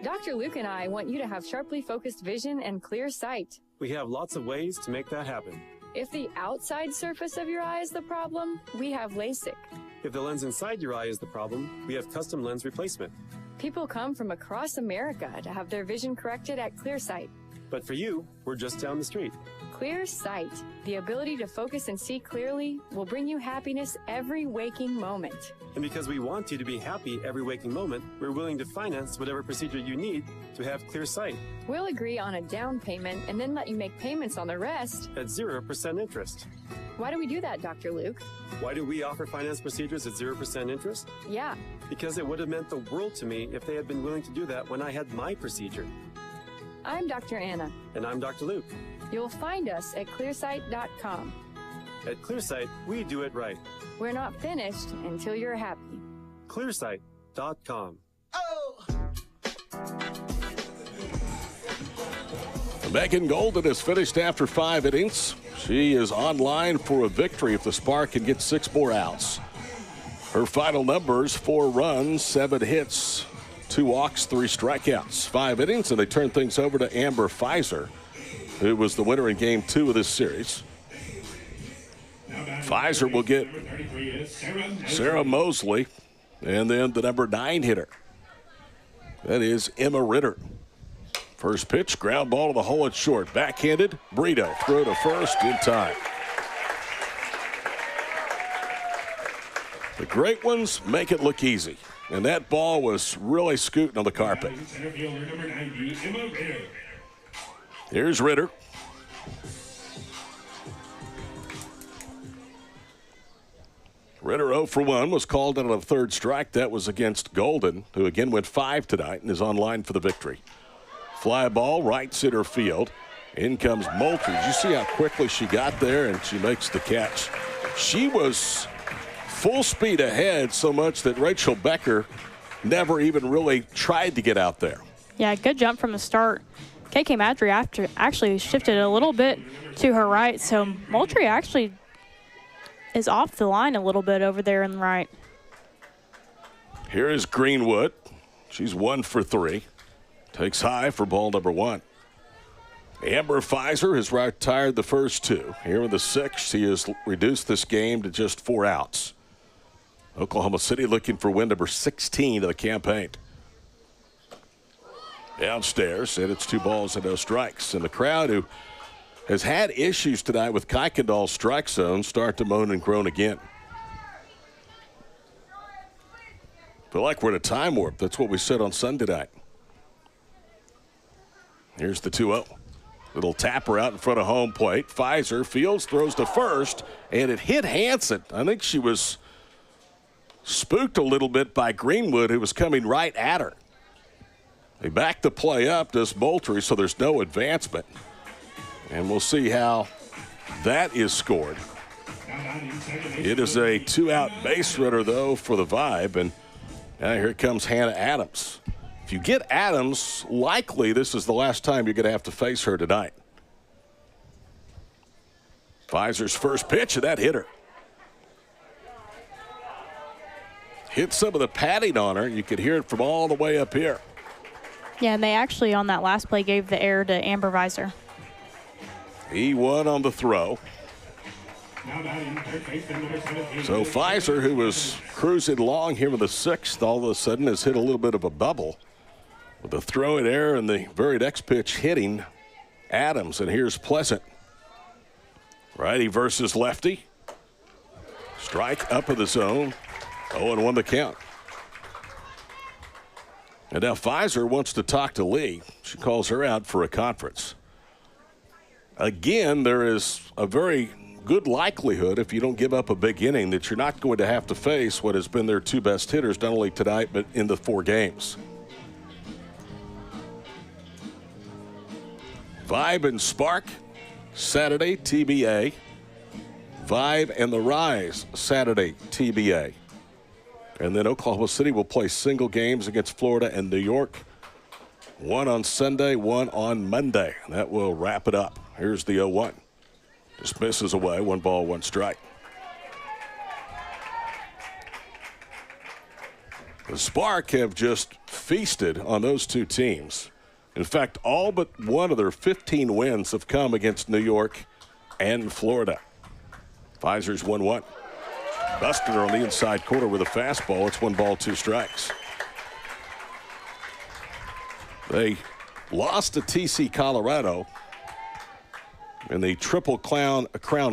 Dr. Luke and I want you to have sharply focused vision and clear sight. We have lots of ways to make that happen. If the outside surface of your eye is the problem, we have LASIK. If the lens inside your eye is the problem, we have custom lens replacement. People come from across America to have their vision corrected at ClearSight. But for you, we're just down the street. ClearSight, the ability to focus and see clearly, will bring you happiness every waking moment. And because we want you to be happy every waking moment, we're willing to finance whatever procedure you need to have clear sight. We'll agree on a down payment and then let you make payments on the rest at 0% interest. Why do we do that, Dr. Luke? Why do we offer finance procedures at 0% interest? Yeah. Because it would have meant the world to me if they had been willing to do that when I had my procedure. I'm Dr. Anna. And I'm Dr. Luke. You'll find us at clearsight.com. At ClearSight, we do it right. We're not finished until you're happy. clearsight.com. Megan Golden has finished after 5 innings. She is on line for a victory if the Spark can get 6 more outs. Her final numbers: 4 runs, 7 hits, 2 walks, 3 strikeouts. 5 innings, and they turn things over to Amber Pfizer, who was the winner in Game 2 of this series. Pfizer will get Sarah Mosley, and then the number 9 hitter. That is Emma Ritter. First pitch, ground ball to the hole at short. Backhanded, Brito throw to first in time. The great ones make it look easy, and that ball was really scooting on the carpet. Here's Ritter. Ritter 0 for 1 was called out on a third strike. That was against Golden, who again went 5 tonight and is on line for the victory. Fly ball, right center field. In comes Moultrie. Did you see how quickly she got there, and she makes the catch? She was full speed ahead so much that Rachel Becker never even really tried to get out there. Yeah, good jump from the start. KK Madry actually shifted a little bit to her right, so Moultrie actually is off the line a little bit over there in the right. Here is Greenwood. She's 1 for 3. Takes high for ball number 1. Amber Pfizer has retired the first 2. Here in the 6th, he has reduced this game to just 4 outs. Oklahoma City looking for win number 16 of the campaign. Downstairs, and it's 2 balls and no strikes. And the crowd, who has had issues tonight with Kuykendall's strike zone, start to moan and groan again. Feel like we're in a time warp. That's what we said on Sunday night. Here's the 2-0. Little tapper out in front of home plate. Pfizer fields, throws to first, and it hit Hansen. I think she was spooked a little bit by Greenwood, who was coming right at her. They back the play up, does Moultrie, so there's no advancement. And we'll see how that is scored. It is a 2-out base runner, though, for the Vibe. And now here comes Hannah Adams. If you get Adams, likely this is the last time you're going to have to face her tonight. Pfizer's first pitch, and that hit her. Hit some of the padding on her. You could hear it from all the way up here. Yeah, and they actually on that last play gave the error to Amber Pfizer. E1 on the throw. So Pfizer, who was cruising along here with the 6th, all of a sudden has hit a little bit of a bubble with a throw in air and the very next pitch hitting Adams. And here's Pleasant. Righty versus lefty. Strike up of the zone. 0-1 the count. And now Pfizer wants to talk to Lee. She calls her out for a conference. Again, there is a very good likelihood, if you don't give up a big inning, that you're not going to have to face what has been their 2 best hitters, not only tonight, but in the 4 games. Vibe and Spark, Saturday, TBA. Vibe and the Rise, Saturday, TBA. And then Oklahoma City will play single games against Florida and New York. 1 on Sunday, 1 on Monday. And that will wrap it up. Here's the 0-1. Just misses away. 1 ball, 1 strike. The Spark have just feasted on those 2 teams. In fact, all but one of their 15 wins have come against New York and Florida. Pfizer's 1-1. Busted her on the inside corner with a fastball. It's 1 ball, 2 strikes. They lost to TC Colorado in the Triple Crown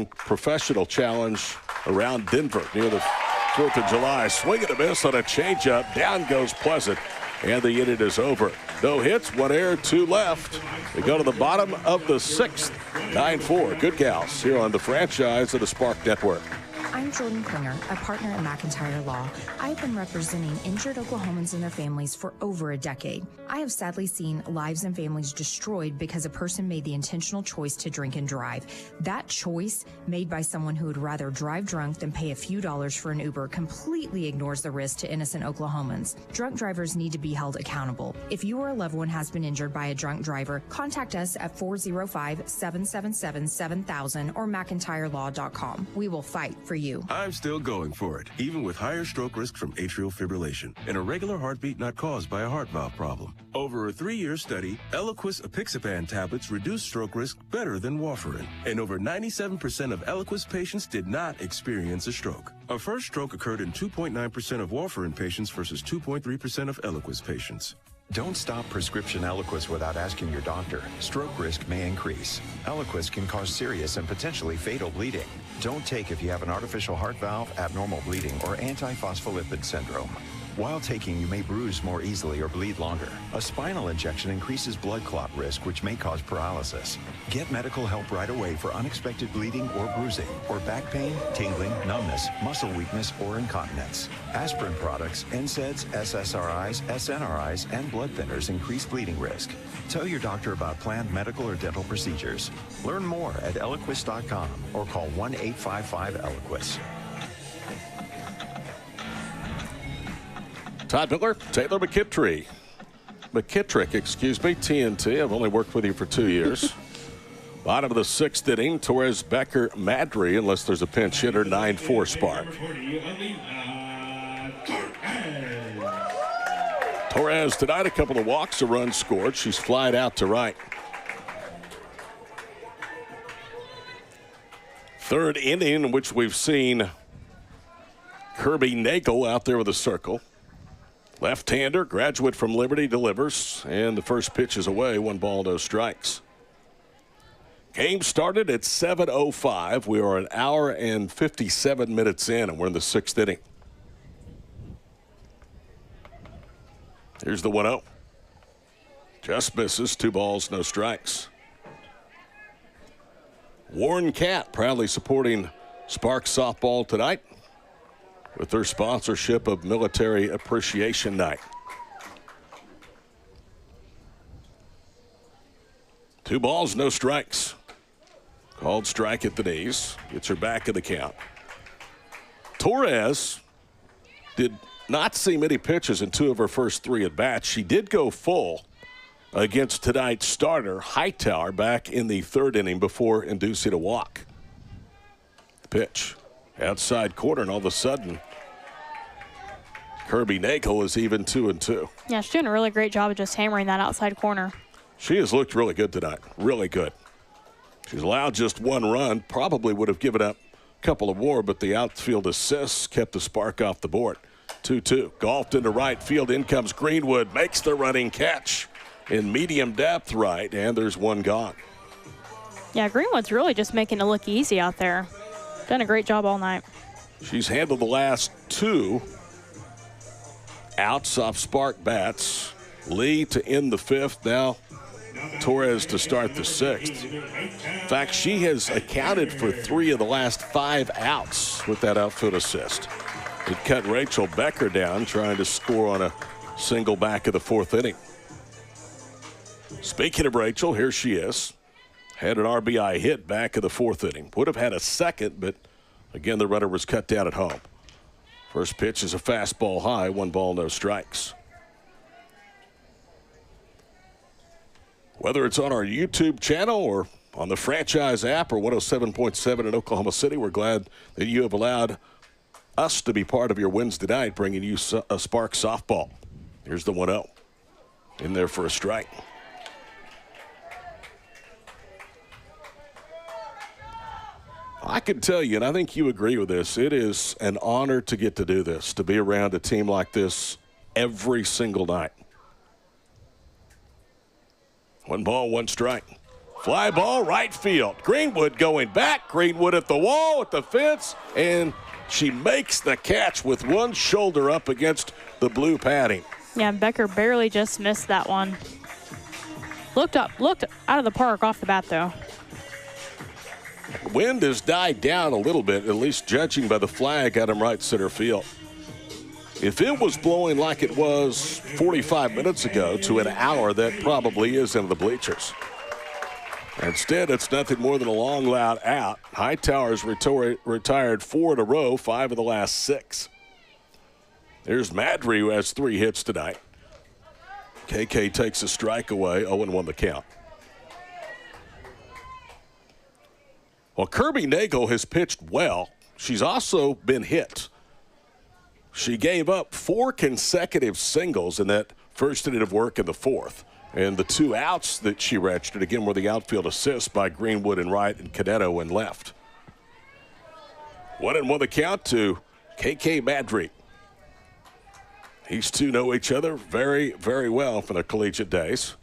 Professional Challenge around Denver near the 4th of July. Swing and a miss on a changeup. Down goes Pleasant, and the inning is over. No hits, 1 error, 2 left. We go to the bottom of the 6th. 9-4. Good gals here on the franchise of the Spark Network. I'm Jordan Klinger, a partner at McIntyre Law. I've been representing injured Oklahomans and their families for over a decade. I have sadly seen lives and families destroyed because a person made the intentional choice to drink and drive. That choice, made by someone who would rather drive drunk than pay a few dollars for an Uber, completely ignores the risk to innocent Oklahomans. Drunk drivers need to be held accountable. If you or a loved one has been injured by a drunk driver, contact us at 405-777-7000 or McIntyreLaw.com. We will fight for you. I'm still going for it, even with higher stroke risk from atrial fibrillation and a regular heartbeat not caused by a heart valve problem. Over a 3-year study, Eliquis apixaban tablets reduced stroke risk better than warfarin, and over 97% of Eliquis patients did not experience a stroke. A first stroke occurred in 2.9% of warfarin patients versus 2.3% of Eliquis patients. Don't stop prescription Eliquis without asking your doctor. Stroke risk may increase. Eliquis can cause serious and potentially fatal bleeding. Don't take if you have an artificial heart valve, abnormal bleeding, or antiphospholipid syndrome. While taking, you may bruise more easily or bleed longer. A spinal injection increases blood clot risk, which may cause paralysis. Get medical help right away for unexpected bleeding or bruising, or back pain, tingling, numbness, muscle weakness, or incontinence. Aspirin products, NSAIDs, SSRIs, SNRIs, and blood thinners increase bleeding risk. Tell your doctor about planned medical or dental procedures. Learn more at Eliquis.com or call 1-855-ELIQUIS. Todd Miller, Taylor McKittrick, TNT. I've only worked with you for 2 years. Bottom of the 6th inning, Torres, Becker, Madry, unless there's a pinch hitter, 9-4 Spark. Torres tonight, a couple of walks, a run scored. She's flied out to right. 3rd inning in which we've seen Kirby Nagel out there with a circle. Left-hander, graduate from Liberty, delivers, and the first pitch is away. 1 ball, no strikes. Game started at 7:05. We are an hour and 57 minutes in, and we're in the 6th inning. Here's the 1-0. Just misses. 2 balls, no strikes. Warren Cat proudly supporting Spark softball tonight with their sponsorship of Military Appreciation Night. 2 balls, no strikes. Called strike at the knees. Gets her back in the count. Torres did not see many pitches in 2 of her first 3 at-bats. She did go full against tonight's starter, Hightower, back in the 3rd inning before inducing a walk. The pitch. Outside corner, and all of a sudden, Kirby Nagel is even 2-2. Yeah, she's doing a really great job of just hammering that outside corner. She has looked really good tonight. Really good. She's allowed just 1 run. Probably would have given up couple of more, but the outfield assists kept the Spark off the board. 2-2. Golfed into right field. In comes Greenwood. Makes the running catch in medium depth right, and there's one gone. Yeah, Greenwood's really just making it look easy out there. Done a great job all night. She's handled the last 2 outs off Spark bats. Lee to end the 5th. Now Torres to start the 6th. In fact, she has accounted for 3 of the last 5 outs with that outfield assist. It cut Rachel Becker down trying to score on a single back of the 4th inning. Speaking of Rachel, here she is. Had an RBI hit back of the 4th inning. Would have had a second, but again, the runner was cut down at home. First pitch is a fastball high, 1 ball, no strikes. Whether it's on our YouTube channel or on the franchise app or 107.7 in Oklahoma City, we're glad that you have allowed us to be part of your Wednesday night, bringing you a Spark softball. Here's the 1-0. In there for a strike. I can tell you, and I think you agree with this, it is an honor to get to do this, to be around a team like this every single night. 1 ball, 1 strike. Fly ball, right field. Greenwood going back. Greenwood at the wall, at the fence, and she makes the catch with one shoulder up against the blue padding. Yeah, Becker barely just missed that one. Looked out of the park off the bat, though. Wind has died down a little bit, at least judging by the flag out in right center field. If it was blowing like it was 45 minutes ago to an hour, that probably is into the bleachers. Instead, it's nothing more than a long, loud out. Hightower's retired 4 in a row, 5 of the last 6. There's Madry, who has 3 hits tonight. KK takes a strike away, 0-1 the count. Well, Kirby Nagel has pitched well. She's also been hit. She gave up 4 consecutive singles in that first inning of work in the 4th. And the 2 outs that she registered, again, were the outfield assists by Greenwood in right and Cadetto in left. 1-1 the count to KK Madry. These two know each other very, very well from their collegiate days.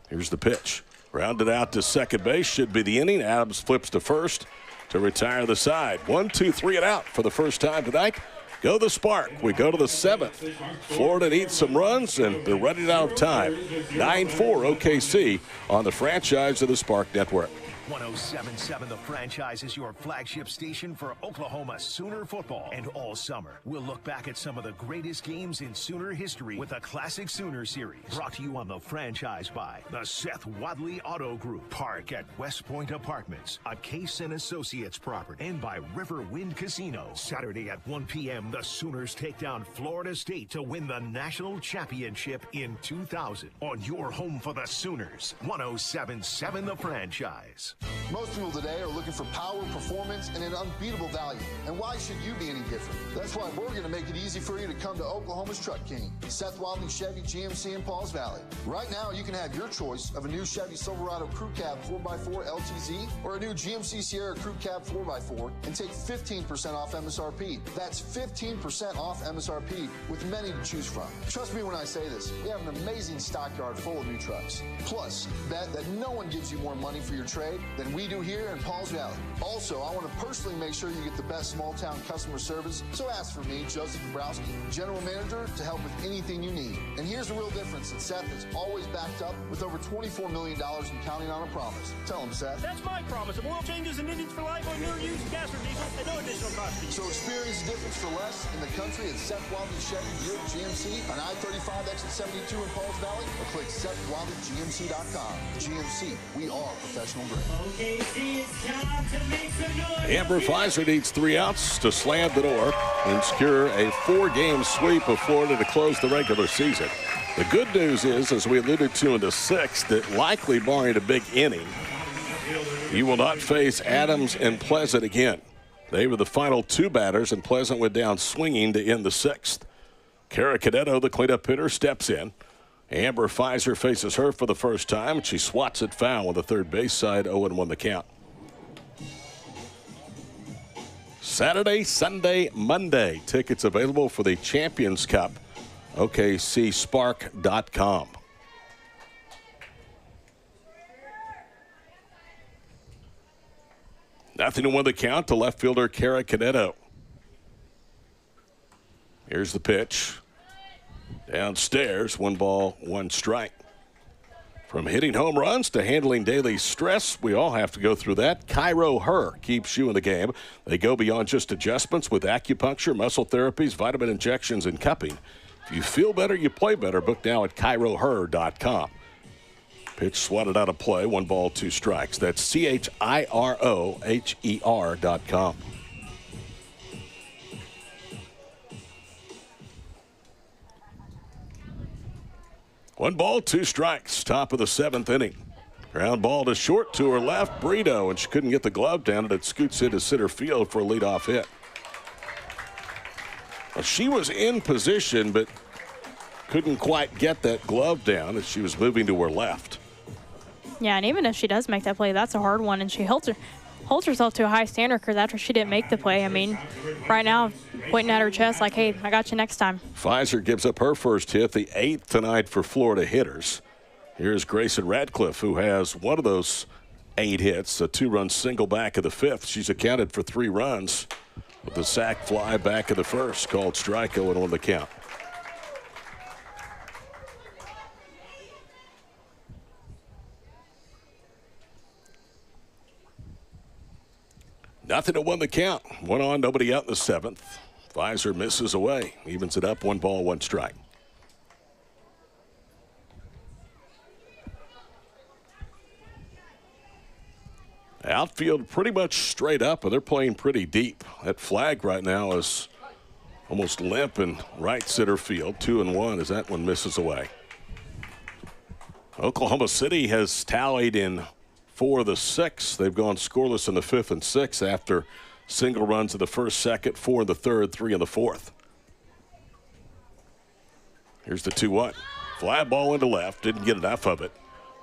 Here's the pitch. Rounded out to second base, should be the inning. Adams flips to first to retire the side. 1, 2, 3 and out for the first time tonight. Go the Spark. We go to the 7th. Florida needs some runs, and they're running out of time. 9-4 OKC on the franchise of the Spark Network. 107.7 The Franchise is your flagship station for Oklahoma Sooner football. And all summer, we'll look back at some of the greatest games in Sooner history with a Classic Sooner series. Brought to you on The Franchise by the Seth Wadley Auto Group. Park at West Point Apartments, a Case & Associates property. And by River Wind Casino. Saturday at 1 p.m., the Sooners take down Florida State to win the national championship in 2000. On your home for the Sooners, 107.7 The Franchise. Most people today are looking for power, performance, and an unbeatable value. And why should you be any different? That's why we're going to make it easy for you to come to Oklahoma's Truck King, Seth Wadley Chevy GMC in Pauls Valley. Right now, you can have your choice of a new Chevy Silverado Crew Cab 4x4 LTZ or a new GMC Sierra Crew Cab 4x4 and take 15% off MSRP. That's 15% off MSRP with many to choose from. Trust me when I say this, we have an amazing stockyard full of new trucks. Plus, bet that no one gives you more money for your trade than we do here in Pauls Valley. Also, I want to personally make sure you get the best small town customer service, so ask for me, Joseph Dabrowski, General Manager, to help with anything you need. And here's the real difference that Seth is always backed up with over $24 million and counting on a promise. Tell him, Seth. That's my promise of oil changes and innings for life on your used gas or diesel at no additional cost to you. So experience the difference for less in the country at Seth Wadley Chevy Buick GMC on I-35 exit 72 in Pauls Valley, or click SethWadleyGMC.com. GMC, we are professional grade. Amber Pfizer needs 3 outs to slam the door and secure a 4-game sweep of Florida to close the regular season. The good news is, as we alluded to in the 6th, that likely barring a big inning, you will not face Adams and Pleasant again. They were the final 2 batters, and Pleasant went down swinging to end the 6th. Kara Cadetto, the cleanup hitter, steps in. Amber Pfizer faces her for the first time, and she swats it foul on the third base side, 0-1 the count. Saturday, Sunday, Monday. Tickets available for the Champions Cup. OKCSpark.com. Nothing to win the count to left fielder Kara Canedo. Here's the pitch. Downstairs, 1 ball, 1 strike. From hitting home runs to handling daily stress, we all have to go through that. Cairo Her keeps you in the game. They go beyond just adjustments with acupuncture, muscle therapies, vitamin injections, and cupping. If you feel better, you play better. Book now at CairoHer.com. Pitch swatted out of play, 1 ball, 2 strikes. That's ChiroHer.com. One ball, 2 strikes, top of the 7th inning. Ground ball to short to her left, Brito, and she couldn't get the glove down, and it scoots into center field for a leadoff hit. Well, she was in position, but couldn't quite get that glove down as she was moving to her left. Yeah, and even if she does make that play, that's a hard one, and she holds herself to a high standard because after she didn't make the play, I mean, right now, pointing at her chest like, hey, I got you next time. Pfizer gives up her first hit, the 8th tonight for Florida hitters. Here's Grayson Radcliffe, who has one of those 8 hits, a 2-run single back of the 5th. She's accounted for 3 runs with the sac fly back of the 1st, called strike 0 on the count. Nothing to win the count. 1 on, nobody out in the 7th. Pfizer misses away, evens it up, 1 ball, 1 strike. Outfield pretty much straight up, and they're playing pretty deep. That flag right now is almost limp in right center field. 2-1 as that one misses away. Oklahoma City has tallied in 4 of the 6. They've gone scoreless in the 5th and 6th after single runs in the 1st, 2nd, 4 in the 3rd, 3 in the 4th. Here's the 2-1. Fly ball into left. Didn't get enough of it.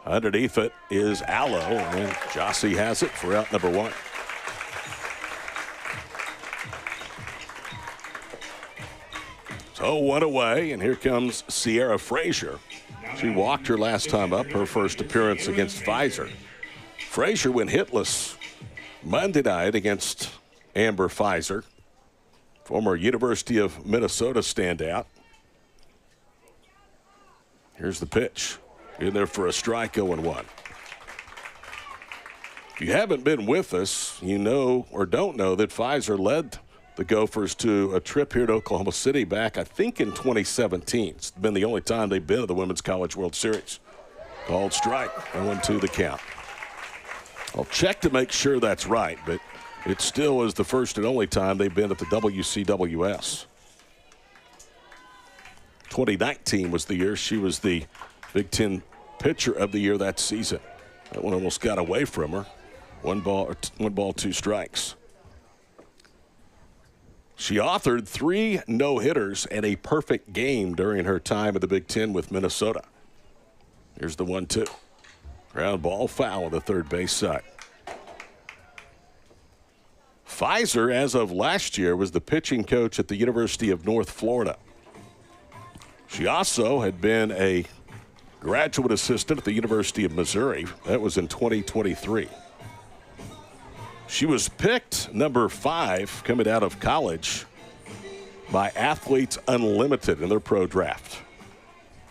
Underneath it is Allo, and Jossie has it for out number 1. So 1 away, and here comes Sierra Frazier. She walked her last time up, her first appearance against Pfizer. Frazier went hitless Monday night against Amber Pfizer, former University of Minnesota standout. Here's the pitch. In there for a strike, 0-1. If you haven't been with us, you know or don't know that Pfizer led the Gophers to a trip here to Oklahoma City back, I think, in 2017. It's been the only time they've been to the Women's College World Series. Called strike, 0-2 the count. I'll check to make sure that's right, but it still is the first and only time they've been at the WCWS. 2019 was the year she was the Big Ten pitcher of the year that season. That one almost got away from her. 1 ball, 2 strikes. She authored 3 no-hitters and a perfect game during her time at the Big Ten with Minnesota. Here's the 1-2. Ground ball foul on the third base side. Pfizer, as of last year, was the pitching coach at the University of North Florida. She also had been a graduate assistant at the University of Missouri. That was in 2023. She was picked number 5 coming out of college by Athletes Unlimited in their pro draft.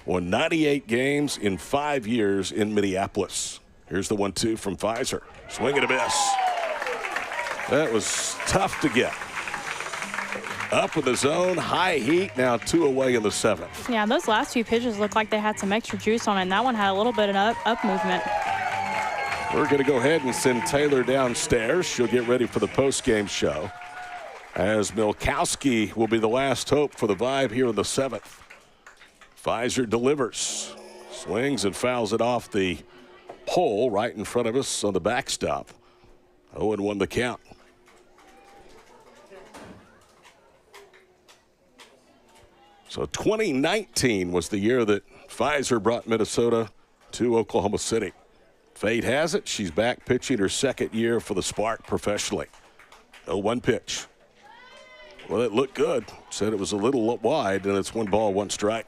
Won 98 games in 5 years in Minneapolis. Here's the 1-2 from Pfizer. Swing and a miss. That was tough to get. Up in the zone, high heat, now 2 away in the 7th. Yeah, those last few pitches looked like they had some extra juice on it, and that one had a little bit of up movement. We're going to go ahead and send Taylor downstairs. She'll get ready for the post-game show, as Milkowski will be the last hope for the Vibe here in the 7th. Pfizer delivers, swings and fouls it off the pole right in front of us on the backstop. 0-1 the count. So 2019 was the year that Pfizer brought Minnesota to Oklahoma City. Fate has it, she's back pitching her 2nd year for the Spark professionally. 0-1 pitch. Well, it looked good. Said it was a little wide, and it's 1 ball, 1 strike.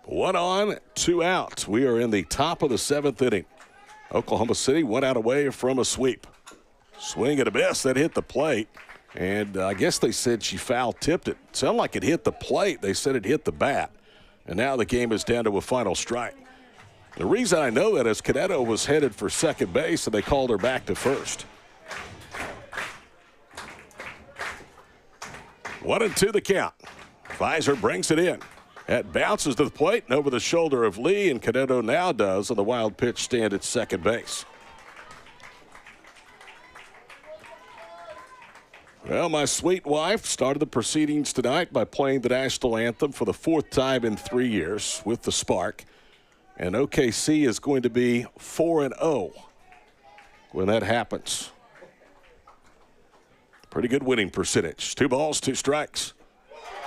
One on, 2 out. We are in the top of the 7th inning. Oklahoma City 1 out away from a sweep. Swing and a miss. That hit the plate. And I guess they said she foul tipped it. Sounded like it hit the plate. They said it hit the bat. And now the game is down to a final strike. The reason I know that is Canedo was headed for second base, and they called her back to first. 1-2 the count. Pfizer brings it in. That bounces to the plate and over the shoulder of Lee, and Canedo now does on the wild pitch stand at second base. Well, my sweet wife started the proceedings tonight by playing the national anthem for the 4th time in 3 years with the Spark. And OKC is going to be 4-0 when that happens. Pretty good winning percentage. 2 balls, 2 strikes.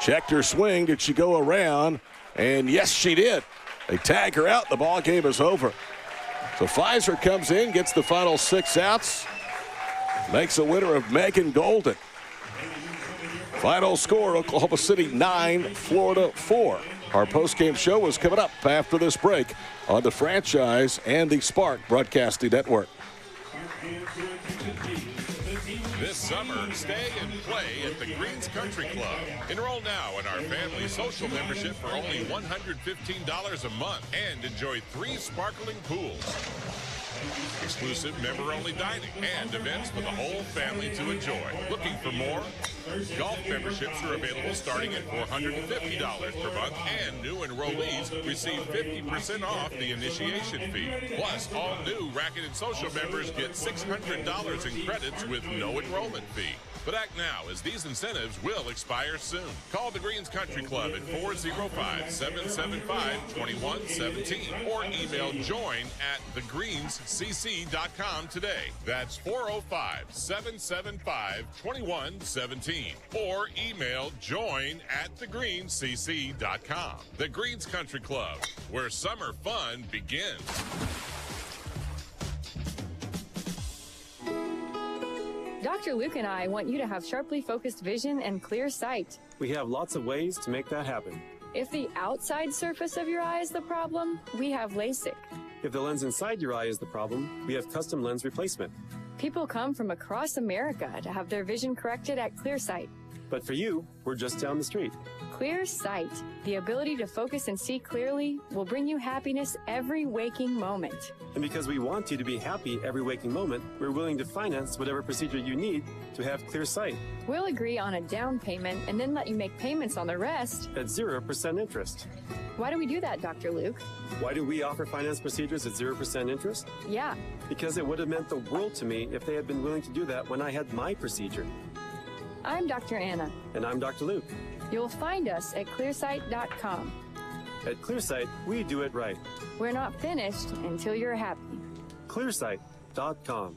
Checked her swing. Did she go around? And yes, she did. They tag her out. The ball game is over. So Pfizer comes in, gets the final 6 outs, makes a winner of Megan Golden. Final score, Oklahoma City 9, Florida 4. Our postgame show is coming up after this break on the Franchise and the Spark Broadcasting Network. This summer, stay and play at the Greens Country Club. Enroll now in our family social membership for only $115 a month and enjoy 3 sparkling pools, exclusive member-only dining, and events for the whole family to enjoy. Looking for more? Golf memberships are available starting at $450 per month, and new enrollees receive 50% off the initiation fee. Plus, all new Racket and Social members get $600 in credits with no enrollment fee. But act now, as these incentives will expire soon. Call the Greens Country Club at 405-775-2117 or email join@thegreenscc.com today. That's 405-775-2117 or email join@thegreenscc.com. The Greens Country Club, where summer fun begins. Dr. Luke and I want you to have sharply focused vision and clear sight. We have lots of ways to make that happen. If the outside surface of your eye is the problem, we have LASIK. If the lens inside your eye is the problem, we have custom lens replacement. People come from across America to have their vision corrected at ClearSight. But for you, we're just down the street. ClearSight, the ability to focus and see clearly, will bring you happiness every waking moment. And because we want you to be happy every waking moment, we're willing to finance whatever procedure you need to have clear sight. We'll agree on a down payment and then let you make payments on the rest at 0% interest. Why do we do that, Dr. Luke? Why do we offer finance procedures at 0% interest? Yeah. Because it would have meant the world to me if they had been willing to do that when I had my procedure. I'm Dr. Anna. And I'm Dr. Luke. You'll find us at clearsight.com. At ClearSight, we do it right. We're not finished until you're happy. ClearSight.com.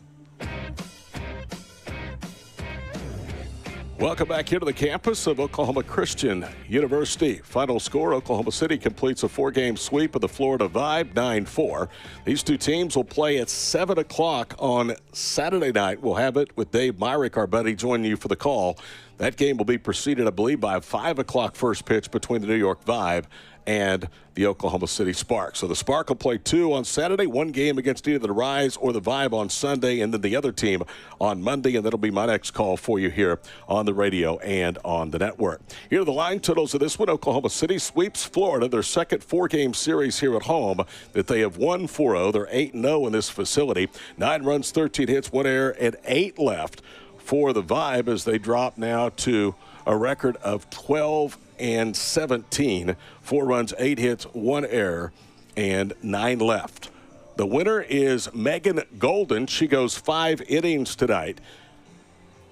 Welcome back here to the campus of Oklahoma Christian University. Final score, Oklahoma City completes a 4-game sweep of the Florida Vibe, 9-4. These 2 teams will play at 7 o'clock on Saturday night. We'll have it with Dave Myrick, our buddy, joining you for the call. That game will be preceded, I believe, by a 5 o'clock first pitch between the New York Vibe and the Oklahoma City Spark. So the Spark will play 2 on Saturday, 1 game against either the Rise or the Vibe on Sunday, and then the other team on Monday, and that'll be my next call for you here on the radio and on the network. Here are the line totals of this one. Oklahoma City sweeps Florida, their second 4-game series here at home that they have won 4-0. They're 8-0 in this facility. 9 runs, 13 hits, 1 error, and 8 left for the Vibe as they drop now to a record of 12-17. 4 runs, 8 hits, 1 error, and 9 left. The winner is Megan Golden. She goes 5 innings tonight.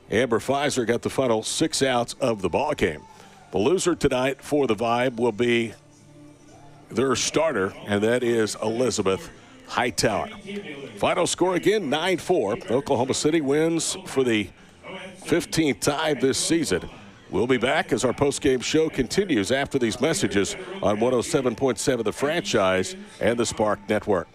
Amber Pfizer got the final 6 outs of the ball game. The loser tonight for the Vibe will be their starter, and that is Elizabeth Hightower. Final score again, 9-4. Oklahoma City wins for the 15th time this season. We'll be back as our postgame show continues after these messages on 107.7 The Franchise and the Spark Network.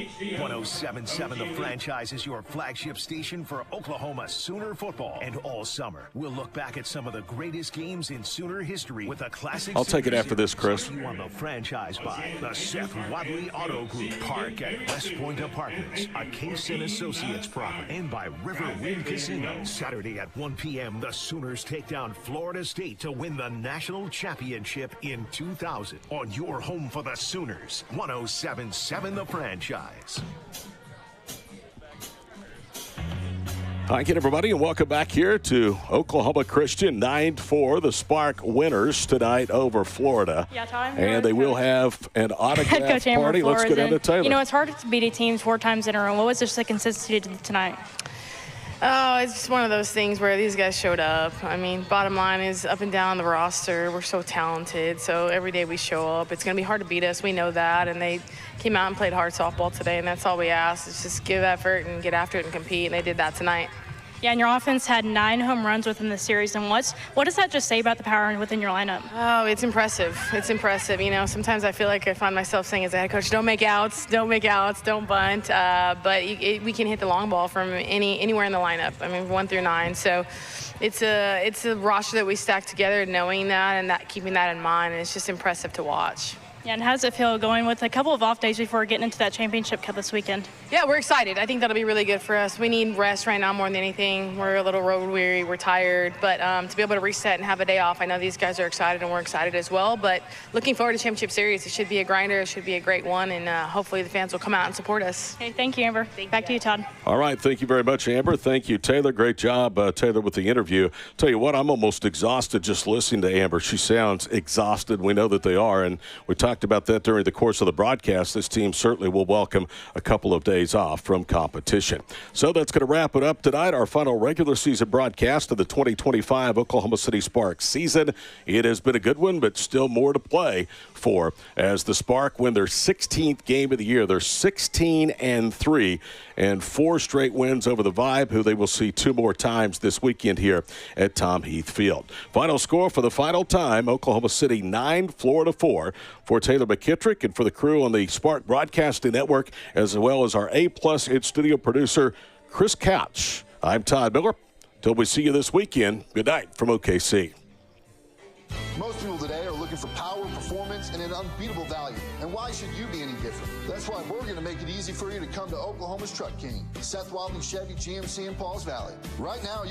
107.7 The Franchise is your flagship station for Oklahoma Sooner football. And all summer, we'll look back at some of the greatest games in Sooner history with a classic. I'll take it after this, Chris. You on The Franchise by the Seth Wadley Auto Group, Park at West Point Apartments, a Case & Associates property, and by Riverwind Casino. Saturday at 1 p.m., the Sooners take down Florida State to win the national championship in 2000 on your home for the Sooners. 107.7 The Franchise. Hi again, everybody, and welcome back here to Oklahoma Christian. 9-4, the Spark winners tonight over Florida. Yeah, Todd. And they will have an autograph party. Let's go down to Taylor. You know, it's hard to beat a team 4 times in a row. What was just the consistency tonight? Oh, it's just one of those things where these guys showed up. I mean, bottom line is up and down the roster, we're so talented. So every day we show up, it's going to be hard to beat us. We know that. And they came out and played hard softball today, and that's all we ask is just give effort and get after it and compete. And they did that tonight. Yeah, and your offense had 9 home runs within the series. And what does that just say about the power within your lineup? Oh, it's impressive. It's impressive. You know, sometimes I feel like I find myself saying as a head coach, don't make outs, don't bunt. But we can hit the long ball from anywhere in the lineup. I mean, 1 through 9. So it's a roster that we stack together, knowing that and keeping that in mind. And it's just impressive to watch. Yeah, and how does it feel going with a couple of off days before getting into that championship cup this weekend? Yeah, we're excited. I think that'll be really good for us. We need rest right now more than anything. We're a little road weary, we're tired, but to be able to reset and have a day off, I know these guys are excited and we're excited as well, but looking forward to championship series. It should be a grinder, it should be a great one, and hopefully the fans will come out and support us. Okay, thank you, Amber. Back to you, Todd. All right, thank you very much, Amber. Thank you, Taylor. Great job, Taylor, with the interview. Tell you what, I'm almost exhausted just listening to Amber. She sounds exhausted. We know that they are, and we talked about that during the course of the broadcast. This team certainly will welcome a couple of days off from competition. So that's going to wrap it up tonight, our final regular season broadcast of the 2025 Oklahoma City Sparks season. It has been a good one, but still more to play for as the Spark win their 16th game of the year. They're 16-3 and 4 straight wins over the Vibe, who they will see 2 more times this weekend here at Tom Heath Field. Final score for the final time, Oklahoma City 9, Florida 4. For Taylor McKittrick and for the crew on the Spark Broadcasting Network, as well as our A-plus in-studio producer, Chris Couch. I'm Todd Miller. Till we see you this weekend, good night from OKC. Most people today are looking for power, performance, and an unbeatable value. And why should you be any different? That's why we're going to make it easy for you to come to Oklahoma's Truck King, Seth Wadley Chevy GMC in Pauls Valley. Right now,